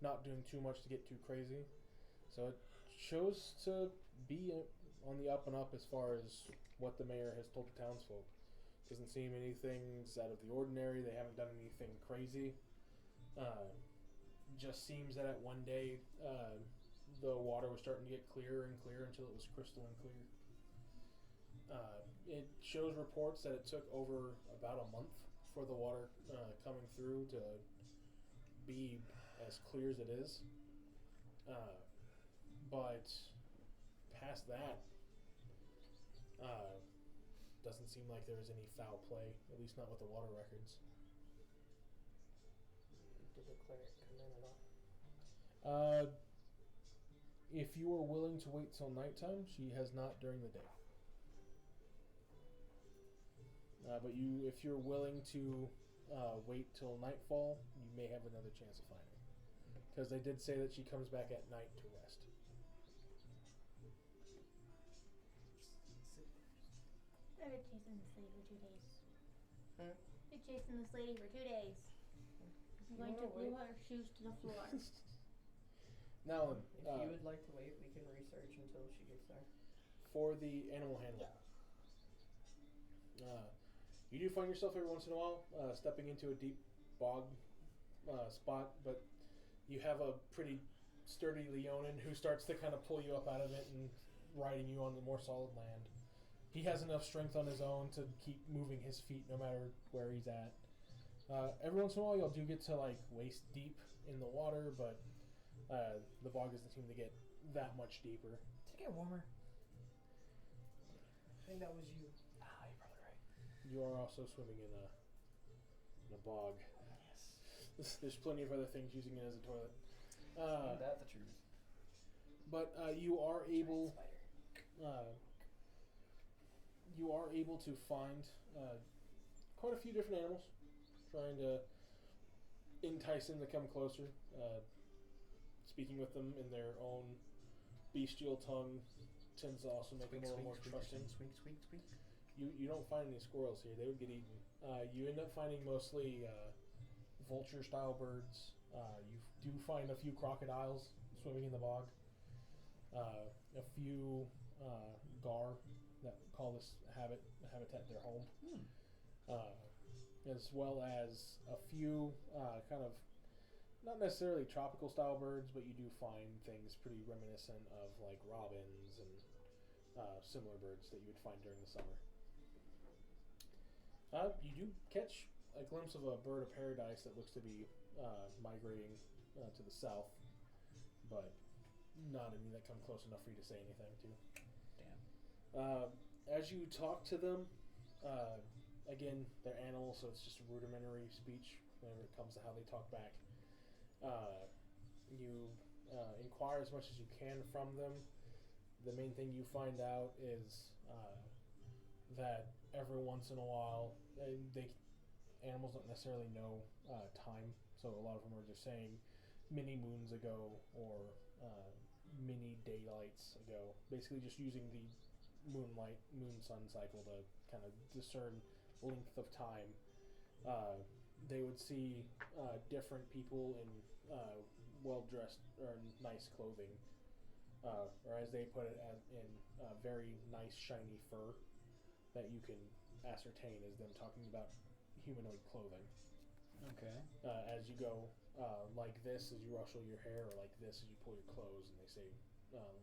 G: not doing too much to get too crazy. So it shows to be on the up and up as far as what the mayor has told the townsfolk. Doesn't seem anything's out of the ordinary. They haven't done anything crazy. Just seems that at one day the water was starting to get clearer and clearer until it was crystalline clear. It shows reports that it took over about a month for the water coming through to be as clear as it is. But past that, doesn't seem like there was any foul play, at least not with the water records.
E: Did the cleric come in at all?
A: If you are willing to wait till nighttime, she has not during the day. But if you're willing to wait till nightfall, you may have another chance of finding. Because they did say that she comes back at night to rest.
F: I've been chasing this lady for 2 days.
E: Huh?
F: Been chasing this lady for 2 days. I'm going to glue her shoes to the floor.
A: Now,
E: If you would like to wait, we can research until she gets there.
A: for the animal handling, you do find yourself every once in a while stepping into a deep bog spot, but you have a pretty sturdy Leonin who starts to kind of pull you up out of it and riding you on the more solid land. He has enough strength on his own to keep moving his feet no matter where he's at. Every once in a while, you'll do get to like waist deep in the water, but the bog doesn't seem to get that much deeper.
D: Did it get warmer?
E: I think that was you.
D: Ah, you're probably right.
A: You are also swimming in a bog.
D: Yes.
A: There's plenty of other things using it as a toilet.
D: Isn't that the truth?
A: But you are able.
D: Spider.
A: You are able to find quite a few different animals, trying to entice them to come closer. Speaking with them in their own bestial tongue tends to also make them a little more trusting.
D: Squeak.
A: You don't find any squirrels here; they would get eaten. You end up finding mostly vulture-style birds. You do find a few crocodiles swimming in the bog. A few gar that call this habitat their home, as well as a few kind of not necessarily tropical style birds, but you do find things pretty reminiscent of like robins and similar birds that you would find during the summer. You do catch a glimpse of a bird of paradise that looks to be migrating to the south, but not any that come close enough for you to say anything to.
D: Damn.
A: As you talk to them, again, they're animals, so it's just rudimentary speech whenever it comes to how they talk back. You inquire as much as you can from them. The main thing you find out is that every once in a while, animals don't necessarily know time, so a lot of them are just saying many moons ago or many daylights ago, basically just using the moon-sun cycle to kind of discern length of time. They would see different people in well-dressed or nice clothing, or as they put it, in very nice shiny fur that you can ascertain as them talking about humanoid clothing.
D: Okay.
A: As you go like this as you rustle your hair, or like this as you pull your clothes, and they say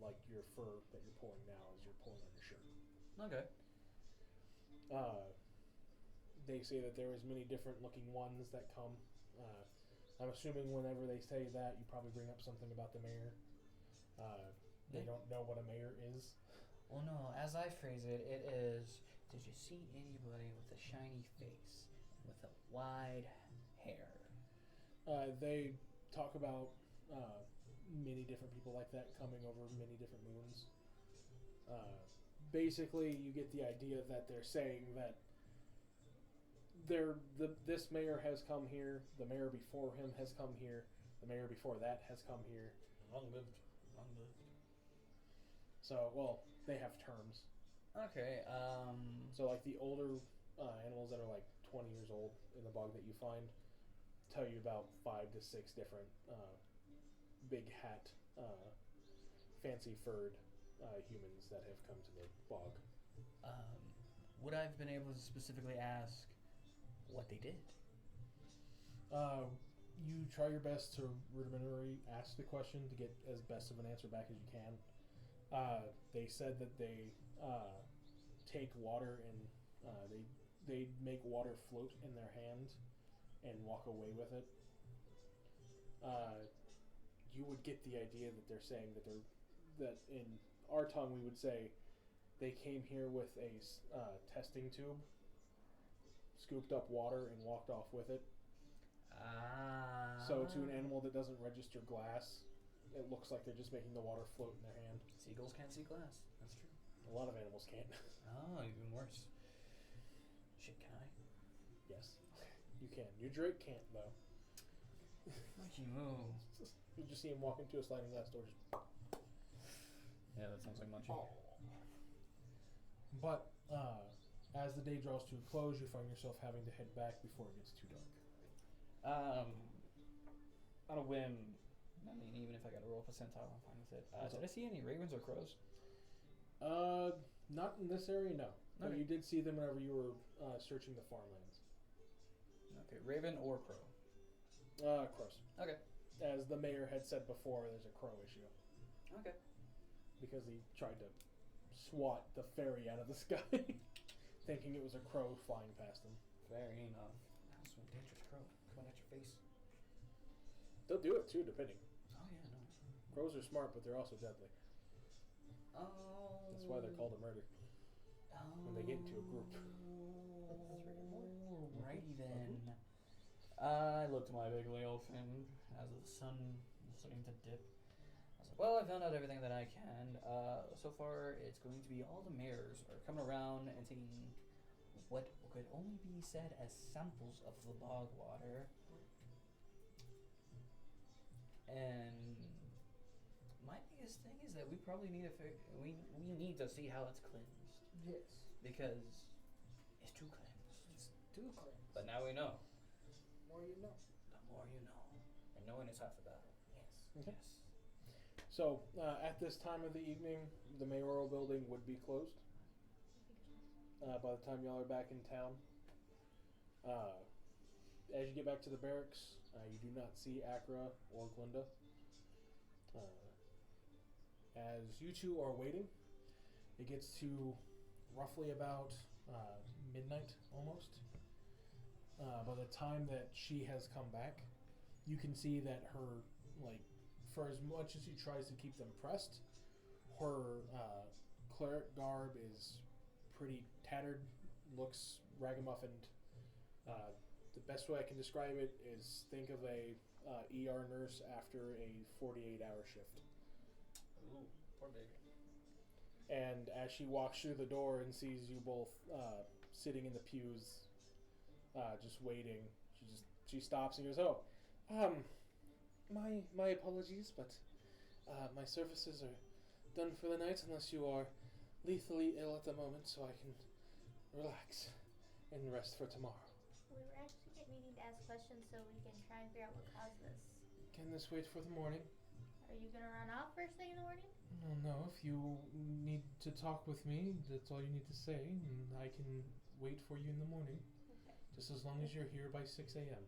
A: like your fur that you're pulling now as you're pulling on your shirt.
D: Okay.
A: They say that there is many different looking ones that come. I'm assuming whenever they say that, you probably bring up something about the mayor. They don't know what a mayor is.
D: Well, no, as I phrase it, it is, did you see anybody with a shiny face, with a wide hair?
A: They talk about many different people like that coming over many different moons. Basically, you get the idea that they're saying that this mayor has come here, the mayor before him has come here, the mayor before that has come here.
G: Long lived.
A: So, well, they have terms.
D: Okay,
A: So, like, the older animals that are, like, 20 years old in the bog that you find tell you about 5 to 6 different big hat, fancy furred humans that have come to the bog.
D: would I have been able to specifically ask what they did?
A: You try your best to rudimentary ask the question to get as best of an answer back as you can. They said that they take water and they make water float in their hand and walk away with it. You would get the idea that they're saying that in our tongue we would say they came here with a testing tube, scooped up water and walked off with it.
D: Ah.
G: So to an animal that doesn't register glass, it looks like they're just making the water float in their hand.
D: Seagulls can't see glass. That's true.
G: A lot of animals can't.
D: Oh, even worse. Shit, can I?
G: Yes, you can. Your Drake can't though.
D: Moo.
G: You just see him walk into a sliding glass door. Just...
D: Yeah, that sounds like Munchie.
G: But as the day draws to a close, you find yourself having to head back before it gets too dark.
D: On a whim, I mean, even if I got to roll percentile, I'm fine with it. Did I see any ravens or crows?
G: Not in this area, no. But
D: Okay.
G: you did see them whenever you were searching the farmlands.
D: Okay, raven or crow.
G: Crows.
D: Okay.
G: As the mayor had said before, there's a crow issue.
D: Okay.
G: Because he tried to swat the fairy out of the sky, thinking it was a crow flying past him.
D: Fair enough. That's a dangerous crow coming at your face.
G: They'll do it too, depending.
D: Oh yeah, no.
G: Crows are smart, but they're also deadly.
D: Oh.
G: That's why they're called a murder. When they get into a group.
D: Righty then. I looked at my big leofin as the sun was starting to dip. I was like, well, I found out everything that I can. So far, it's going to be all the mayors are coming around and taking what could only be said as samples of the bog water. And my biggest thing is that we probably need to we need to see how it's cleansed.
C: Yes.
D: Because it's too cleansed.
C: It's too clean.
D: But now we know.
C: The more you know.
D: The more you know. And knowing is half the battle.
C: Yes.
G: Okay.
D: Yes.
G: So, at this time of the evening, the mayoral building would be closed. By the time y'all are back in town. As you get back to the barracks, you do not see Akra or Glinda. As you two are waiting, it gets to roughly about midnight almost. By the time that she has come back, you can see that her, like, for as much as she tries to keep them pressed, her cleric garb is pretty tattered, looks ragamuffined. The best way I can describe it is think of a ER nurse after a 48-hour shift.
D: Ooh, poor baby.
G: And as she walks through the door and sees you both sitting in the pews, just waiting, she stops and goes, "Oh, my apologies, but my services are done for the night unless you are lethally ill at the moment, so I can relax and rest for tomorrow."
F: We were actually needing to ask questions so we can try and figure out what caused this.
G: Can this wait for the morning?
F: Are you gonna run off first thing in the morning?
G: No, if you need to talk with me, that's all you need to say, and I can wait for you in the morning.
F: Okay.
G: Just as long as you're here by 6 a.m.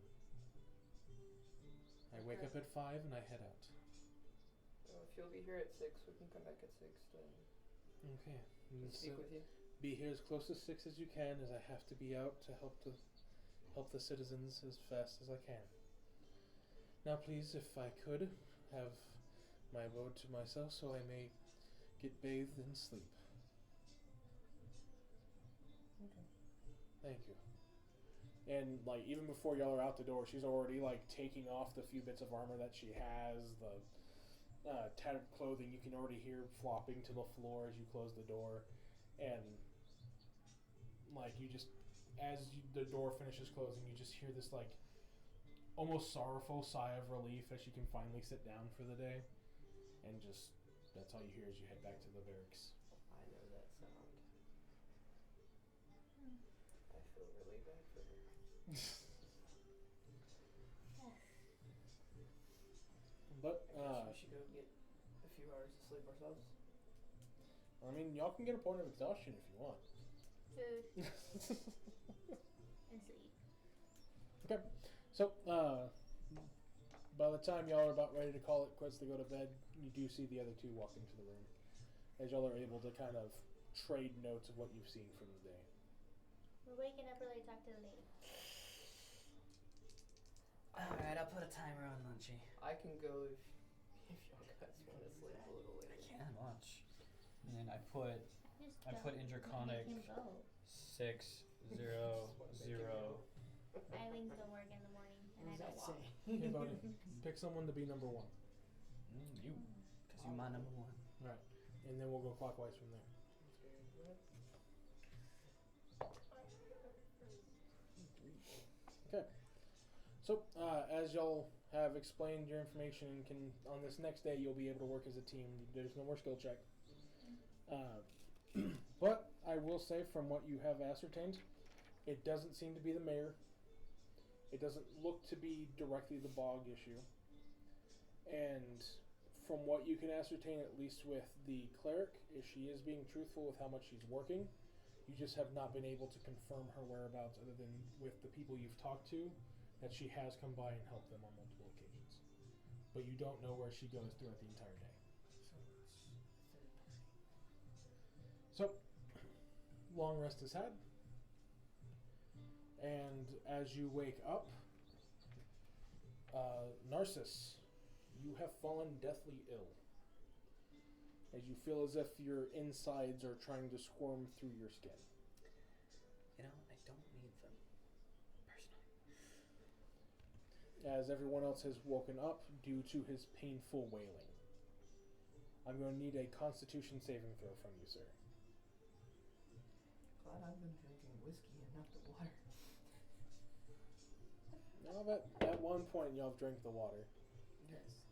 G: I wake up at 5 and I head out.
E: Well, if you'll be here at 6, we can come back at 6 to
G: Okay.
E: speak with you.
G: Be here as close to 6 as you can, as I have to be out to help the citizens as fast as I can. Now please, if I could, have my abode to myself so I may get bathed and sleep.
D: Okay.
G: Thank you. And, like, even before y'all are out the door, she's already, like, taking off the few bits of armor that she has, the tattered clothing. You can already hear flopping to the floor as you close the door. And, like, you just, the door finishes closing, you just hear this, like, almost sorrowful sigh of relief as she can finally sit down for the day. And just, that's all you hear as you head back to the barracks.
E: I know that sound. I feel really bad for her.
G: But,
E: I guess we should go get a few hours of sleep ourselves.
G: I mean, y'all can get a point of exhaustion if you want.
F: Food and sleep.
G: Okay, so by the time y'all are about ready to call it quits to go to bed, you do see the other two walk into the room, as y'all are able to kind of trade notes of what you've seen from the day.
F: We're waking up early to talk to the lady.
D: Alright, I'll put a timer on Munchie.
E: I can go if y'all guys want to sleep a little
D: I
E: later.
D: can watch. And then I put
F: Don't
D: interconic
F: make him go.
D: 6 0 0.
F: My wings don't work in the morning. and I
C: What
F: don't
C: does
F: walk.
C: that say?
A: Okay, buddy. Pick someone to be number one.
D: You. Because you're my number one.
A: Right. And then we'll go clockwise from there. Okay. So, as y'all have explained your information and can, on this next day, you'll be able to work as a team. There's no more skill check. But I will say, from what you have ascertained, it doesn't seem to be the mayor. It doesn't look to be directly the bog issue. And from what you can ascertain, at least with the cleric, is she is being truthful with how much she's working. You just have not been able to confirm her whereabouts other than with the people you've talked to, that she has come by and helped them on multiple occasions. But you don't know where she goes throughout the entire day. So, long rest is had. And as you wake up, Narcissus, you have fallen deathly ill. As you feel as if your insides are trying to squirm through your skin.
D: You know, I don't need them. Personally.
A: As everyone else has woken up due to his painful wailing. I'm going to need a Constitution saving throw from you, sir.
D: Glad I've been drinking whiskey and not the water.
A: Now, at one point, y'all have drank the water.
D: Yes.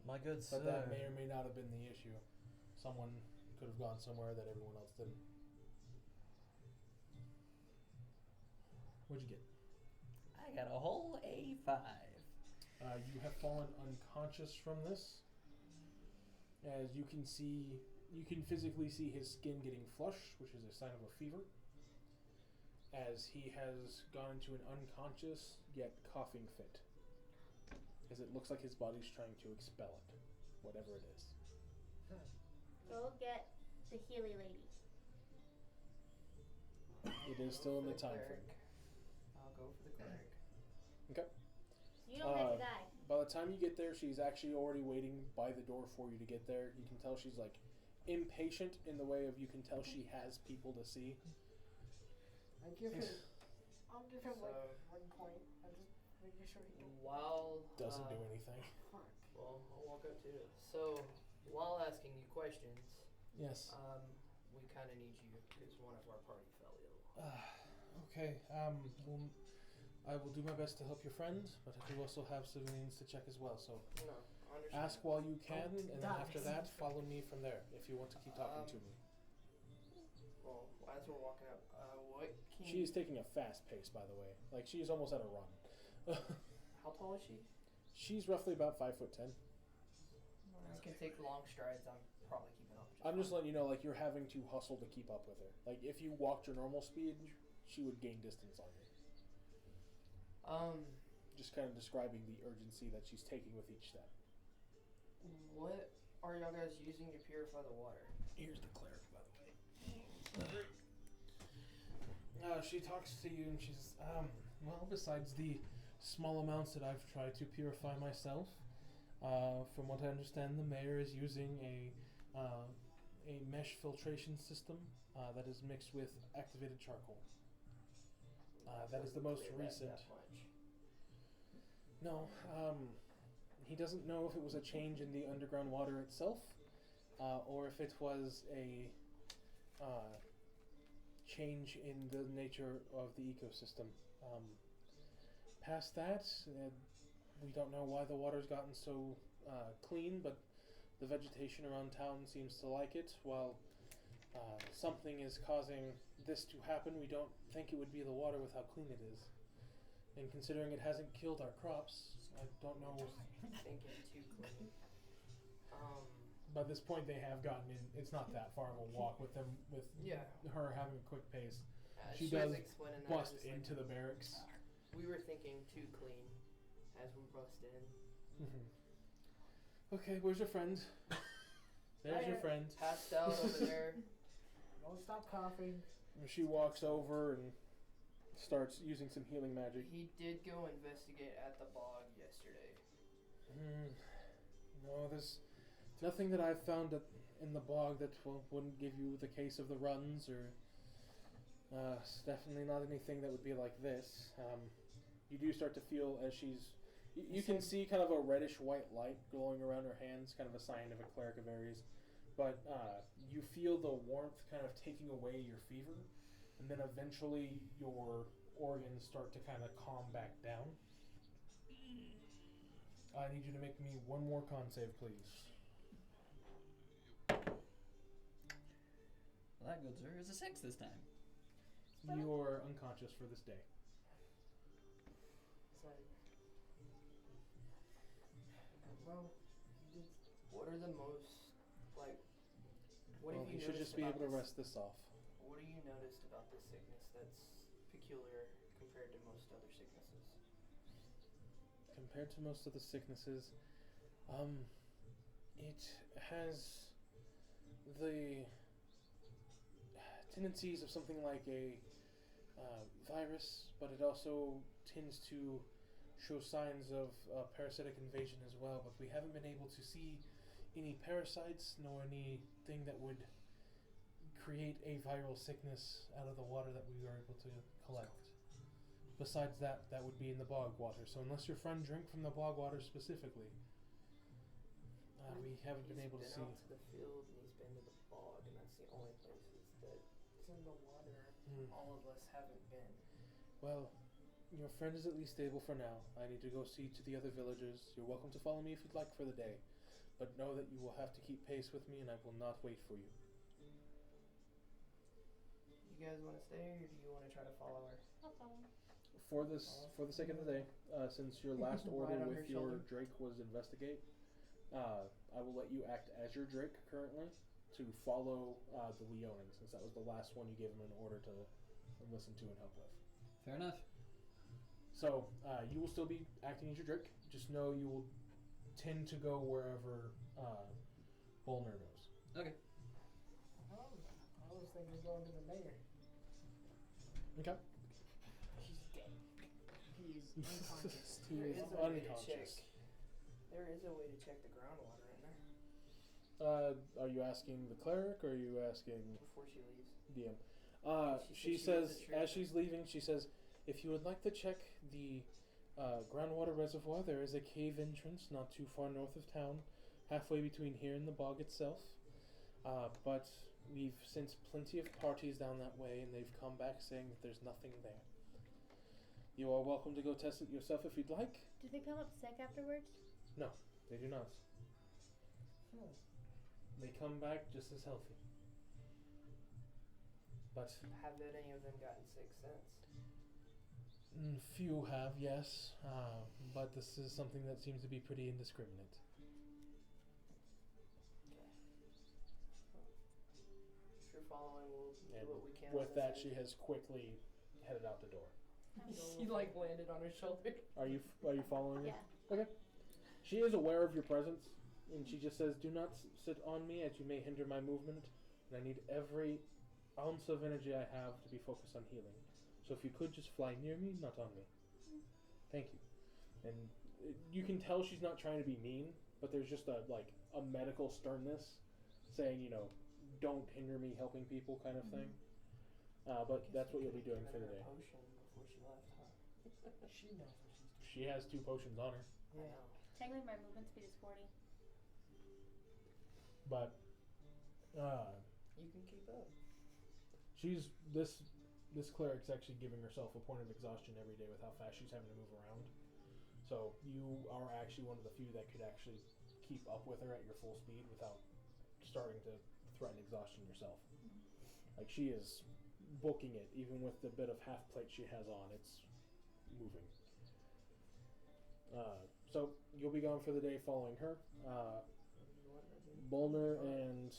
D: My good
A: But that may or may not have been the issue. Someone could have gone somewhere that everyone else didn't. What'd you get?
D: I got a whole A5.
A: You have fallen unconscious from this. As you can see, you can physically see his skin getting flushed, which is a sign of a fever. As he has gone into an unconscious yet coughing fit. As it looks like his body's trying to expel it, whatever it is.
F: Go get the Healy lady.
A: It is still in the time frame.
E: I'll go for the cleric.
A: Okay.
F: You don't have to die.
A: By the time you get there, she's actually already waiting by the door for you to get there. You can tell she's like impatient in the way of you can tell she has people to see.
C: I'll give him like
E: So-
C: 1 point. I'm just making sure he
E: While
A: Doesn't do anything.
C: fuck.
E: Well, I'll walk up to it. So, while asking you questions,
A: Yes.
E: we kind of need you because one of our party fell ill.
A: Okay. Well, I will do my best to help your friend, but I do also have civilians to check as well. So
E: No, I understand.
A: ask while you can,
C: Don't
A: and then
C: die.
A: after that, follow me from there if you want to keep talking to me.
E: Well, as we're walking up, what can
A: She is taking a fast pace, by the way. Like she's almost at a run.
E: How tall is she?
A: She's roughly about 5'10".
E: I can take long strides. I'm probably keeping up.
A: I'm just letting you know, like you're having to hustle to keep up with her. Like if you walked your normal speed, she would gain distance on you. Just kind of describing the urgency that she's taking with each step.
E: What are y'all guys using to purify the water?
A: Here's the cleric, by the way. She talks to you and she's, well, besides the small amounts that I've tried to purify myself, from what I understand, the mayor is using a mesh filtration system that is mixed with activated charcoal. That is the most recent.
E: That much.
A: No, he doesn't know if it was a change in the underground water itself, or if it was a change in the nature of the ecosystem. Past that, we don't know why the water's gotten so clean, but the vegetation around town seems to like it. While something is causing this to happen, we don't think it would be the water with how clean it is. And considering it hasn't killed our crops, I don't know.
E: Thinking too clean.
A: By this point, they have gotten in. It's not that far of a walk with them, with
E: Yeah.
A: her having a quick pace. She
E: was
A: does
E: explaining that.
A: Bust
E: it's like,
A: into the barracks.
E: we were thinking too clean as we bust in.
A: Okay, where's your friend? There's your
C: Right
A: friend.
E: Passed out over there.
C: Don't stop coughing.
A: And she walks over and starts using some healing magic.
E: He did go investigate at the bog yesterday.
A: No, there's nothing that I've found in the bog that wouldn't give you the case of the runs, or it's definitely not anything that would be like this.
G: you do start to feel as she's. You can see kind of a reddish white light glowing around her hands, kind of a sign of a cleric of Ares. But you feel the warmth kind of taking away your fever, and then eventually your organs start to kind of calm back down. I need you to make me one more con save, please.
D: Well, that good sir is a 6 this time.
G: You are unconscious for this day.
C: Sorry. Well,
E: What are the most, like, what
G: Well,
E: have
G: you
E: you
G: should
E: noticed
G: just be able
E: about
G: to
E: this?
G: rest this off.
E: What have you noticed about this sickness that's peculiar compared to most other sicknesses?
G: Compared to most of the sicknesses, it has the tendencies of something like a virus, but it also tends to show signs of parasitic invasion as well. But we haven't been able to see any parasites nor anything that would create a viral sickness out of the water that we were able to collect. Besides that, that would be in the bog water. So unless your friend drank from the bog water specifically, we haven't been able to see.
E: He's been out to the field and he's been to the bog, and that's the only places that
C: it's in the water.
E: all of us haven't been.
G: Well, your friend is at least stable for now. I need to go see to the other villagers. You're welcome to follow me if you'd like for the day, but know that you will have to keep pace with me, and I will not wait for you.
E: You guys want to stay, or do you want to try to follow her?
F: I'll follow.
G: For the sake of the day, since your last order
E: Right on
G: with
E: her
G: your
E: shoulder.
G: Drake was investigate, I will let you act as your Drake currently to follow the Leoning, since that was the last one you gave him an order to listen to and help with.
D: Fair enough.
G: So you will still be acting as your Drake. Just know you will tend to go wherever Bolner goes.
D: Okay.
C: I was thinking of going to the mayor.
G: Okay.
C: He's dead. He is unconscious.
G: He
E: There
G: is
E: is a way to
G: unconscious.
E: There is a way to check the groundwater in there
G: Are you asking the cleric or are you asking
E: before she leaves.
G: DM?
E: She
G: She
E: said she was
G: says,
E: a trooper.
G: as she's leaving, she says, if you would like to check the groundwater reservoir, there is a cave entrance not too far north of town, halfway between here and the bog itself. But we've sent plenty of parties down that way, and they've come back saying that there's nothing there. You are welcome to go test it yourself if you'd like.
F: Do they come up sick afterwards?
G: No, they do not. They come back just as healthy. But
E: Have any of them gotten sick since?
G: few have, yes. But this is something that seems to be pretty indiscriminate.
E: If you're following, we'll
G: And
E: do what we can.
G: with
E: on this
G: that,
E: end.
G: she has quickly headed out the door.
E: She like landed on her shoulder.
G: Are you following her?
F: Yeah.
G: Okay. She is aware of your presence, and she just says, "Do not sit on me, as you may hinder my movement. And I need every ounce of energy I have to be focused on healing. So if you could just fly near me, not on me. Thank you." And you can tell she's not trying to be mean, but there's just a medical sternness, saying, don't hinder me helping people, kind of thing. But that's what you'll be doing for the day.
E: Potion before she left, huh?
C: She knows what she's doing.
G: She has 2 potions on her,
E: I
C: Yeah.
E: know.
F: Technically, my movement speed is 40.
G: but
E: You can keep up.
G: she's this cleric's actually giving herself a point of exhaustion every day with how fast she's having to move around. So you are actually one of the few that could actually keep up with her at your full speed without starting to threaten exhaustion yourself. Like, she is booking it, even with the bit of half plate she has on. It's moving. So you'll be gone for the day following her.
E: You want to do?
G: Bolner and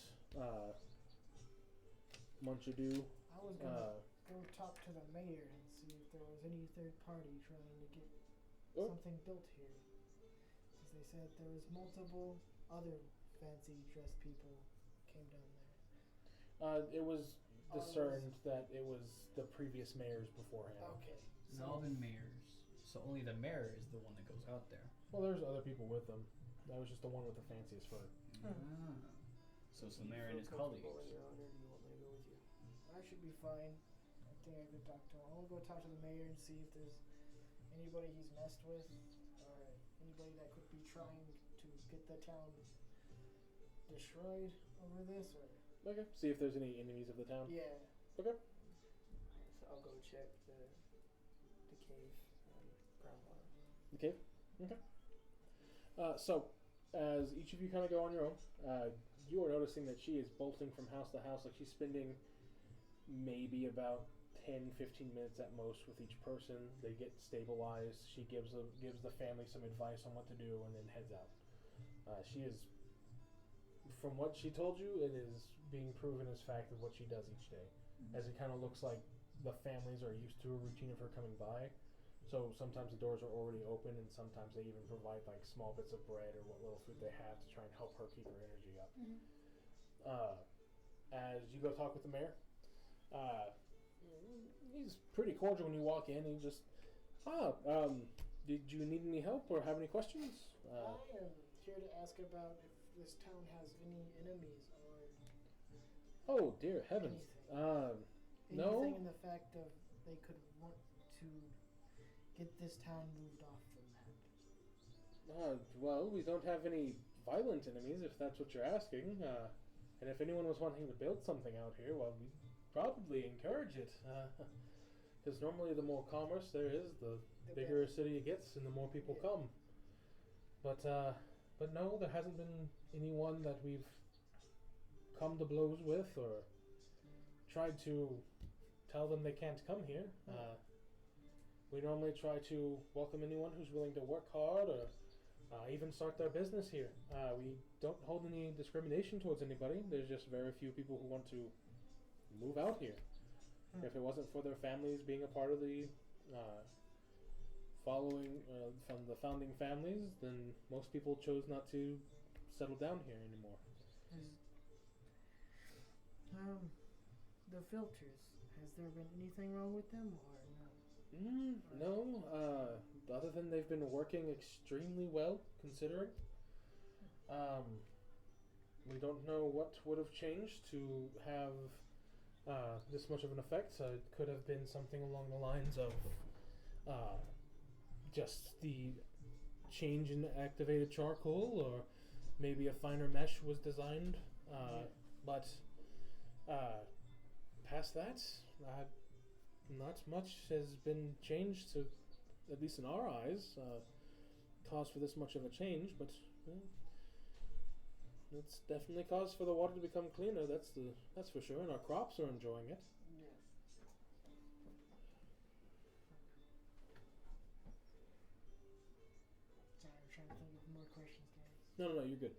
G: Munchadu.
C: I was gonna go talk to the mayor and see if there was any third party trying to get
G: Oh.
C: something built here. Because they said there was multiple other fancy dressed people came down there.
G: It was discerned that it was the previous mayors beforehand.
C: Okay.
D: It's all been mayors, so only the mayor is the one that goes out there.
G: Well, there's other people with them. That was just the one with the fanciest fur.
D: Ah. So it's the
E: Do you
D: mayor
E: feel
D: and his colleagues.
E: comfortable in your own, or do you want me to go with you?
C: I should be fine. I think I could talk to him. I'll go talk to the mayor and see if there's anybody he's messed with, or anybody that could be trying to get the town destroyed over this, or
G: Okay. See if there's any enemies of the town.
C: yeah.
G: Okay.
E: So I'll go check the cave and groundwater.
G: Okay. Okay. So, as each of you kind of go on your own, you are noticing that she is bolting from house to house. Like she's spending maybe about 10, 15 minutes at most with each person. They get stabilized. She gives the family some advice on what to do and then heads out. She is, from what she told you, it is being proven as fact of what she does each day. As it kind of looks like the families are used to a routine of her coming by. So sometimes the doors are already open, and sometimes they even provide like small bits of bread or what little food they have to try and help her keep her energy up. As you go talk with the mayor, he's pretty cordial when you walk in. He just, did you need any help or have any questions?
C: I am here to ask about if this town has any enemies or
G: Oh dear heavens! No.
C: anything in the fact of they could want to get this town moved off from that.
G: Well, we don't have any violent enemies, if that's what you're asking. And if anyone was wanting to build something out here, well, we'd probably encourage it. Because normally the more commerce there is, the bigger a city it gets and the more people come. But no, there hasn't been anyone that we've come to blows with or tried to tell them they can't come here. We normally try to welcome anyone who's willing to work hard or even start their business here. We don't hold any discrimination towards anybody. There's just very few people who want to move out here. If it wasn't for their families being a part of the following from the founding families, then most people chose not to settle down here anymore.
C: The filters, has there been anything wrong with them or no?
G: No, other than they've been working extremely well, considering. We don't know what would have changed to have this much of an effect. It could have been something along the lines of just the change in activated charcoal, or maybe a finer mesh was designed. But past that, not much has been changed to, at least in our eyes, cause for this much of a change. But it's definitely cause for the water to become cleaner. That's for sure, and our crops are enjoying it.
C: Yeah. Sorry, I'm trying to think of more questions, guys.
G: No, you're good.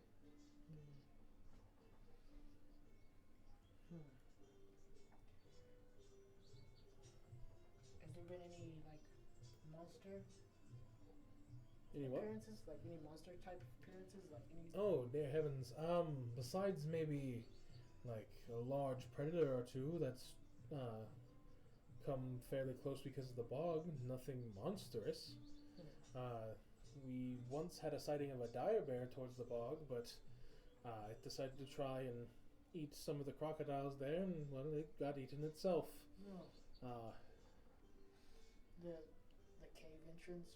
C: Has there been any like monster
G: Any what?
C: appearances? Like any monster type appearances? Like any?
G: Oh, dear heavens. Besides maybe like a large predator or two that's come fairly close because of the bog, nothing monstrous. We once had a sighting of a dire bear towards the bog, but it decided to try and eat some of the crocodiles there, and well, it got eaten itself.
C: No. The cave entrance.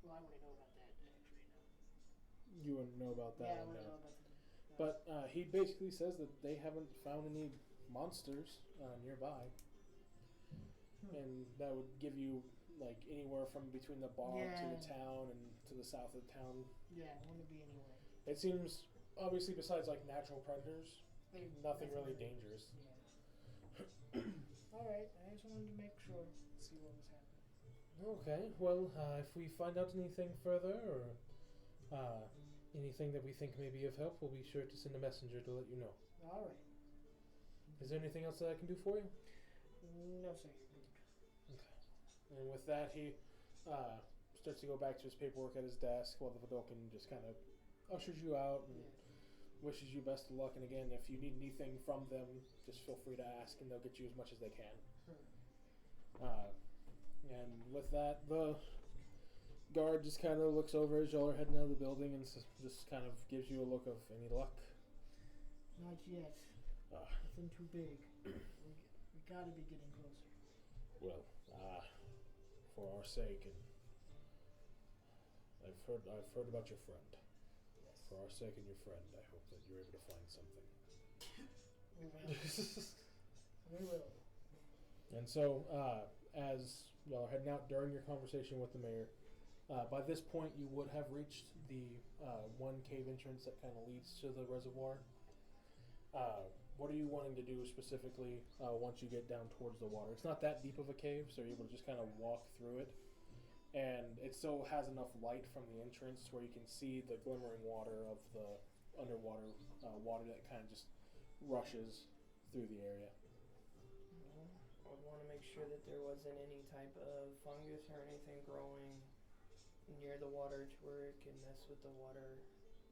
C: Well, I wouldn't know about that actually. No.
G: You wouldn't know about that
C: Yeah, I
G: one,
C: wouldn't
G: no.
C: know about that.
G: But he basically says that they haven't found any monsters nearby. And that would give you like anywhere from between the bog to the town and to the south of the town.
C: Yeah, it wouldn't be anywhere.
G: It seems, obviously, besides like natural predators, nothing really dangerous.
C: Yeah. Alright, I just wanted to make sure, see what was happening.
G: Okay, well, if we find out anything further or anything that we think may be of help, we'll be sure to send a messenger to let you know.
C: Alright.
G: Is there anything else that I can do for you?
C: No, sir, you're good.
G: And with that, he starts to go back to his paperwork at his desk while the Vidalcan just kind of ushers you out and wishes you best of luck. And again, if you need anything from them, just feel free to ask, and they'll get you as much as they can. And with that, the guard just kind of looks over as y'all are heading out of the building and just kind of gives you a look of any luck.
C: Not yet. Nothing too big. we gotta be getting closer.
G: Well, for our sake and I've heard about your friend.
E: Yes.
G: For our sake and your friend, I hope that you're able to find something.
C: We will.
G: And so, as y'all are heading out during your conversation with the mayor, by this point you would have reached the one cave entrance that kind of leads to the reservoir. What are you wanting to do specifically once you get down towards the water? It's not that deep of a cave, so you're able to just kind of walk through it. And it still has enough light from the entrance where you can see the glimmering water of the underwater water that kind of just rushes through the area.
E: I would want to make sure that there wasn't any type of fungus or anything growing near the water to where it can mess with the water,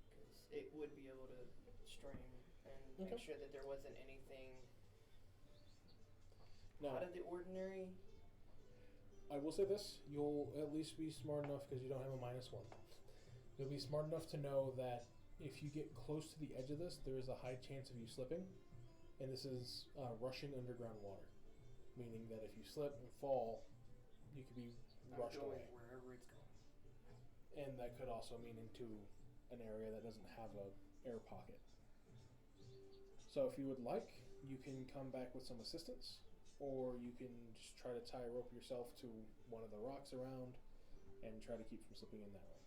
E: because it would be able to strain, and make sure that there wasn't anything out of the ordinary.
G: I will say this, you'll at least be smart enough, because you don't have a -1. You'll be smart enough to know that if you get close to the edge of this, there is a high chance of you slipping. And this is rushing underground water. Meaning that if you slip and fall, you could be rushed away.
E: Wherever it's going.
G: And that could also mean into an area that doesn't have a air pocket. So if you would like, you can come back with some assistance. Or you can just try to tie a rope yourself to one of the rocks around and try to keep from slipping in that way.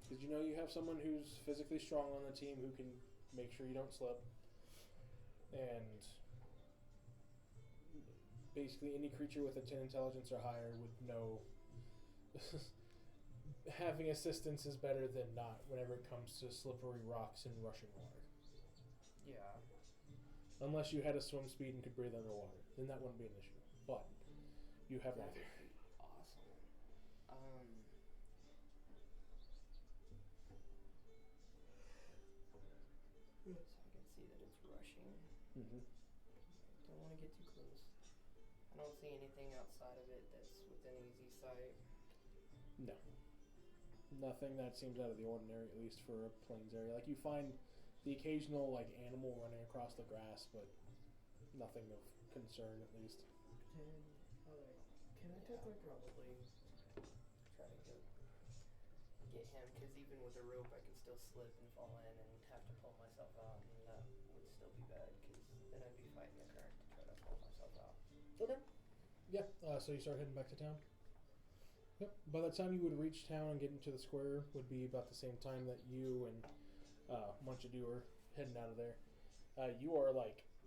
G: Because you know you have someone who's physically strong on the team who can make sure you don't slip. And basically any creature with a 10 intelligence or higher would know having assistance is better than not whenever it comes to slippery rocks and rushing water.
E: Yeah.
G: Unless you had a swim speed and could breathe underwater. Then that wouldn't be an issue. But you have
E: That
G: neither.
E: would be awesome. So I can see that it's rushing.
G: Mm-hmm.
E: Don't want to get too close. I don't see anything outside of it that's within easy sight.
G: No. Nothing that seems out of the ordinary, at least for a plains area. Like you find the occasional animal running across the grass, but nothing of concern at least.
C: Alright. Can I take like
E: probably try to go get him, because even with a rope I can still slip and fall in and have to pull myself out, and that would still be bad, because then I'd be fighting the current to try to pull myself out.
G: Okay. Yeah. So you start heading back to town. Yep. By the time you would reach town and get into the square would be about the same time that you and Munchadu are heading out of there. You are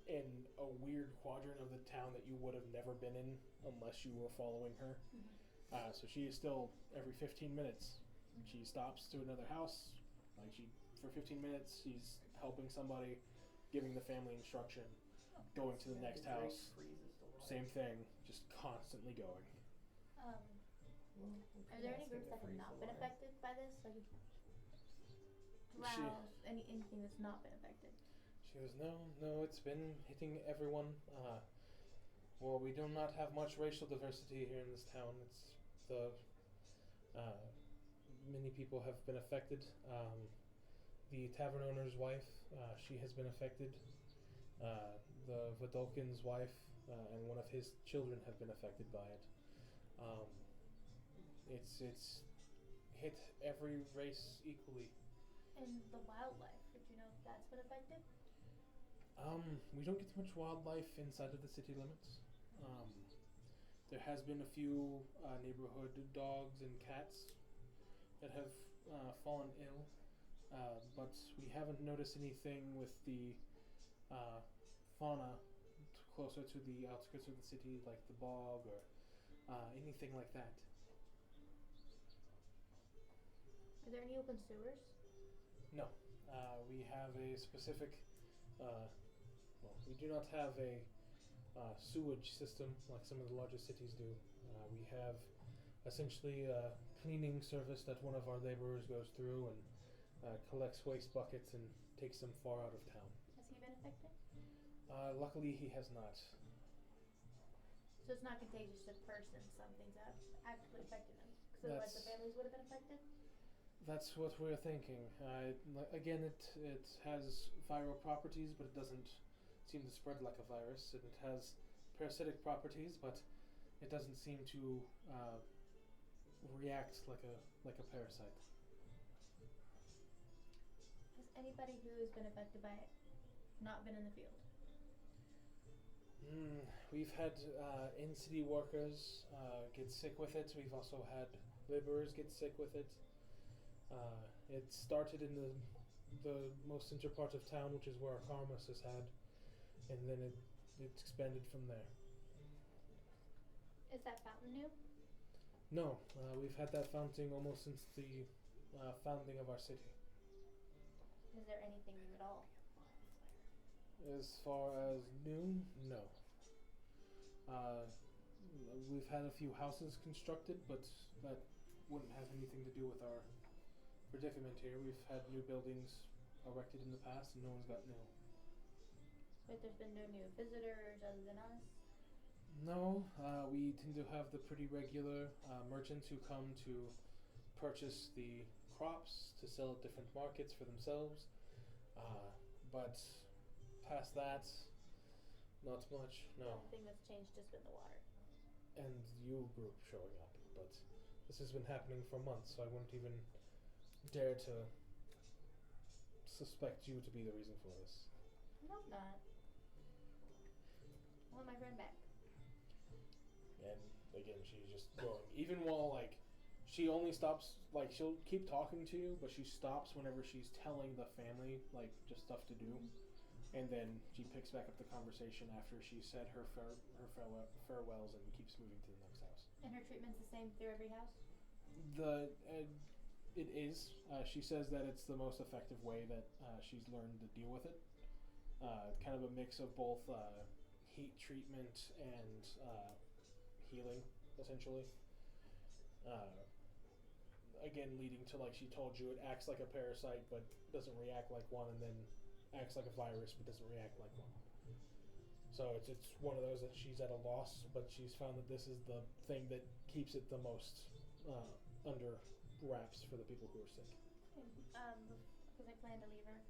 G: in a weird quadrant of the town that you would have never been in unless you were following her.
F: Mm-hmm.
G: So she is still every 15 minutes. She stops to another house. For 15 minutes she's helping somebody, giving the family instruction, going to the next house. Same thing, just constantly going.
F: Are there any groups that have not been affected by this? Like drows, anything that's not been affected?
G: She goes, no, it's been hitting everyone. Well, we do not have much racial diversity here in this town. It's many people have been affected. The tavern owner's wife, she has been affected. The Vidalkin's wife and one of his children have been affected by it. It's hit every race equally.
F: And the wildlife, did you know if that's been affected?
G: We don't get much wildlife inside of the city limits. There has been a few neighborhood dogs and cats that have fallen ill, but we haven't noticed anything with the fauna closer to the outskirts of the city, like the bog or anything like that.
F: Are there any open sewers?
G: No. We have a specific, we do not have a sewage system like some of the larger cities do. We have essentially a cleaning service that one of our laborers goes through and collects waste buckets and takes them far out of town.
F: Has he been affected?
G: Luckily he has not.
F: So it's not contagious to the person, something's actually affected him. Because otherwise the families would have been affected?
G: That's what we're thinking. Again, it has viral properties, but it doesn't seem to spread like a virus, and it has parasitic properties, but it doesn't seem to react like a parasite.
F: Has anybody who has been affected by it not been in the field?
G: We've had in-city workers get sick with it. We've also had laborers get sick with it. It started in the most center part of town, which is where our pharmacist had, and then it expanded from there.
F: Is that fountain new?
G: No, we've had that fountain almost since the founding of our city.
F: Is there anything new at all?
G: As far as new, no. We've had a few houses constructed, but that wouldn't have anything to do with our predicament here. We've had new buildings erected in the past, and no one's got new.
F: But there's been no new visitors other than us?
G: No, we tend to have the pretty regular merchants who come to purchase the crops to sell at different markets for themselves. But past that, not much,
F: The
G: no.
F: only thing that's changed has been the water.
G: And you group showing up, but this has been happening for months, so I wouldn't even dare to suspect you to be the reason for this.
F: I hope not. I want my friend back.
G: And again, she's just going. Even while, like, she only stops, like, she'll keep talking to you, but she stops whenever she's telling the family, like, just stuff to do. And then she picks back up the conversation after she said her farewells and keeps moving to the next house.
F: And her treatment's the same through every house?
G: It is. She says that it's the most effective way that she's learned to deal with it. Kind of a mix of both heat treatment and healing, essentially. Again, leading to, like she told you, it acts like a parasite but doesn't react like one, and then acts like a virus but doesn't react like one. So it's one of those that she's at a loss, but she's found that this is the thing that keeps it the most under wraps for the people who are sick.
F: Because I plan to leave her.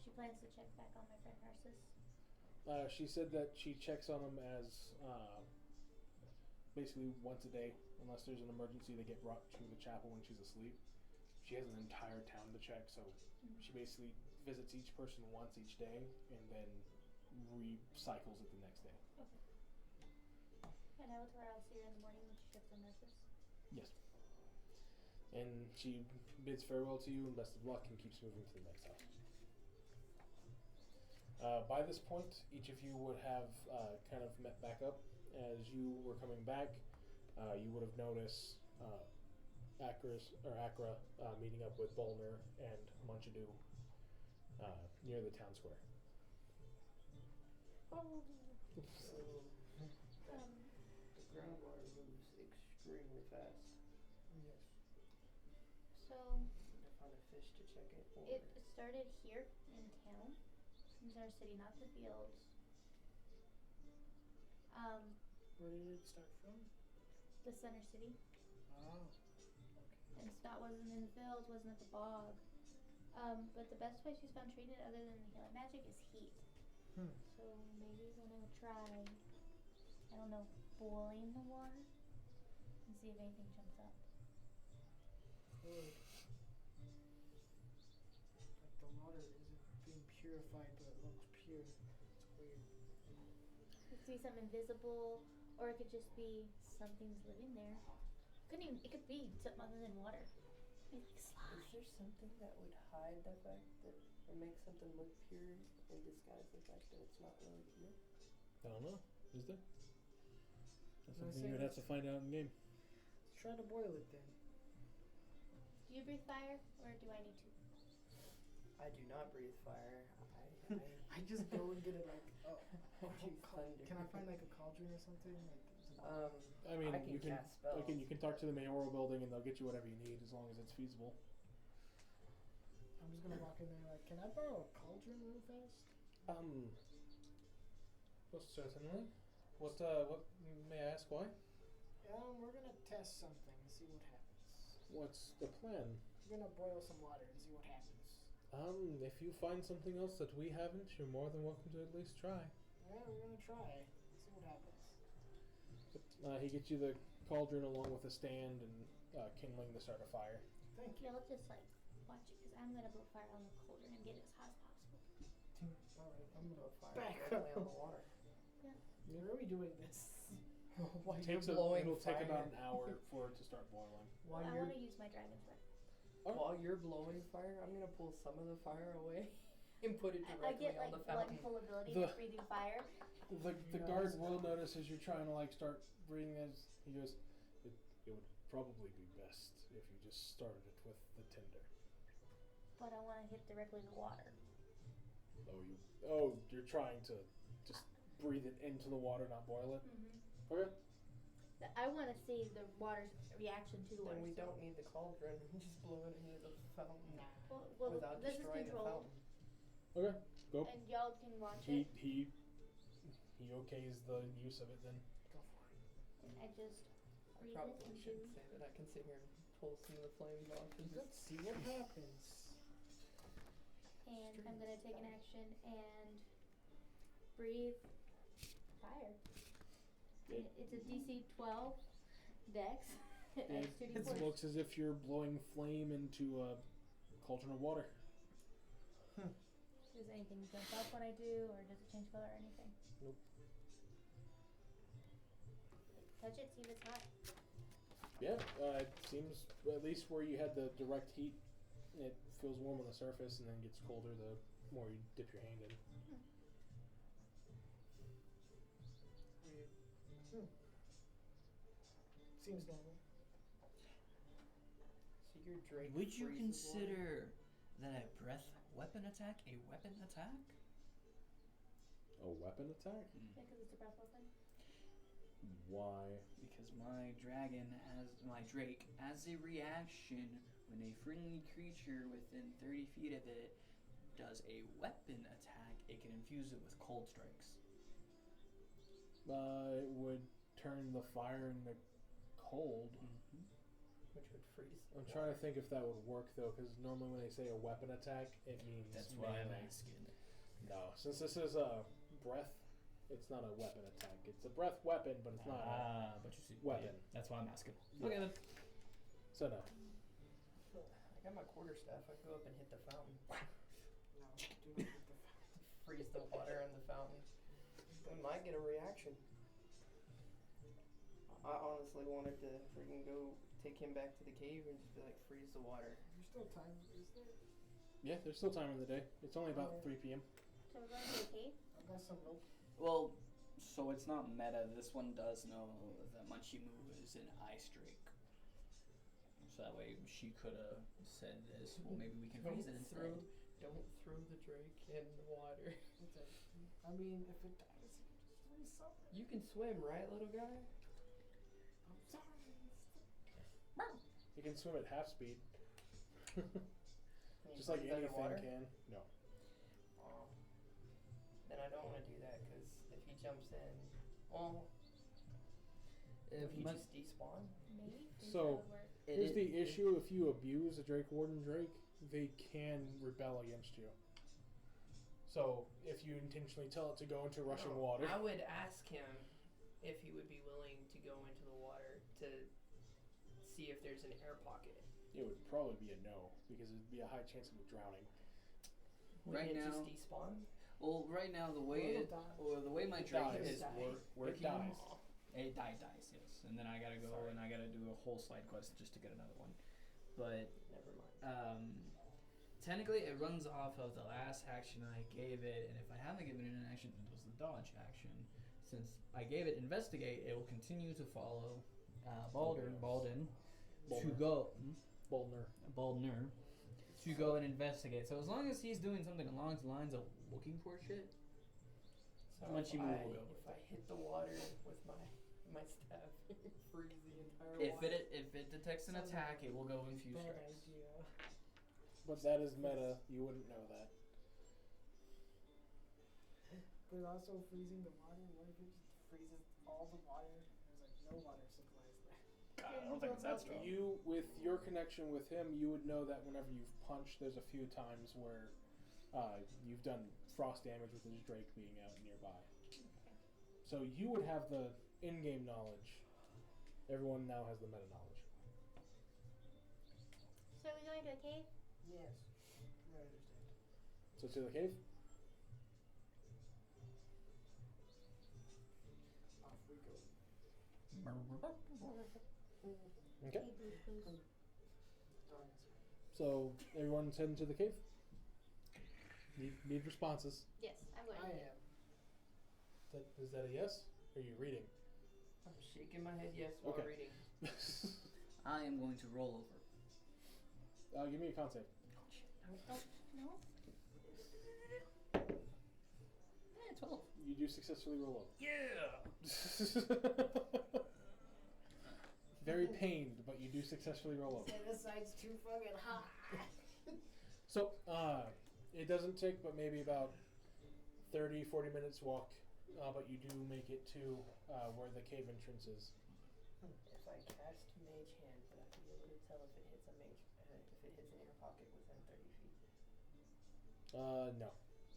F: She plans to check back on my friend Narcissus.
G: She said that she checks on them as basically once a day, unless there's an emergency. They get brought to the chapel when she's asleep. She has an entire town to check, so she basically visits each person once each day and then recycles it the next day.
F: Okay. And I will tell her I'll see her in the morning when she checks on Narcissus.
G: Yes. And she bids farewell to you and best of luck and keeps moving to the next house. By this point, each of you would have kind of met back up. As you were coming back, you would have noticed Akra meeting up with Bolner and Munchadu near the town square.
F: Oh.
E: The groundwater moves extremely fast.
C: Yes.
F: So,
E: Need to find a fish to check it.
F: it started here in town. In our city, not the fields.
C: Where did it start from?
F: The center city.
C: Oh.
F: And Scott wasn't in the fields, wasn't at the bog. But the best way she's found treating it other than the healing magic is heat. So maybe when I try, I don't know, boiling the water and see if anything jumps up.
C: Good. Like the water isn't being purified, but it looks pure. It's weird.
F: It could be something invisible, or it could just be something's living there. It could be something other than water. Maybe like slime.
E: Is there something that would hide the fact that, or make something look pure and disguise the fact that it's not really pure?
G: I don't know. Is there? That's
C: No,
G: something you would have to find out in game.
C: Let's try to boil it then.
F: Do you breathe fire, or do I need to?
E: I do not breathe fire.
C: I just go and get it like,
E: Choose thunder.
C: can I find like a cauldron or something? Like,
G: I mean,
E: I can
G: you can
E: cast spells.
G: you can talk to the mayoral building and they'll get you whatever you need as long as it's feasible.
C: I'm just gonna walk in there like, can I borrow a cauldron real fast?
G: Well, certainly. What may I ask why?
C: We're gonna test something and see what happens.
G: What's the plan?
C: We're gonna boil some water and see what happens.
G: If you find something else that we haven't, you're more than welcome to at least try.
C: Yeah, we're gonna try. See what happens.
G: He gets you the cauldron along with a stand and kindling to start a fire.
C: Thank you.
F: Y'all just like watch it because I'm gonna build fire on the cauldron and get it as hot as possible.
C: Alright,
E: I'm gonna fire
C: back
E: directly
C: up.
E: on the water.
C: Where are we doing this?
E: While
G: It'll take about an hour for it to start boiling.
E: While
F: I
E: you're
F: want to use my dragon's breath.
E: while you're blowing fire, I'm gonna pull some of the fire away and put it
F: I
E: directly
F: get
E: on
F: like
E: the fountain.
F: one full ability
G: The-
F: to breathing fire.
G: The guard will notice as you're trying to like start breathing as he goes, it would probably be best if you just started it with the tinder.
F: But I want to hit directly the water.
G: You're trying to just breathe it into the water, not boil it?
F: Mm-hmm.
G: Okay.
F: I want to see the water's reaction to the water.
E: Then we
F: so-
E: don't need the cauldron. We just blow it into the fountain
F: Well,
E: without
F: this is
E: destroying the
F: controlled,
E: fountain.
G: Okay. Go.
F: and y'all can watch
G: He
F: it.
G: okays the use of it then.
E: Go for it.
F: And I just
E: I
F: breathe it
E: probably
F: into.
E: shouldn't say that. I can sit here and pull some of the flames off and
C: Let's
E: just
C: see what happens.
F: And I'm gonna take an action and breathe fire. It's a DC 12 dex. It's 2d4.
G: It looks as if you're blowing flame into a cauldron of water.
F: Does anything jump up when I do, or does it change color or anything?
G: Nope.
F: Touch it, see if it's hot.
G: Yeah, it seems, at least where you had the direct heat, it feels warm on the surface and then gets colder the more you dip your hand in.
C: Seems normal.
E: so your Drake.
D: Would you
E: freezes water.
D: consider that a breath weapon attack a weapon attack?
G: A weapon attack?
F: Yeah, because it's a breath weapon.
G: Why?
D: Because my drake as a reaction when a friendly creature within 30 feet of it does a weapon attack, it can infuse it with cold strikes.
G: It would turn the fire into cold.
D: Mm-hmm.
E: Which would freeze.
G: I'm trying to think if that would work though, because normally when they say a weapon attack, it means
D: That's why I'm
G: melee.
D: asking.
G: No, since this is a breath, it's not a weapon attack. It's a breath weapon, but it's not a
D: But you see,
G: weapon.
D: That's why I'm asking.
G: Yeah.
D: Okay then.
G: So no.
E: I got my quarterstaff. I go up and hit the fountain.
C: No, do not hit the fountain.
E: Freeze the water in the fountain. We might get a reaction. I honestly wanted to freaking go take him back to the cave and just be like, freeze the water.
C: There's still time, is there?
G: Yeah, there's still time in the day. It's only about 3 p.m.
F: So we're going to the cave?
C: I've got some rope.
D: Well, so it's not meta. This one does know that Munchie Moo is an ice drake. So that way she could have said this. Well, maybe we can freeze it instead.
E: Don't throw the Drake in the water.
C: I mean, if it dies, you can just freeze something.
E: You can swim, right, little guy?
C: I'm sorry.
G: You can swim at half speed.
E: Can you
G: Just like
E: breathe
G: anything
E: underwater?
G: can. No.
E: Oh. Then I don't want to do that because if he jumps in, well,
D: If
E: would he
D: Mun-
E: just despawn?
F: Maybe?
G: So-
F: That would work.
G: Here's the issue: if you abuse a Drake Warden Drake, they can rebel against you. So if you intentionally tell it to go into rushing
E: No,
G: water,
E: I would ask him if he would be willing to go into the water to see if there's an air pocket.
G: it would probably be a no because it'd be a high chance of it drowning.
E: Would
D: Right
E: it
D: now-
E: just despawn?
D: Well, right now the way
C: It'll
D: it,
C: die.
D: or the way my
G: It
D: drake
G: dies.
D: is
E: Die.
D: working,
G: It dies.
D: It dies, yes. And then I gotta go
E: Sorry.
D: and I gotta do a whole side quest just to get another one. But
E: Never mind.
D: technically it runs off of the last action I gave it, and if I haven't given it an action, it was the dodge action. Since I gave it investigate, it will continue to follow Balden to go
G: Baldner.
D: to go and investigate. So as long as he's doing something along the lines of looking for shit,
E: So
D: Munchie
E: if
D: Moo
E: I,
D: will go
E: if I hit the water with my staff, freeze the entire
D: if
E: water.
D: it detects an
C: Sounds
D: attack, it will go infuse
C: Bad
D: strikes.
C: idea.
G: But that is meta. You wouldn't know that.
C: But also freezing the water, what if it just freezes all the water? There's like no water supplies there.
D: God, I don't don't think it's that strong.
A: You, with your connection with him, you would know that whenever you've punched, there's a few times where you've done frost damage with his Drake being out nearby. So you would have the in-game knowledge. Everyone now has the meta knowledge.
F: So we're going to a cave?
C: Yes. I understand.
A: So to the cave?
C: Off we go.
A: Okay.
F: Cave boost boost.
A: So everyone's heading to the cave? Need responses.
F: Yes, I'm going
C: I
F: to.
C: am.
A: Is that a yes? Or are you reading?
E: I'm shaking my head yes while
A: Okay.
E: reading.
D: I am going to roll over.
A: Give me a con save.
F: No?
D: Yeah, 12.
A: You do successfully roll over.
D: Yeah!
A: Very pained, but you do successfully roll over.
C: Say this side's too fucking hot.
A: So, it doesn't take but maybe about 30, 40 minutes walk, but you do make it to where the cave entrance is.
E: If I cast Mage Hand, would I be able to tell if it hits a mage, if it hits an air pocket within 30 feet?
A: No.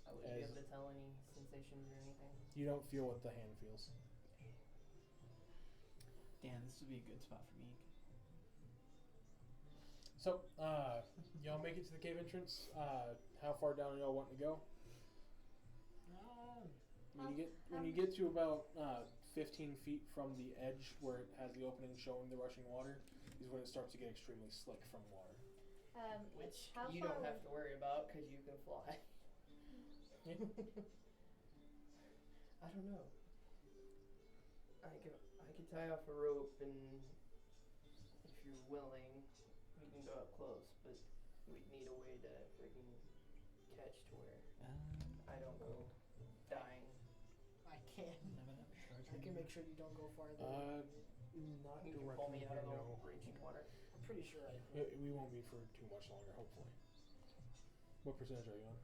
E: I wouldn't be able to tell any sensations or anything.
A: You don't feel what the hand feels.
D: Damn, this would be a good spot for me.
A: So, y'all make it to the cave entrance. How far down y'all want to go? When you get to about 15 feet from the edge where it has the opening showing the rushing water, is when it starts to get extremely slick from water.
E: Which
F: how
E: you
F: far
E: don't have to worry about because you can fly. I don't know. I could tie off a rope, and if you're willing, we can go up close. But we'd need a way to freaking catch to where I don't go dying.
C: I can. I can make sure you don't go farther.
A: Not
E: You can
A: directly.
E: pull me out of the
A: no.
E: raging water.
C: I'm pretty sure I
A: We won't be for too much longer, hopefully. What percentage are you on?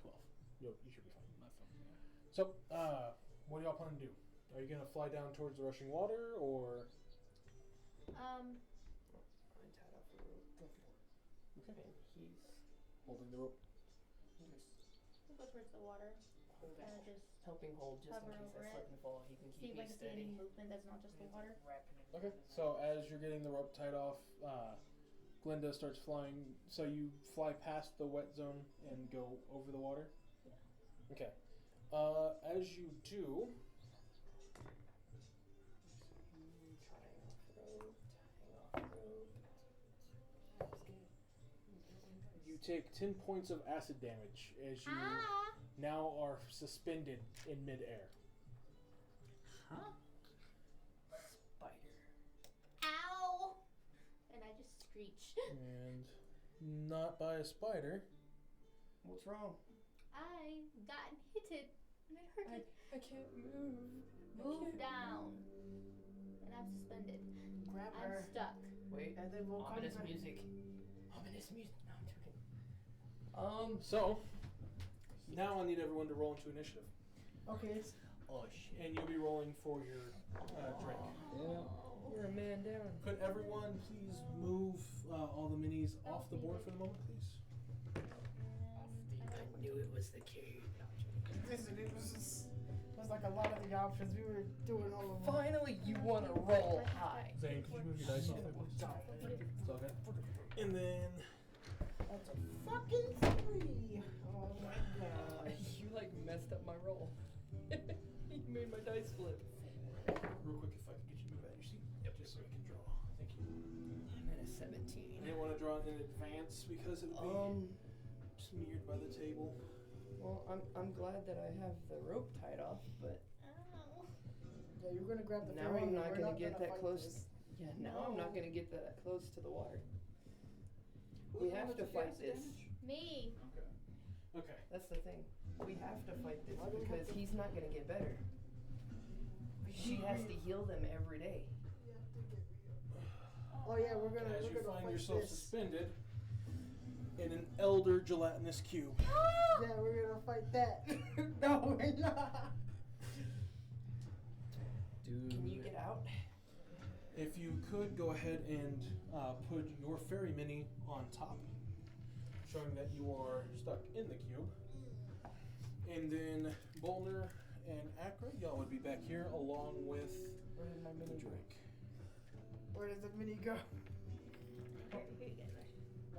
A: 12. You should be fine.
D: My phone, yeah.
A: So, what do y'all plan to do? Are you gonna fly down towards the rushing water, or?
E: I'm tied off the rope.
C: go for it.
A: Okay.
E: And he's
A: Holding the rope.
E: just
F: We'll go towards the water.
E: holding,
F: Kind of just
E: helping hold just in
F: hover
E: case
F: over
E: I slip
F: it.
E: and fall. He can
F: see
E: keep
F: if I
E: me
F: can see any
E: steady.
F: movement that's not just the water.
C: Wrapping it
A: Okay.
C: around
A: So as you're getting the rope tied off, Glinda starts flying. So you fly past the wet zone and go over the water.
F: Yeah.
A: Okay. As you do,
E: Tying off rope, tying off rope.
A: you take 10 points of acid damage as you
F: Ah!
A: now are suspended in midair.
D: Huh?
E: Spider.
F: Ow! And I just screech.
A: And not by a spider.
E: What's wrong?
F: I got hitted. And it hurted.
E: I can't move.
F: Move down. And I'm suspended.
C: Grab
F: I'm
C: her.
F: stuck.
E: Wait.
C: And then we'll come
E: Ominous
C: back.
E: music. Ominous music. No, I'm joking.
A: So, now I need everyone to roll into initiative.
C: Okay, it's
D: Oh, shit.
A: And you'll be rolling for your drink.
E: Yeah. You're a man down.
A: Could everyone please move all the minis off the board for the moment, please?
E: I knew it was the cave. No, I'm joking.
C: listen, it was like a lot of the options we were doing all of them.
E: Finally, you want to roll high.
A: Zane, can you move your dice off there, please? It's okay. And then
C: That's a fucking 3. Oh my god.
E: You like messed up my roll. You made my dice flip.
A: real quick, if I could get you to move out of your seat, just so we can draw. Thank you.
E: I'm at a 17.
A: I didn't want to draw in advance because it would be smeared by the table.
E: Well, I'm glad that I have the rope tied off, but
F: Ow.
C: Yeah, you're gonna grab the
E: now
C: ferry
E: I'm
C: and
E: not
C: we're
E: gonna get
C: gonna
E: that
C: fight
E: close.
C: this.
E: Yeah, now I'm not gonna get that close to the water. We have to fight this.
F: Me.
A: Okay.
E: That's the thing. We have to fight this
C: Why do we have
E: because
C: to-
E: he's not gonna get better. She has to heal them every day.
C: Oh yeah, we're gonna
A: As you
C: fight
A: find yourself
C: this.
A: suspended in an elder gelatinous cube.
C: Yeah, we're gonna fight that. No, we're not.
D: Dude.
E: Can you get out?
A: If you could go ahead and put your fairy mini on top, showing that you are stuck in the cube. And then Bolner and Akra, y'all would be back here along with
C: Where did my
A: the
C: mini go?
A: Drake.
C: Where does the mini go?
F: Here you go.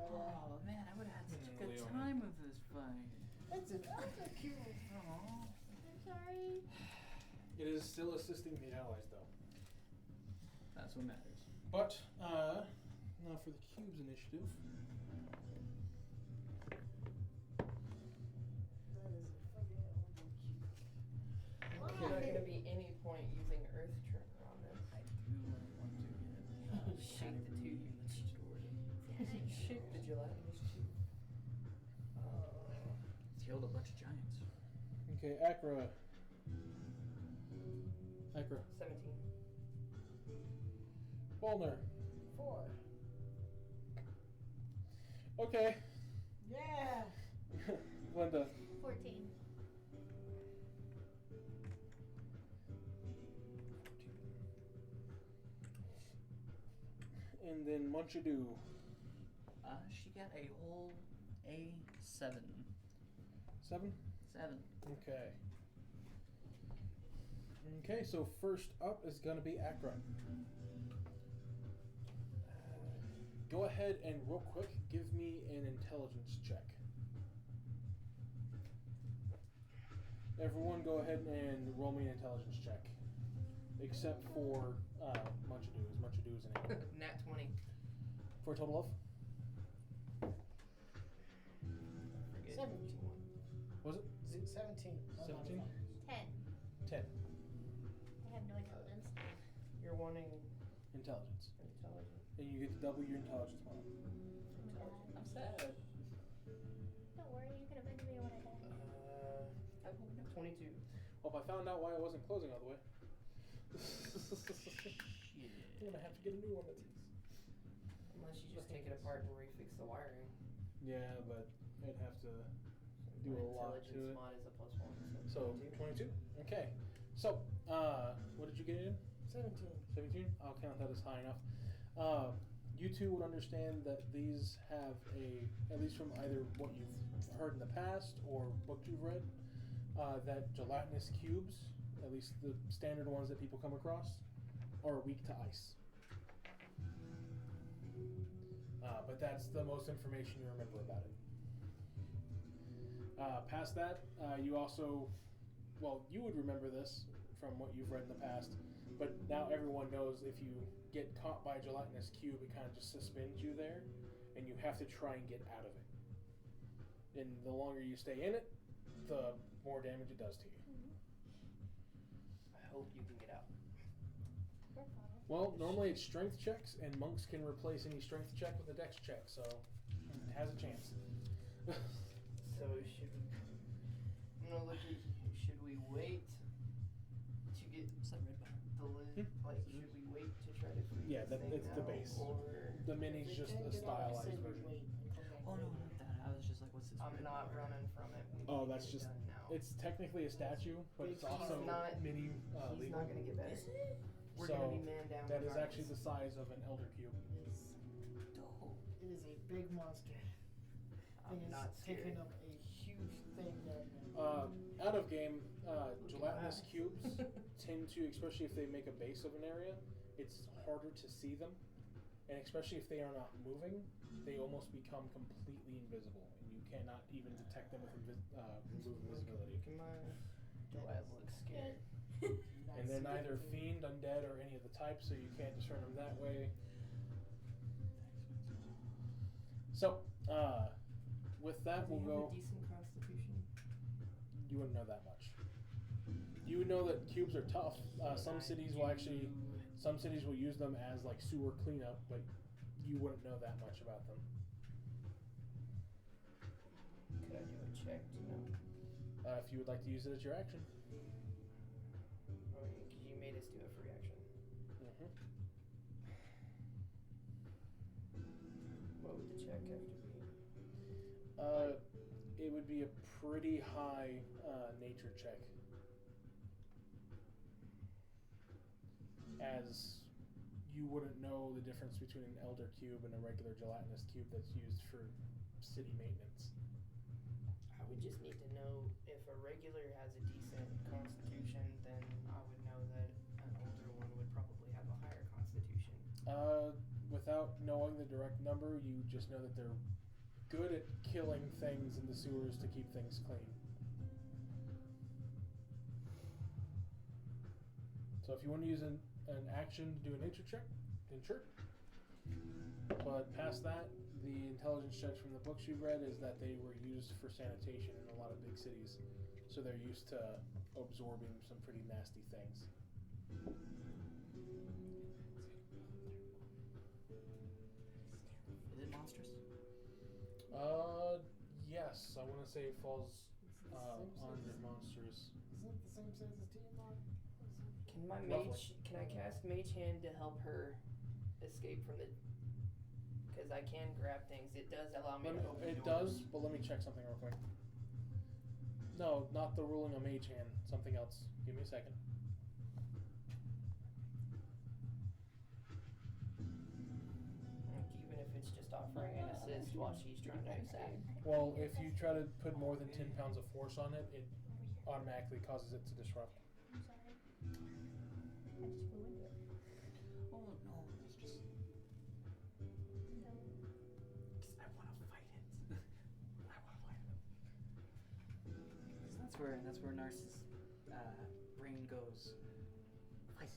D: Oh man, I would have had such a good
A: Leona.
D: time with this fight.
C: That's a cute.
D: Aww.
F: I'm sorry.
A: It is still assisting the allies, though.
D: That's what matters.
A: But now for the cubes initiative.
C: That is a fucking elbow cube.
E: There's not going to be any point using Earth Tremor on this.
D: I do want to shake the two units stored.
E: Shake the gelatinous tube.
D: It's killed a bunch of giants.
A: Okay, Akra.
E: 17.
A: Bolner.
C: 4.
A: Okay.
C: Yeah.
A: Linda.
F: 14.
A: And then Munchadoo.
D: She got a whole A7.
A: 7?
D: 7.
A: Okay. Okay, so first up is going to be Akra. Go ahead and real quick give me an intelligence check. Everyone go ahead and roll me an intelligence check. Except for Munchadoo. Munchadoo is an 8.
E: Nat 20.
A: For a total of?
E: Forget
C: 17.
A: Was it?
C: 17.
A: 17?
F: 10.
A: 10.
F: I have no intelligence.
E: You're wanting
A: Intelligence.
E: intelligence.
A: And you get to double your intelligence mod.
D: I'm sad.
F: Don't worry, you can avenge me when I die.
E: 22.
A: Well, if I found out why it wasn't closing all the way.
D: Shit.
A: I'm gonna have to get a new one that's
E: Unless you just take it apart and refix the wiring.
A: Yeah, but I'd have to do
E: My
A: a lot to
E: intelligence
A: it.
E: mod is a +1.
A: So 22. Okay. So, what did you get in?
C: 17.
A: 17? I'll count that as high enough. You two would understand that these have at least from either what you've heard in the past or what you've read, that gelatinous cubes, at least the standard ones that people come across, are weak to ice. But that's the most information you remember about it. Past that, you also, well, you would remember this from what you've read in the past, but now everyone knows if you get caught by a gelatinous cube, it kind of just suspends you there, and you have to try and get out of it. And the longer you stay in it, the more damage it does to you.
E: I hope you can get out.
F: You're fine.
A: Well, normally it's strength checks, and monks can replace any strength check with a dex check, so it has a chance.
E: So should we? I'm gonna look at. Should we wait to get
D: What's that red button?
E: the lid? Like, should we wait to try to freeze
A: Yeah,
E: this thing
A: it's the
E: out,
A: base.
E: Or
A: The mini's just a stylized version.
D: Oh no, not that. I was just like, what's this?
E: I'm
D: red
E: not
D: bar?
E: running from it. We
A: Oh,
E: need to
A: that's
E: get it
A: just-
E: done now.
A: It's technically a statue, but it's
C: He's
A: also
E: not-
A: mini
E: He's
A: legal.
E: not gonna get better.
D: Is it?
E: We're
A: So,
E: gonna be man down.
A: That is
E: regardless.
A: actually the size of an elder cube.
D: Dope.
C: It is a big monster.
E: I'm
C: Thing is
E: not scared.
C: taking up a huge thing down there.
A: Out of game, gelatinous cubes tend to, especially if they make a base of an area, it's harder to see them, and especially if they are not moving, they almost become completely invisible, and you cannot even detect them with remove invisibility.
E: Look at my. Do I look scared?
A: And they're neither fiend, undead, or any of the types, so you can't discern them that way. So, with that,
E: Do
A: we'll
E: you have
A: go.
E: a decent constitution?
A: You wouldn't know that much. You would know that cubes are tough. Some cities will actually, some cities will use them as like sewer cleanup, but you wouldn't know that much about them.
E: Could I do a check to know?
A: If you would like to use it as your action.
E: Oh, because you made us do a free action.
A: Mm-hmm.
E: What would the check have to be?
A: It would be a pretty high nature check. As you wouldn't know the difference between an elder cube and a regular gelatinous cube that's used for city maintenance.
E: I would just need to know if a regular has a decent constitution, then I would know that an older one would probably have a higher constitution.
A: Without knowing the direct number, you just know that they're good at killing things in the sewers to keep things clean. So if you want to use an action to do an nature check, then sure. But past that, the intelligence checks from the books you've read is that they were used for sanitation in a lot of big cities. So they're used to absorbing some pretty nasty things.
D: Is it monstrous?
A: Yes, I want to say it falls
C: It's the same
A: under
C: size.
A: monsters.
C: Isn't it the same size as Tiamat?
E: Can my
A: Roughly.
E: can I cast Mage Hand to help her escape from the? Because I can grab things. It does allow me to open
A: It
E: doors.
A: does, but let me check something real quick. No, not the ruling of mage hand. Something else. Give me a second.
E: Like, even if it's just offering an assist while she's trying to escape.
A: Well, if you try to put more than 10 pounds of force on it, it automatically causes it to disrupt.
F: I'm sorry. I just flew into it.
D: Oh no, it's just.
F: No.
D: I want to fight it. I want to fight it. 'Cause that's where Narcissus' brain goes. Fight.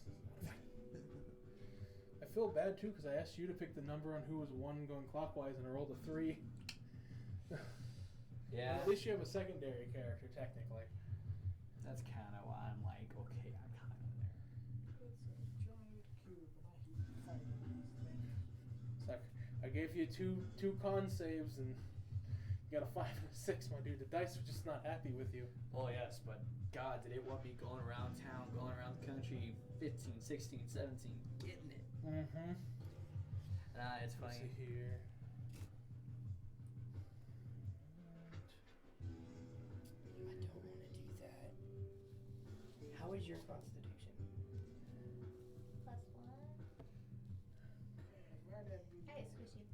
A: I feel bad too because I asked you to pick the number on who was 1 going clockwise and I rolled a 3.
D: Yeah.
A: At least you have a secondary character, technically.
D: That's kind of why I'm like, okay, I'm kind of there.
C: It's a giant cube, and I hate fighting these things.
A: It's like, I gave you two con saves and you got a 5 and a 6, my dude. The dice are just not happy with you.
D: Oh yes, but God, did it want me going around town, going around the country, 15, 16, 17, getting it.
A: Mm-hmm.
D: It's
A: Let's
D: funny.
A: see here.
E: I don't want to do that. How is your constitution?
F: +1.
C: Right at me.
F: Hey, squishy.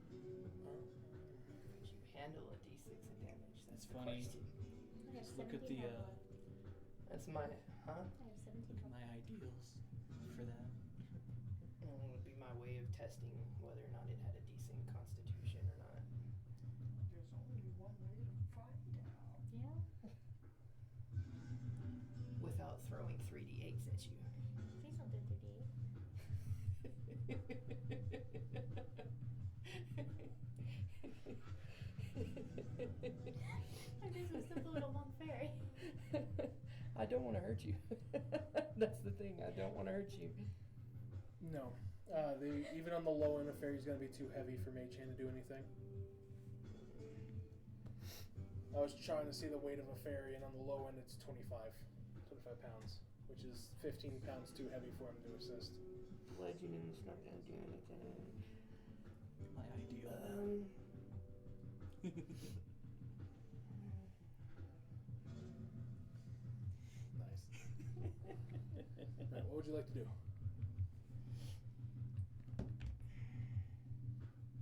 E: Could you handle a d6 of damage? That's
D: It's
E: the
D: funny.
E: question.
F: I have
D: Just look at
F: 17
D: the,
F: health left.
E: That's my, huh?
F: I have 17
D: Look at
F: health
D: my ideals for that.
E: It would be my way of testing whether or not it had a decent constitution or not.
C: There's only one way to find out.
F: Yeah.
E: Without throwing 3d8s at you.
F: Please don't do 3D8. I'm just a simple little monk fairy.
E: I don't want to hurt you. That's the thing. I don't want to hurt you.
A: No. Even on the low end, a fairy's going to be too heavy for Mage Hand to do anything. I was trying to see the weight of a fairy, and on the low end, it's 25 pounds, which is 15 pounds too heavy for him to assist.
E: Bludgeoning's not going to do anything.
D: My ideal.
A: Nice. Right, what would you like to do?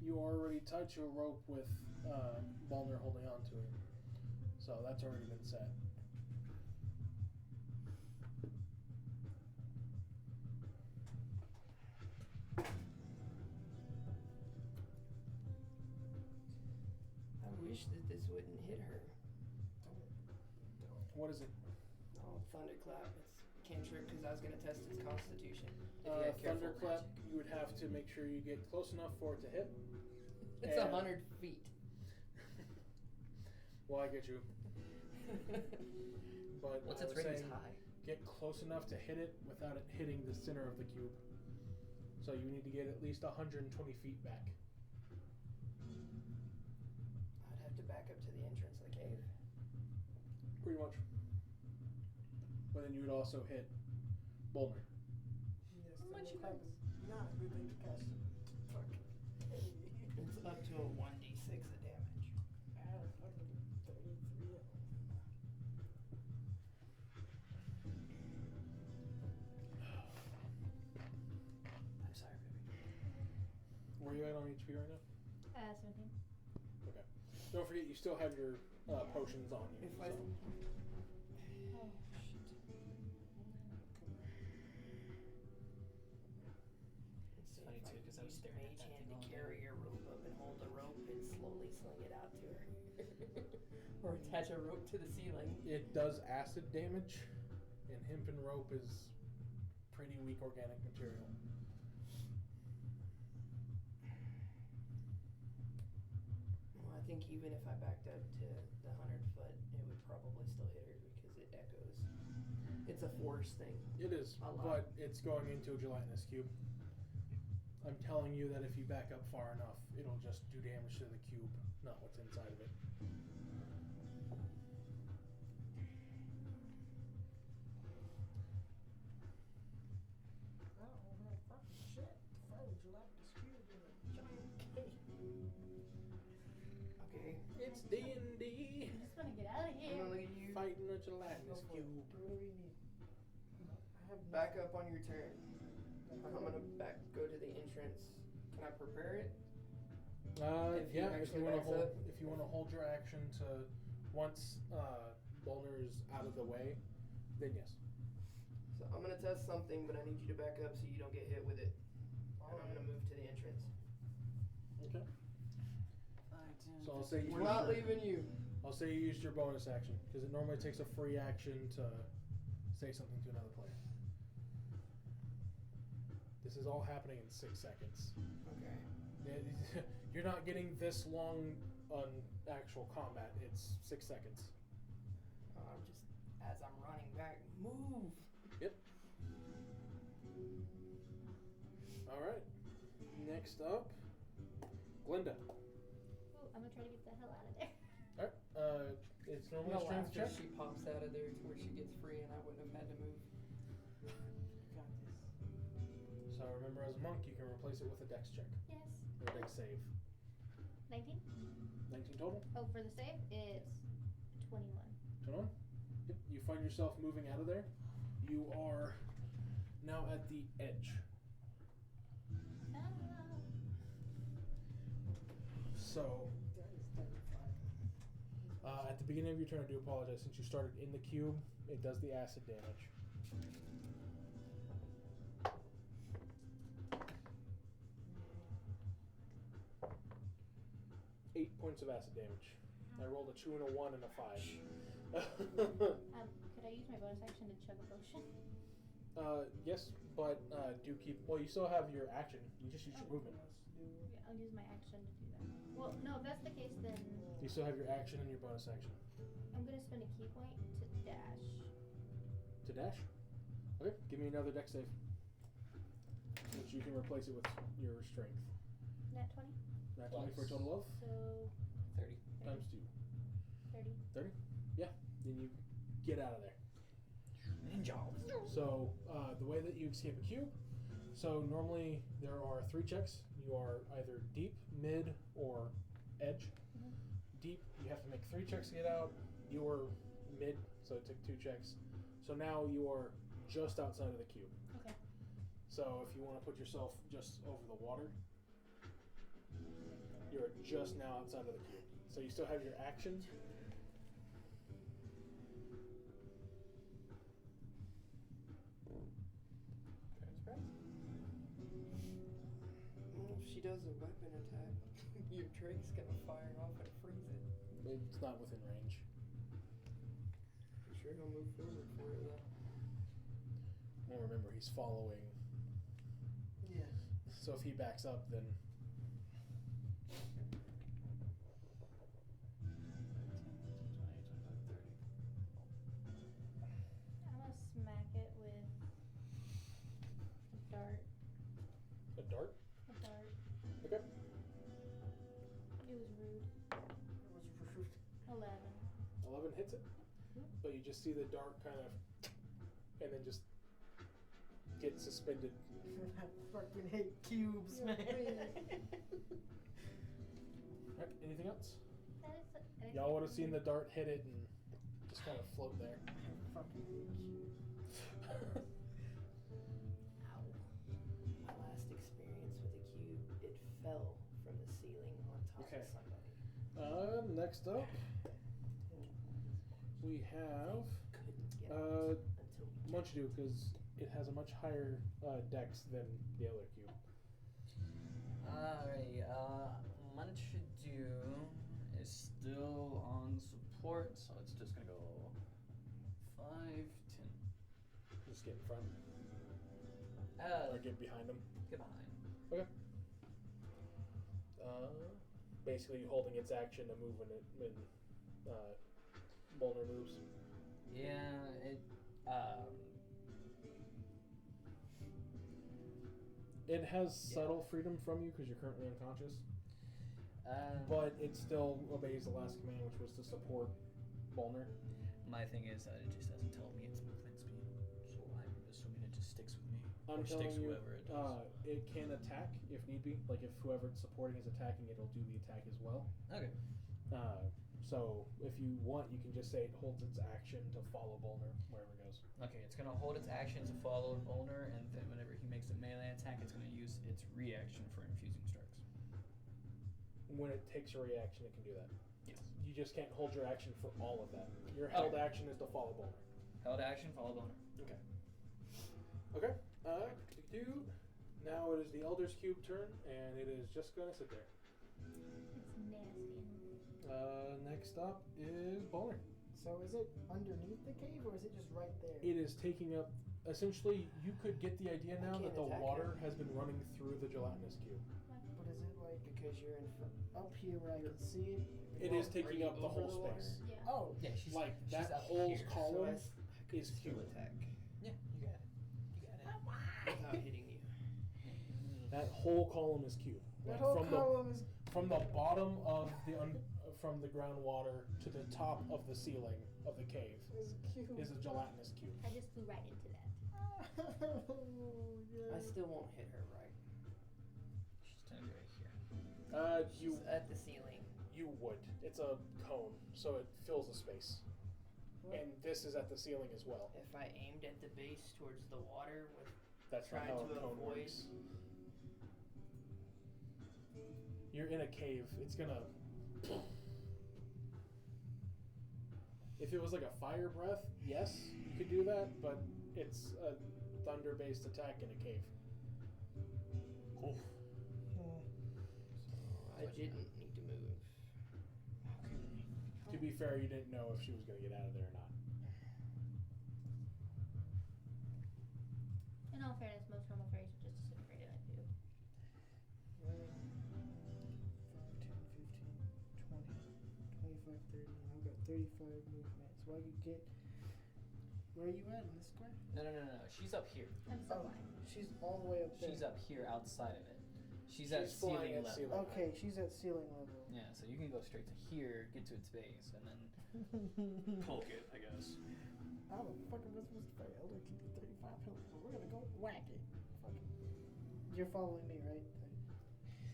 A: You already tied your rope with Balner holding on to it, so that's already been set.
E: I wish that this wouldn't hit her.
A: What is it?
E: Oh, thunderclap. It's cantrip because I was going to test its constitution. If you had careful
A: Thunderclap,
E: magic.
A: you would have to make sure you get close enough for it to hit.
E: It's
A: And-
E: 100 feet.
A: Well, I get you. But
D: What's
A: I
D: its
A: was
D: radius
A: saying,
D: high?
A: get close enough to hit it without it hitting the center of the cube. So you need to get at least 120 feet back.
E: I'd have to back up to the entrance of the cave.
A: Pretty much. But then you would also hit Bolner.
C: Yes,
E: How much you
C: Thunderclap is not a good thing to cast. Fuck.
E: It's up to a 1d6 of damage.
C: 133.
G: you at on HP right now?
F: 17.
G: Okay. Don't forget, you still have your potions on you.
E: If
G: So.
E: I-
F: Oh.
D: It's funny too because I was
E: Use
D: staring at
E: mage
D: that
E: hand
D: thing all
E: to
D: day.
E: carry your rope up and hold the rope and slowly sling it out to her. Or attach a rope to the ceiling.
G: It does acid damage, and hempen rope is pretty weak organic material.
E: Well, I think even if I backed up to the 100 foot, it would probably still hit her because it echoes. It's a force thing.
G: It is,
E: A lot.
G: but it's going into a gelatinous cube. I'm telling you that if you back up far enough, it'll just do damage to the cube, not what's inside of it.
C: I don't know that fucking shit. Throw a gelatinous cube in a giant cake.
E: Okay.
G: It's D&D.
F: I just want to get out of
E: I'm
F: here.
E: gonna look at you.
G: Fighting a gelatinous
C: Go for it.
G: cube.
C: Whatever you need. I have
E: Back up on your turn. I'm gonna go to the entrance. Can I prepare it? If he
G: Yeah. If
E: actually
G: you want to
E: backs
G: hold,
E: up?
G: if you want to hold your action to once Bolner's out of the way, then yes.
E: So I'm gonna test something, but I need you to back up so you don't get hit with it. And I'm gonna move to the entrance.
G: Okay.
D: 5, 10,
G: So I'll say you.
E: We're not leaving you.
G: I'll say you used your bonus action because it normally takes a free action to say something to another player. This is all happening in 6 seconds.
E: Okay.
G: You're not getting this long on actual combat. It's 6 seconds.
E: Just as I'm running back, move.
G: Yep. All right. Next up, Glinda.
F: Ooh, I'm gonna try to get the hell out of there.
G: All right. It's normally a
E: No,
G: strength
E: after
G: check.
E: she pops out of there to where she gets free and I wouldn't have had to move.
C: got this.
G: So remember, as a monk, you can replace it with a dex check
F: Yes.
G: or a dex save.
F: 19.
G: 19 total.
F: Oh, for the save, it's 21.
G: 21. Yep. You find yourself moving out of there. You are now at the edge.
F: Ah.
G: So
C: That is terrifying.
G: at the beginning of your turn, I do apologize. Since you started in the cube, it does the acid damage. Eight points of acid damage. I rolled a 2 and a 1 and a 5.
F: Could I use my bonus action to chug a potion?
G: Yes, but do keep. Well, you still have your action. You just use your movement.
F: Yeah, I'll use my action to do that. Well, no, if that's the case, then
G: You still have your action and your bonus action.
F: I'm gonna spend a key point to dash.
G: To dash? Okay, give me another dex save. Which you can replace it with your strength.
F: Nat 20.
G: Nat 20 for a total of?
F: So
D: 30.
G: Times 2.
F: 30.
G: 30? Yeah. Then you get out of there.
D: Ninja.
G: So, the way that you escape a cube, so normally there are 3 checks. You are either deep, mid, or edge.
F: Mhm.
G: Deep, you have to make 3 checks to get out. You were mid, so it took 2 checks. So now you are just outside of the cube.
F: Okay.
G: So if you want to put yourself just over the water, you're just now outside of the cube. So you still have your action.
E: Well, if she does a weapon attack, your Drake's gonna fire off and freeze it.
G: It's not within range.
E: I'm sure he'll move forward for her though.
G: Well, remember, he's following.
E: Yeah.
G: So if he backs up, then.
F: I'm gonna smack it with a dart.
G: A dart?
F: A dart.
G: Okay.
F: It was rude.
C: It was rude.
F: 11.
G: 11 hits it. But you just see the dart kind of. And then just get suspended.
C: I fucking hate cubes,
F: You're
C: man.
G: Right, anything else?
F: That is an
G: Y'all would have seen the dart hit it and just kind of float there.
C: I fucking hate cubes.
F: Ow.
E: My last experience with a cube, it fell top
A: Okay.
E: of somebody.
A: Next up, we have
E: Couldn't get out until we
A: Munchadu, because it has a much higher dex than the other cube.
D: Alrighty, Munchadu is still on support, so it's just gonna go 5, 10.
A: Just get in front. Or get behind him.
D: Get behind.
A: Okay. Basically holding its action to move when Bolner moves.
D: Yeah,
A: It has subtle freedom from you because you're currently unconscious, but it still obeys the last command, which was to support Bolner.
D: my thing is that it just doesn't tell me its movement speed, so I'm assuming it just sticks with me.
A: I'm
D: or
A: telling
D: sticks
A: you,
D: whoever it does.
A: it can attack if need be. Like if whoever it's supporting is attacking, it'll do the attack as well.
D: Okay.
A: So if you want, you can just say it holds its action to follow Bolner wherever it goes.
D: Okay, it's gonna hold its action to follow Bolner, and then whenever he makes a melee attack, it's gonna use its reaction for infusing Starks.
A: When it takes a reaction, it can do that.
D: Yes.
A: You just can't hold your action for all of that. Your held action is to follow Bolner.
D: Held action, follow Bolner.
A: Okay. Okay. Now it is the Elder's Cube turn, and it is just gonna sit there.
F: It's nasty.
A: Next up is Bolner.
C: So is it underneath the cave or is it just right there?
A: It is taking up. Essentially, you could get the idea now
E: can't
A: that the
E: attack
A: water has been running through the gelatinous cube.
C: But is it like
E: because you're in front.
C: up here where I can see it?
A: It is taking up the whole space.
F: Yeah.
C: Oh,
D: Yeah, she's
A: Like
D: she's
A: that
D: up
A: whole
D: here.
A: column
E: So
A: is
E: still
A: cube.
E: attack
D: Yeah, you got it. You got it.
E: without hitting you.
A: That whole column is cube.
C: that
A: Like
C: whole
A: from
C: column is.
A: from the bottom of the from the groundwater to the top of the ceiling of the cave
C: Is cute.
A: is a gelatinous cube.
F: I just flew right into that.
C: Yeah.
E: I still won't hit her right.
D: She's standing right here.
A: You
E: She's at the ceiling.
A: you would. It's a cone, so it fills the space.
C: What?
A: And this is at the ceiling as well.
E: If I aimed at the base towards the water with
A: That's not
E: trying
A: how
E: to
A: a cone
E: avoid.
A: works. You're in a cave. It's gonna. If it was like a fire breath, yes, you could do that, but it's a thunder-based attack in a cave.
E: I didn't need to move.
A: To be fair, you didn't know if she was gonna get out of there or not.
F: In all fairness, most normal fairies would just disintegrate in it too.
C: 5, 10, 15, 20, 25, 30. I've got 35 movement. So I could get. Where are you at in this square?
D: No. She's up here.
F: I'm so
C: Oh,
F: blind.
C: she's all the way up there.
D: She's up here outside of it. She's at
A: flying
D: ceiling
A: at
D: level.
A: ceiling.
C: Okay, she's at ceiling level.
D: Yeah, so you can go straight to here, get to its base, and then poke it, I guess.
C: How the fuck am I supposed to fight Elder Keep 35 health? We're gonna go whack it. Fuck it. You're following me, right?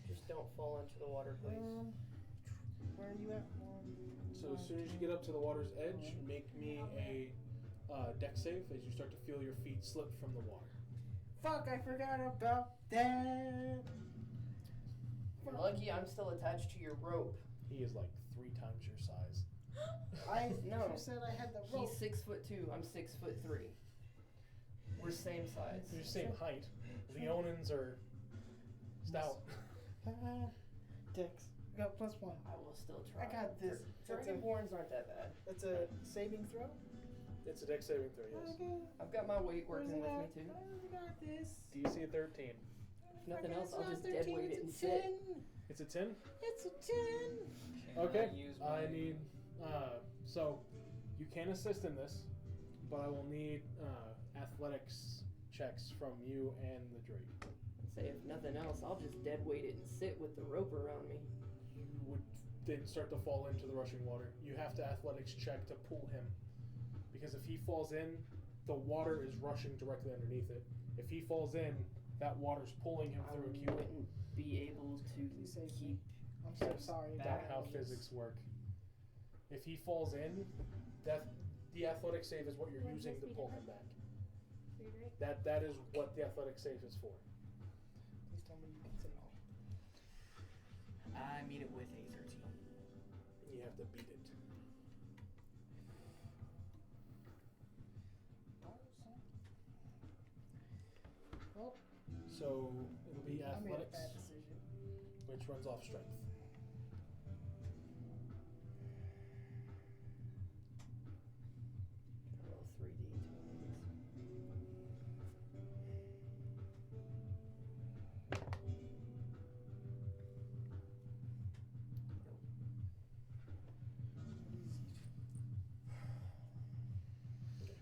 E: Just don't fall into the water, please.
C: Where are you at?
A: So as soon as you get up to the water's edge, make me a dex save as you start to feel your feet slip from the water.
C: Fuck, I forgot about that.
E: You're lucky I'm still attached to your rope.
A: He is like 3 times your size.
E: No.
C: You said I had the rope.
E: He's 6'2". I'm 6'3". We're same size.
A: You're the same height. Leonins are stout.
C: Dex. I got +1.
E: I will still try.
C: I got this.
E: Dragonborns aren't that bad.
C: That's a saving throw?
A: It's a dex saving throw, yes.
C: Okay.
E: I've got my weight working with me too.
C: I got this.
A: DC 13.
E: If nothing else,
C: It's
E: I'll
C: not
E: just
C: 13,
E: dead weight it and
C: it's a
E: sit.
C: 10.
A: It's a 10?
C: It's a 10.
D: Can
A: Okay.
D: use
A: I
D: my-
A: need. So you can assist in this, but I will need athletics checks from you and the Drake.
E: Say if nothing else, I'll just dead weight it and sit with the rope around me.
A: You would then start to fall into the rushing water. You have to athletics check to pull him. Because if he falls in, the water is rushing directly underneath it. If he falls in, that water's pulling him
E: I
A: through a cube.
E: wouldn't be able to
C: Please save
E: keep.
C: me. I'm so
A: That's
C: sorry.
A: not
E: Back
A: how
E: knees.
A: physics work. If he falls in, the athletic save is what you're
F: What's
A: using
F: his
A: to
F: speed
A: pull
F: of
A: him back.
F: For your Drake?
A: That is what the athletic save is for.
C: Please tell me you can say all.
D: I meet it with a 13.
A: You have to beat it.
C: Well,
A: So it'll be
C: I made a
A: athletics,
C: bad decision.
A: which runs off strength.
E: Roll 3d20s.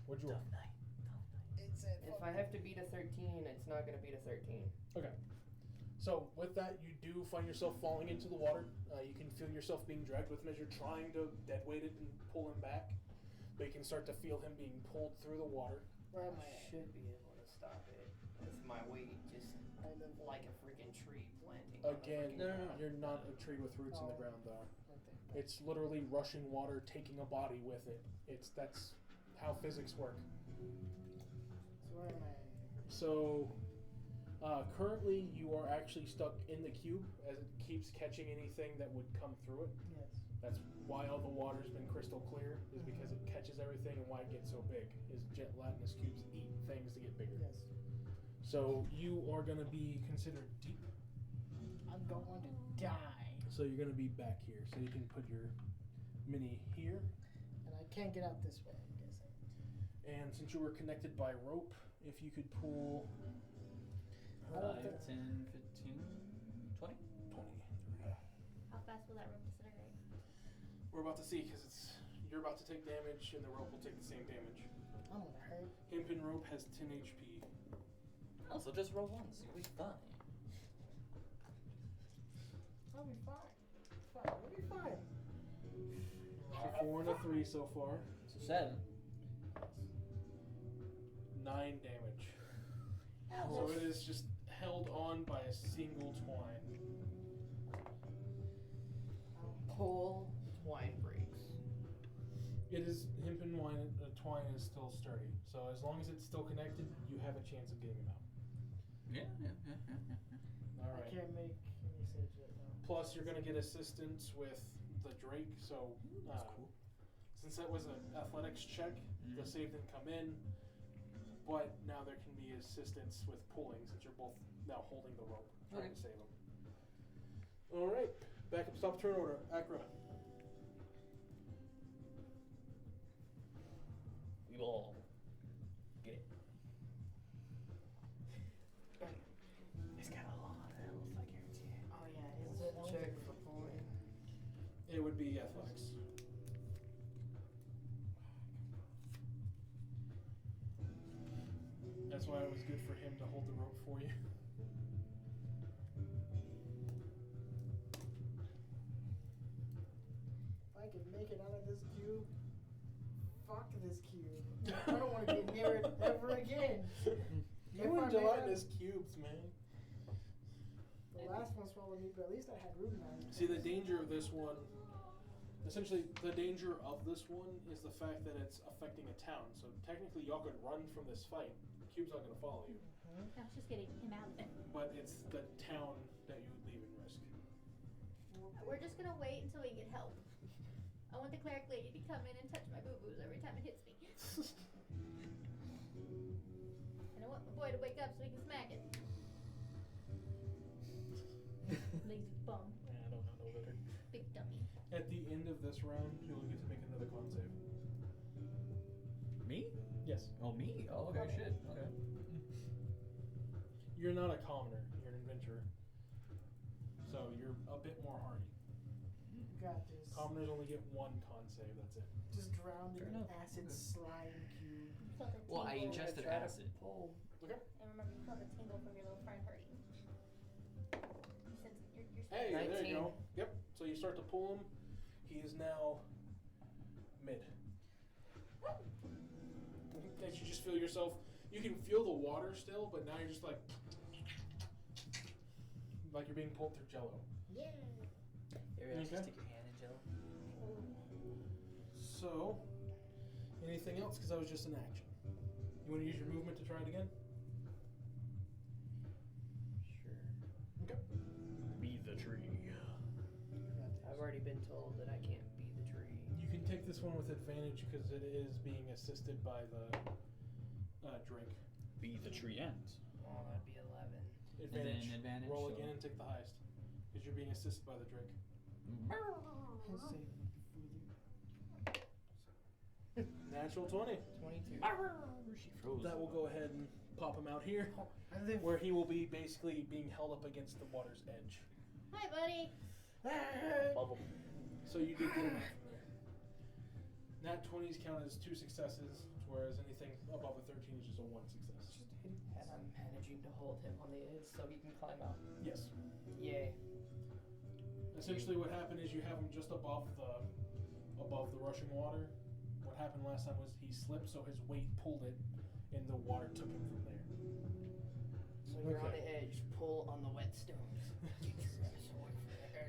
A: What'd you roll?
D: Tough night.
C: It said,
E: If I have to beat a 13, it's not gonna beat a 13.
A: Okay. So with that, you do find yourself falling into the water. You can feel yourself being dragged with him as you're trying to dead weight it and pull him back. But you can start to feel him being pulled through the water.
C: where am
E: I
C: I at?
E: should be able to stop it. With my weight just like a freaking tree planting. on the
A: Again,
E: freaking
D: No.
E: ground.
A: you're not a tree with roots in the
C: Oh.
A: ground, though.
C: Right there.
A: It's literally rushing water, taking a body with it. That's how physics work.
C: So where am I?
A: So currently, you are actually stuck in the cube as it keeps catching anything that would come through it.
C: Yes.
A: That's why all the water's been crystal clear, is because it catches everything, and why it gets so big is gelatinous cubes eat things to get bigger.
C: Yes.
A: So you are going to be considered deep.
C: I'm going to die.
A: So you're going to be back here. So you can put your mini here.
C: And I can't get out this way, I'm guessing.
A: And since you were connected by rope, if you could pull
C: I don't
D: 5,
C: think-
D: 10, 15, 20?
A: 20.
F: How fast will that rope disintegrate?
A: We're about to see because you're about to take damage and the rope will take the same damage.
C: I'm gonna hurt.
A: Hempen rope has 10 HP.
D: Oh, so just roll once. You'll be fine.
C: I'll be fine. Fine. I'll be fine.
A: So 4 and a 3 so far.
D: So 7.
A: 9 damage. So it is just held on by a single twine.
E: Pull, twine breaks.
A: It is hempen twine is still sturdy. So as long as it's still connected, you have a chance of getting him out.
D: Yeah.
A: All
C: I
A: right.
C: can't make any saves yet now.
A: Plus, you're going to get assistance with the Drake. So
D: That's cool.
A: since that was an athletics check, the
D: Mhm.
A: save didn't come in. But now there can be assistance with pulling since you're both now holding the rope, trying
D: Okay.
A: to save him. All right. Back up, stop, turn order. Acra.
D: We will get it. It's got a lot of health, I guarantee it.
E: Oh yeah, it's a check for pulling.
A: It would be athletics. That's why it was good for him to hold the rope for you.
C: If I could make it out of this cube, fuck this cube. I don't want to get near it ever again.
A: You
C: If I
A: and
C: made
A: gelatinous cubes, man.
C: The last one swallowed me, but at least I had room now.
A: See, the danger of this one, essentially, the danger of this one is the fact that it's affecting a town. So technically, y'all could run from this fight. The cube's not going to follow you.
F: That's just getting him out of it.
A: But it's the town that you would leave in risk.
F: We're just gonna wait until we get help. I want the cleric lady to come in and touch my boo-boos every time it hits me. And I want my boy to wake up so he can smack it. Lazy bum.
G: Yeah, I don't know better.
F: Big dummy.
A: At the end of this round, you'll get to make another con save.
D: Me?
A: Yes.
D: Oh, me? Oh, okay, shit. Okay.
A: You're not a commoner, you're an adventurer. So you're a bit more hardy.
C: Got this.
A: Commoners only get 1 con save, that's it.
C: Just drowned
D: Fair
C: in an
D: enough.
C: acid
D: Okay.
C: slime cube.
F: You felt a
D: Well, I
F: tingle.
D: ingested
E: Try to
D: acid.
E: Pull.
A: Okay.
F: And remember, you felt a tingle from your little friend hurting. You sense your
A: Hey, there you
E: 19.
A: go. Yep. So you start to pull him. He is now mid. And you just feel yourself. You can feel the water still, but now you're just like you're being pulled through jello.
C: Yeah.
D: Here, just
A: Okay.
D: stick your hand in jello.
A: So, anything else? Because that was just an action. You want to use your movement to try it again?
D: Sure.
A: Okay.
G: Be the tree.
E: been told that I can't be the tree.
A: You can take this one with advantage because it is being assisted by the drink.
H: Be the tree end.
E: Oh, that'd be 11.
A: Advantage.
H: And then advantage.
A: Roll
H: so-
A: again and take the highest because you're being assisted by the drink.
C: I'll say
A: Natural 20.
E: 22.
H: She froze.
A: That will go ahead and pop him out here,
C: I live.
A: where he will be basically being held up against the water's edge.
F: Hi, buddy.
H: Bubble.
A: So you did get him out from there. Nat 20s count as 2 successes, whereas anything above a 13 is just a 1 success.
E: And I'm managing to hold him on the edge so he can climb out.
A: Yes.
E: Yay.
A: Essentially, what happened is you have him just above the rushing water. What happened last time was he slipped, so his weight pulled it, and the water took him from there.
E: So you're on
A: Okay.
E: the edge, pull on the wet stones.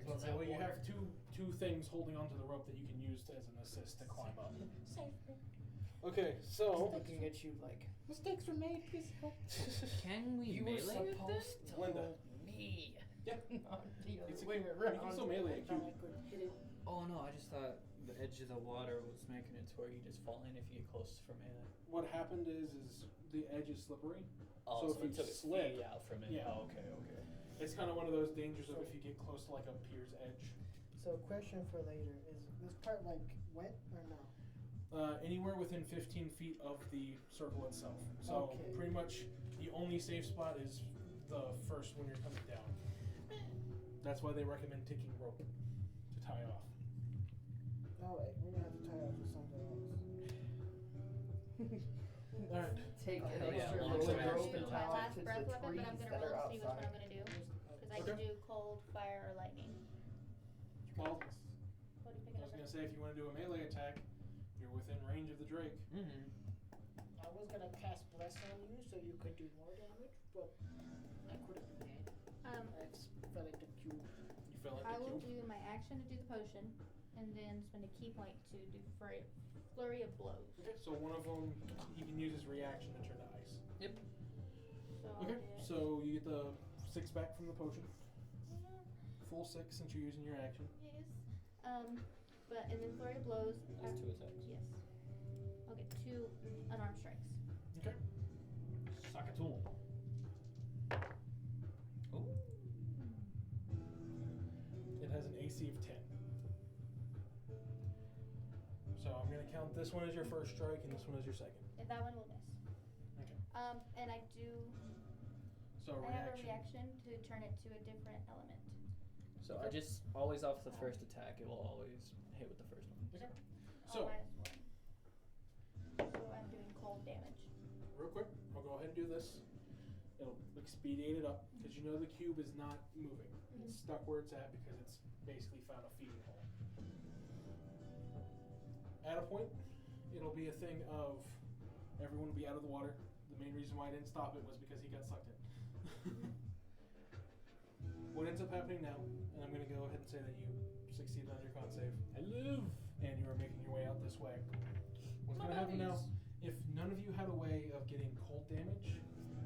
A: So I'll say, well, you have two things holding onto the rope that you can use as an assist to climb up. Okay, so
E: Looking at you like,
C: Mistakes were made. Please help.
H: Can we
E: you were
H: melee with this?
E: supposed to
A: Linda.
E: hold me.
A: Yeah.
E: Not the
A: It's
E: other
A: a
E: way
A: cube.
E: around.
A: You can still melee a
C: I thought
A: cube.
C: I could hit it.
H: Oh no, I just thought the edge of the water was making it to where you just fall in if you get close for melee.
A: What happened is the edge is slippery.
H: Oh,
A: So
H: so,
A: if
H: it
A: you
H: took its
A: slip-
H: feet out from it.
A: Yeah.
H: Oh, okay, okay.
A: It's kind of one of those dangers of if you get close to like a pier's edge.
C: So, question for later: is this part like wet or no?
A: Anywhere within 15 feet of the circle itself. So
C: Okay.
A: pretty much the only safe spot is the first when you're coming down. That's why they recommend taking rope to tie off.
C: No, wait, we're gonna have to tie up with something else.
A: All right.
E: Take
H: Oh,
E: an
H: hell yeah,
E: extra
H: long
E: rope
H: swim.
E: and
F: I'm
E: rope
F: gonna
E: and
F: do
E: tie
F: my
E: off
F: last
E: to
F: breath
E: the
F: weapon, but
E: trees
F: I'm
E: that
F: gonna
E: are
F: roll and see which one I'm
E: outside.
F: gonna do. Because I
A: Okay.
F: can do cold, fire, or lightning.
A: Well,
F: What are you
A: I
F: picking
A: was
F: up?
A: gonna say if you want to do a melee attack, you're within range of the Drake.
H: Mm-hmm.
C: I was gonna cast Bless on you so you could do more damage, but I couldn't do that. I fell into cube.
A: You fell
F: I
A: into
F: will
A: cube.
F: do my action to do the potion, and then spend a key point to do flurry of blows.
A: Okay, so one of them he can use his reaction to turn to ice.
F: So I'll
A: Okay,
F: get
A: so you get the 6 back from the potion. Full 6 since you're using your action.
F: yes. But and then flurry of blows.
H: That's 2 attacks.
F: Yes. I'll get 2 unarmed strikes.
A: Okay.
H: Suck it to him. Ooh.
A: It has an AC of 10. So I'm gonna count this one as your first strike and this one as your second.
F: If that one will miss.
A: Okay.
F: And I do.
A: So
F: I have a
A: reaction.
F: reaction to turn it to a different element.
H: So I just always off the first attack, it will always hit with the first one.
A: Okay.
F: Oh,
A: So
F: -1. So I'm doing cold damage.
A: real quick, I'll go ahead and do this. It'll expedite it up because you know the cube is not moving. It's stuck where it's at because it's basically found a feeding hole. At a point, it'll be a thing of everyone will be out of the water. The main reason why I didn't stop it was because he got sucked in. What ends up happening now, and I'm going to go ahead and say that you succeeded on your con save.
H: I live.
A: And you are making your way out this way. What's going to happen now, if none of you had a way of getting cold damage,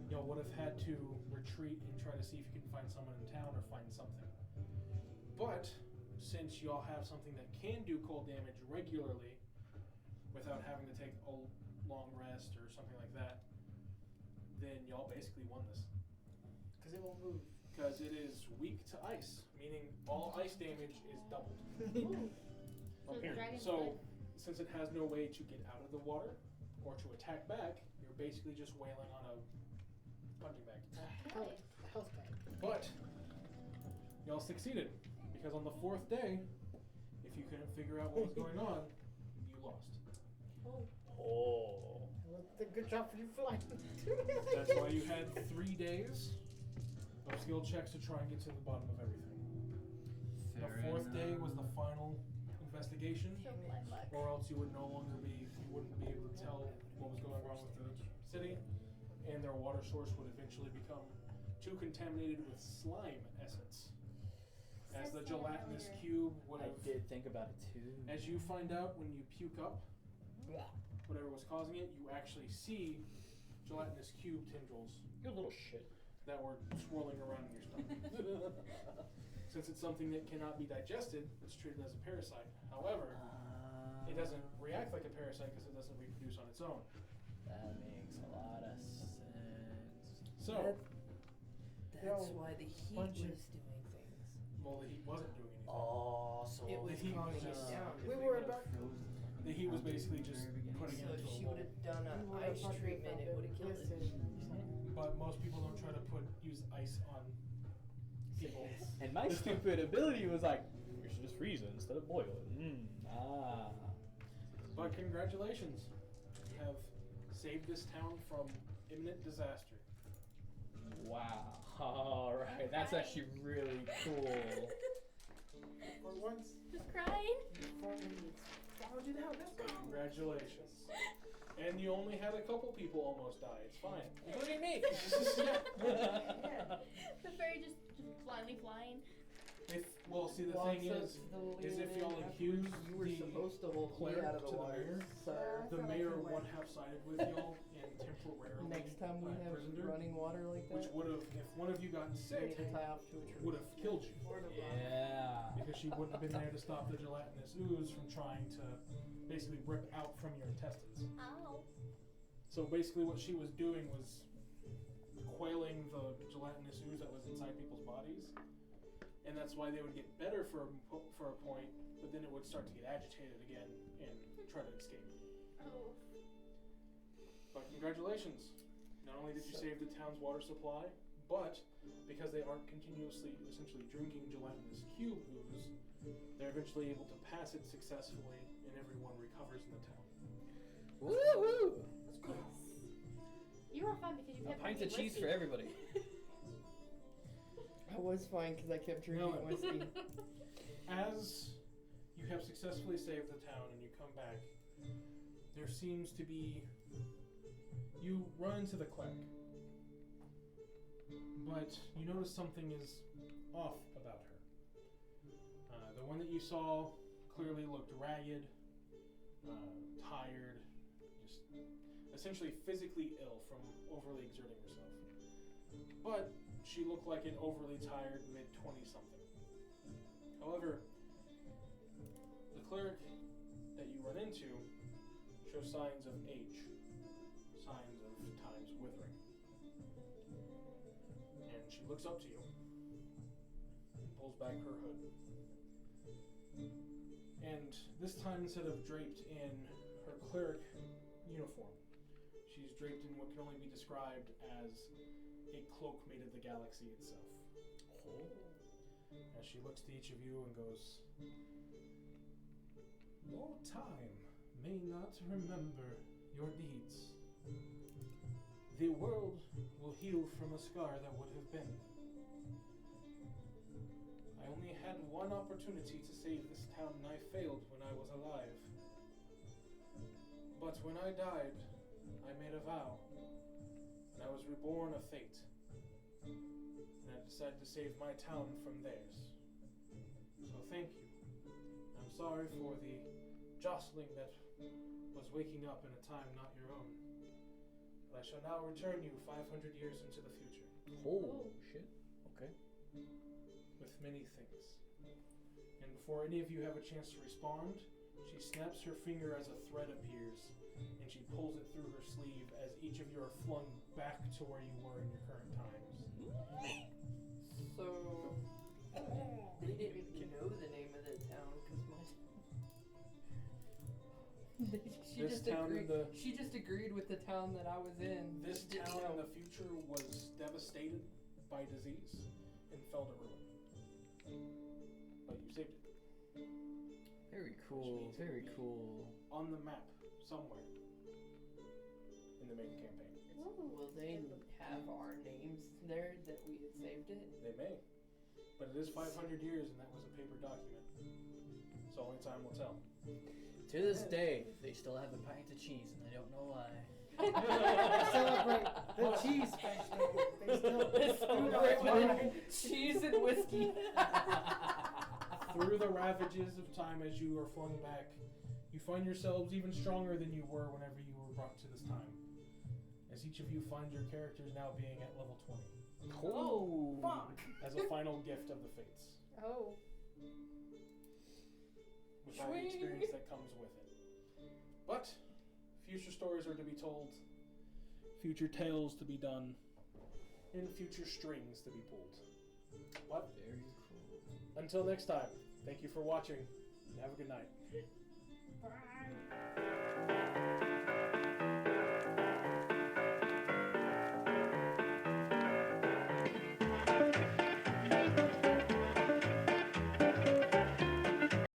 A: y'all would have had to retreat and try to see if you can find someone in town or find something. But since y'all have something that can do cold damage regularly without having to take a long rest or something like that, then y'all basically won this.
C: Because it won't move.
A: Because it is weak to ice, meaning all ice damage is doubled.
F: Ooh. So the dragon's
A: So,
F: good.
A: since it has no way to get out of the water or to attack back, you're basically just wailing on a punching bag.
C: Health bag.
A: But y'all succeeded because on the 4th day, if you couldn't figure out what was going on, you lost.
C: Oh,
H: Oh.
C: well, good job for you flying.
A: That's why you had 3 days of skill checks to try and get to the bottom of everything. The 4th day was the final investigation,
F: So blind luck.
A: or else you would no longer be, you wouldn't be able to tell what was going wrong with the city, and their water source would eventually become too contaminated with slime essence. As the
F: Says
A: gelatinous
F: earlier.
A: cube would
H: I
A: have,
H: did think about it too.
A: as you find out when you puke up whatever was causing it, you actually see gelatinous cube tendrils
H: You little shit.
A: that were swirling around in your stomach. Since it's something that cannot be digested, it's treated as a parasite. However, it doesn't react like a parasite because it doesn't reproduce on its own.
H: That makes a lot of sense.
A: So,
D: That's why the heat was
C: bunch of-
D: doing things.
A: well, the heat wasn't doing anything.
H: Oh, so
E: It was
A: the heat
E: calming
A: was,
E: it down.
C: We were about.
A: The heat was basically just putting
E: So
A: it
E: if
A: into
E: she
A: a
E: would
A: mold.
E: have done an
C: we were
E: ice
C: about to
E: treatment, it
C: found
E: would have killed it.
C: listen,
A: But most people don't try to use ice on people.
H: And my stupid ability was like, we should just freeze it instead of boil it.
A: But congratulations, you have saved this town from imminent disaster.
H: Wow. Alright, that's actually really cool.
C: For once,
F: Just crying.
C: before we followed you down, let's go.
A: Congratulations. And you only had a couple people almost die. It's fine.
H: Including me.
F: The fairy just blindly flying.
A: Well, see, the thing is if y'all accuse
E: you were
A: the
E: supposed to hold me
A: cleric
E: out of the
A: to the
E: water.
A: mayor,
E: So
A: the mayor would have sided with y'all and temporarily
E: next time we have
A: imprisoned her,
E: running water like
A: which
E: that,
A: would have, if one of you got
E: we
A: sick,
E: need to tie off to a tree.
A: would have killed you.
H: Yeah.
A: Because she wouldn't have been there to stop the gelatinous ooze from trying to basically rip out from your intestines.
F: Ow.
A: So basically what she was doing was quelling the gelatinous ooze that was inside people's bodies. And that's why they would get better for a point, but then it would start to get agitated again and try to escape.
F: Oh.
A: But congratulations. Not only did you save the town's water supply, but because they aren't continuously essentially drinking gelatinous cube ooze, they're eventually able to pass it successfully and everyone recovers in the town.
H: Woo-woo!
F: You are fine because you
H: A
F: kept
H: pint of
F: drinking
H: cheese for
F: whiskey.
H: everybody.
E: I was fine because I kept drinking
A: No.
E: whiskey.
A: As you have successfully saved the town and you come back, there seems to be... You run into the cleric, but you notice something is off about her. The one that you saw clearly looked ragged, tired, just essentially physically ill from overly exerting herself. But she looked like an overly tired mid-20-something. However, the cleric that you run into shows signs of age, signs of time's withering. And she looks up to you and pulls back her hood. And this time, instead of draped in her cleric uniform, she's draped in what can only be described as a cloak made of the galaxy itself. As she looks to each of you and goes, "Your time may not remember your deeds. The world will heal from a scar that would have been. I only had one opportunity to save this town and I failed when I was alive. But when I died, I made a vow. And I was reborn of fate. And I decided to save my town from theirs. So thank you. I'm sorry for the jostling that was waking up in a time not your own. But I shall now return you 500 years into the future.
H: Oh, shit. Okay.
A: With many things. And before any of you have a chance to respond, she snaps her finger as a thread appears, and she pulls it through her sleeve as each of you are flung back to where you were in your current times.
E: So they didn't even know the name of the town because she
A: This
E: just
A: town in
E: agreed.
A: the-
E: She just agreed with the town that I was in.
A: This
E: Didn't
A: town in
E: know.
A: the future was devastated by disease and fell to ruin. But you saved it.
H: Very cool.
A: means
H: Very
A: it'll be-
H: cool.
A: On the map, somewhere. In the main campaign.
E: Will they have our names there that we had saved it?
A: They may. But it is 500 years and that was a paper document. So only time will tell.
H: To this day, they still have a pint of cheese, and I don't know why.
C: Celebrate the cheese festival. They still
E: Cheese and whiskey.
A: Through the ravages of time as you are flung back, you find yourselves even stronger than you were whenever you were brought to this time. As each of you find your characters now being at level 20.
H: Oh,
C: fuck.
A: As a final gift of the fates.
F: Oh.
A: with all the experience that comes with it. But future stories are to be told, future tales to be done, and future strings to be pulled. But
H: Very cool.
A: until next time, thank you for watching, and have a good night.
F: Bye.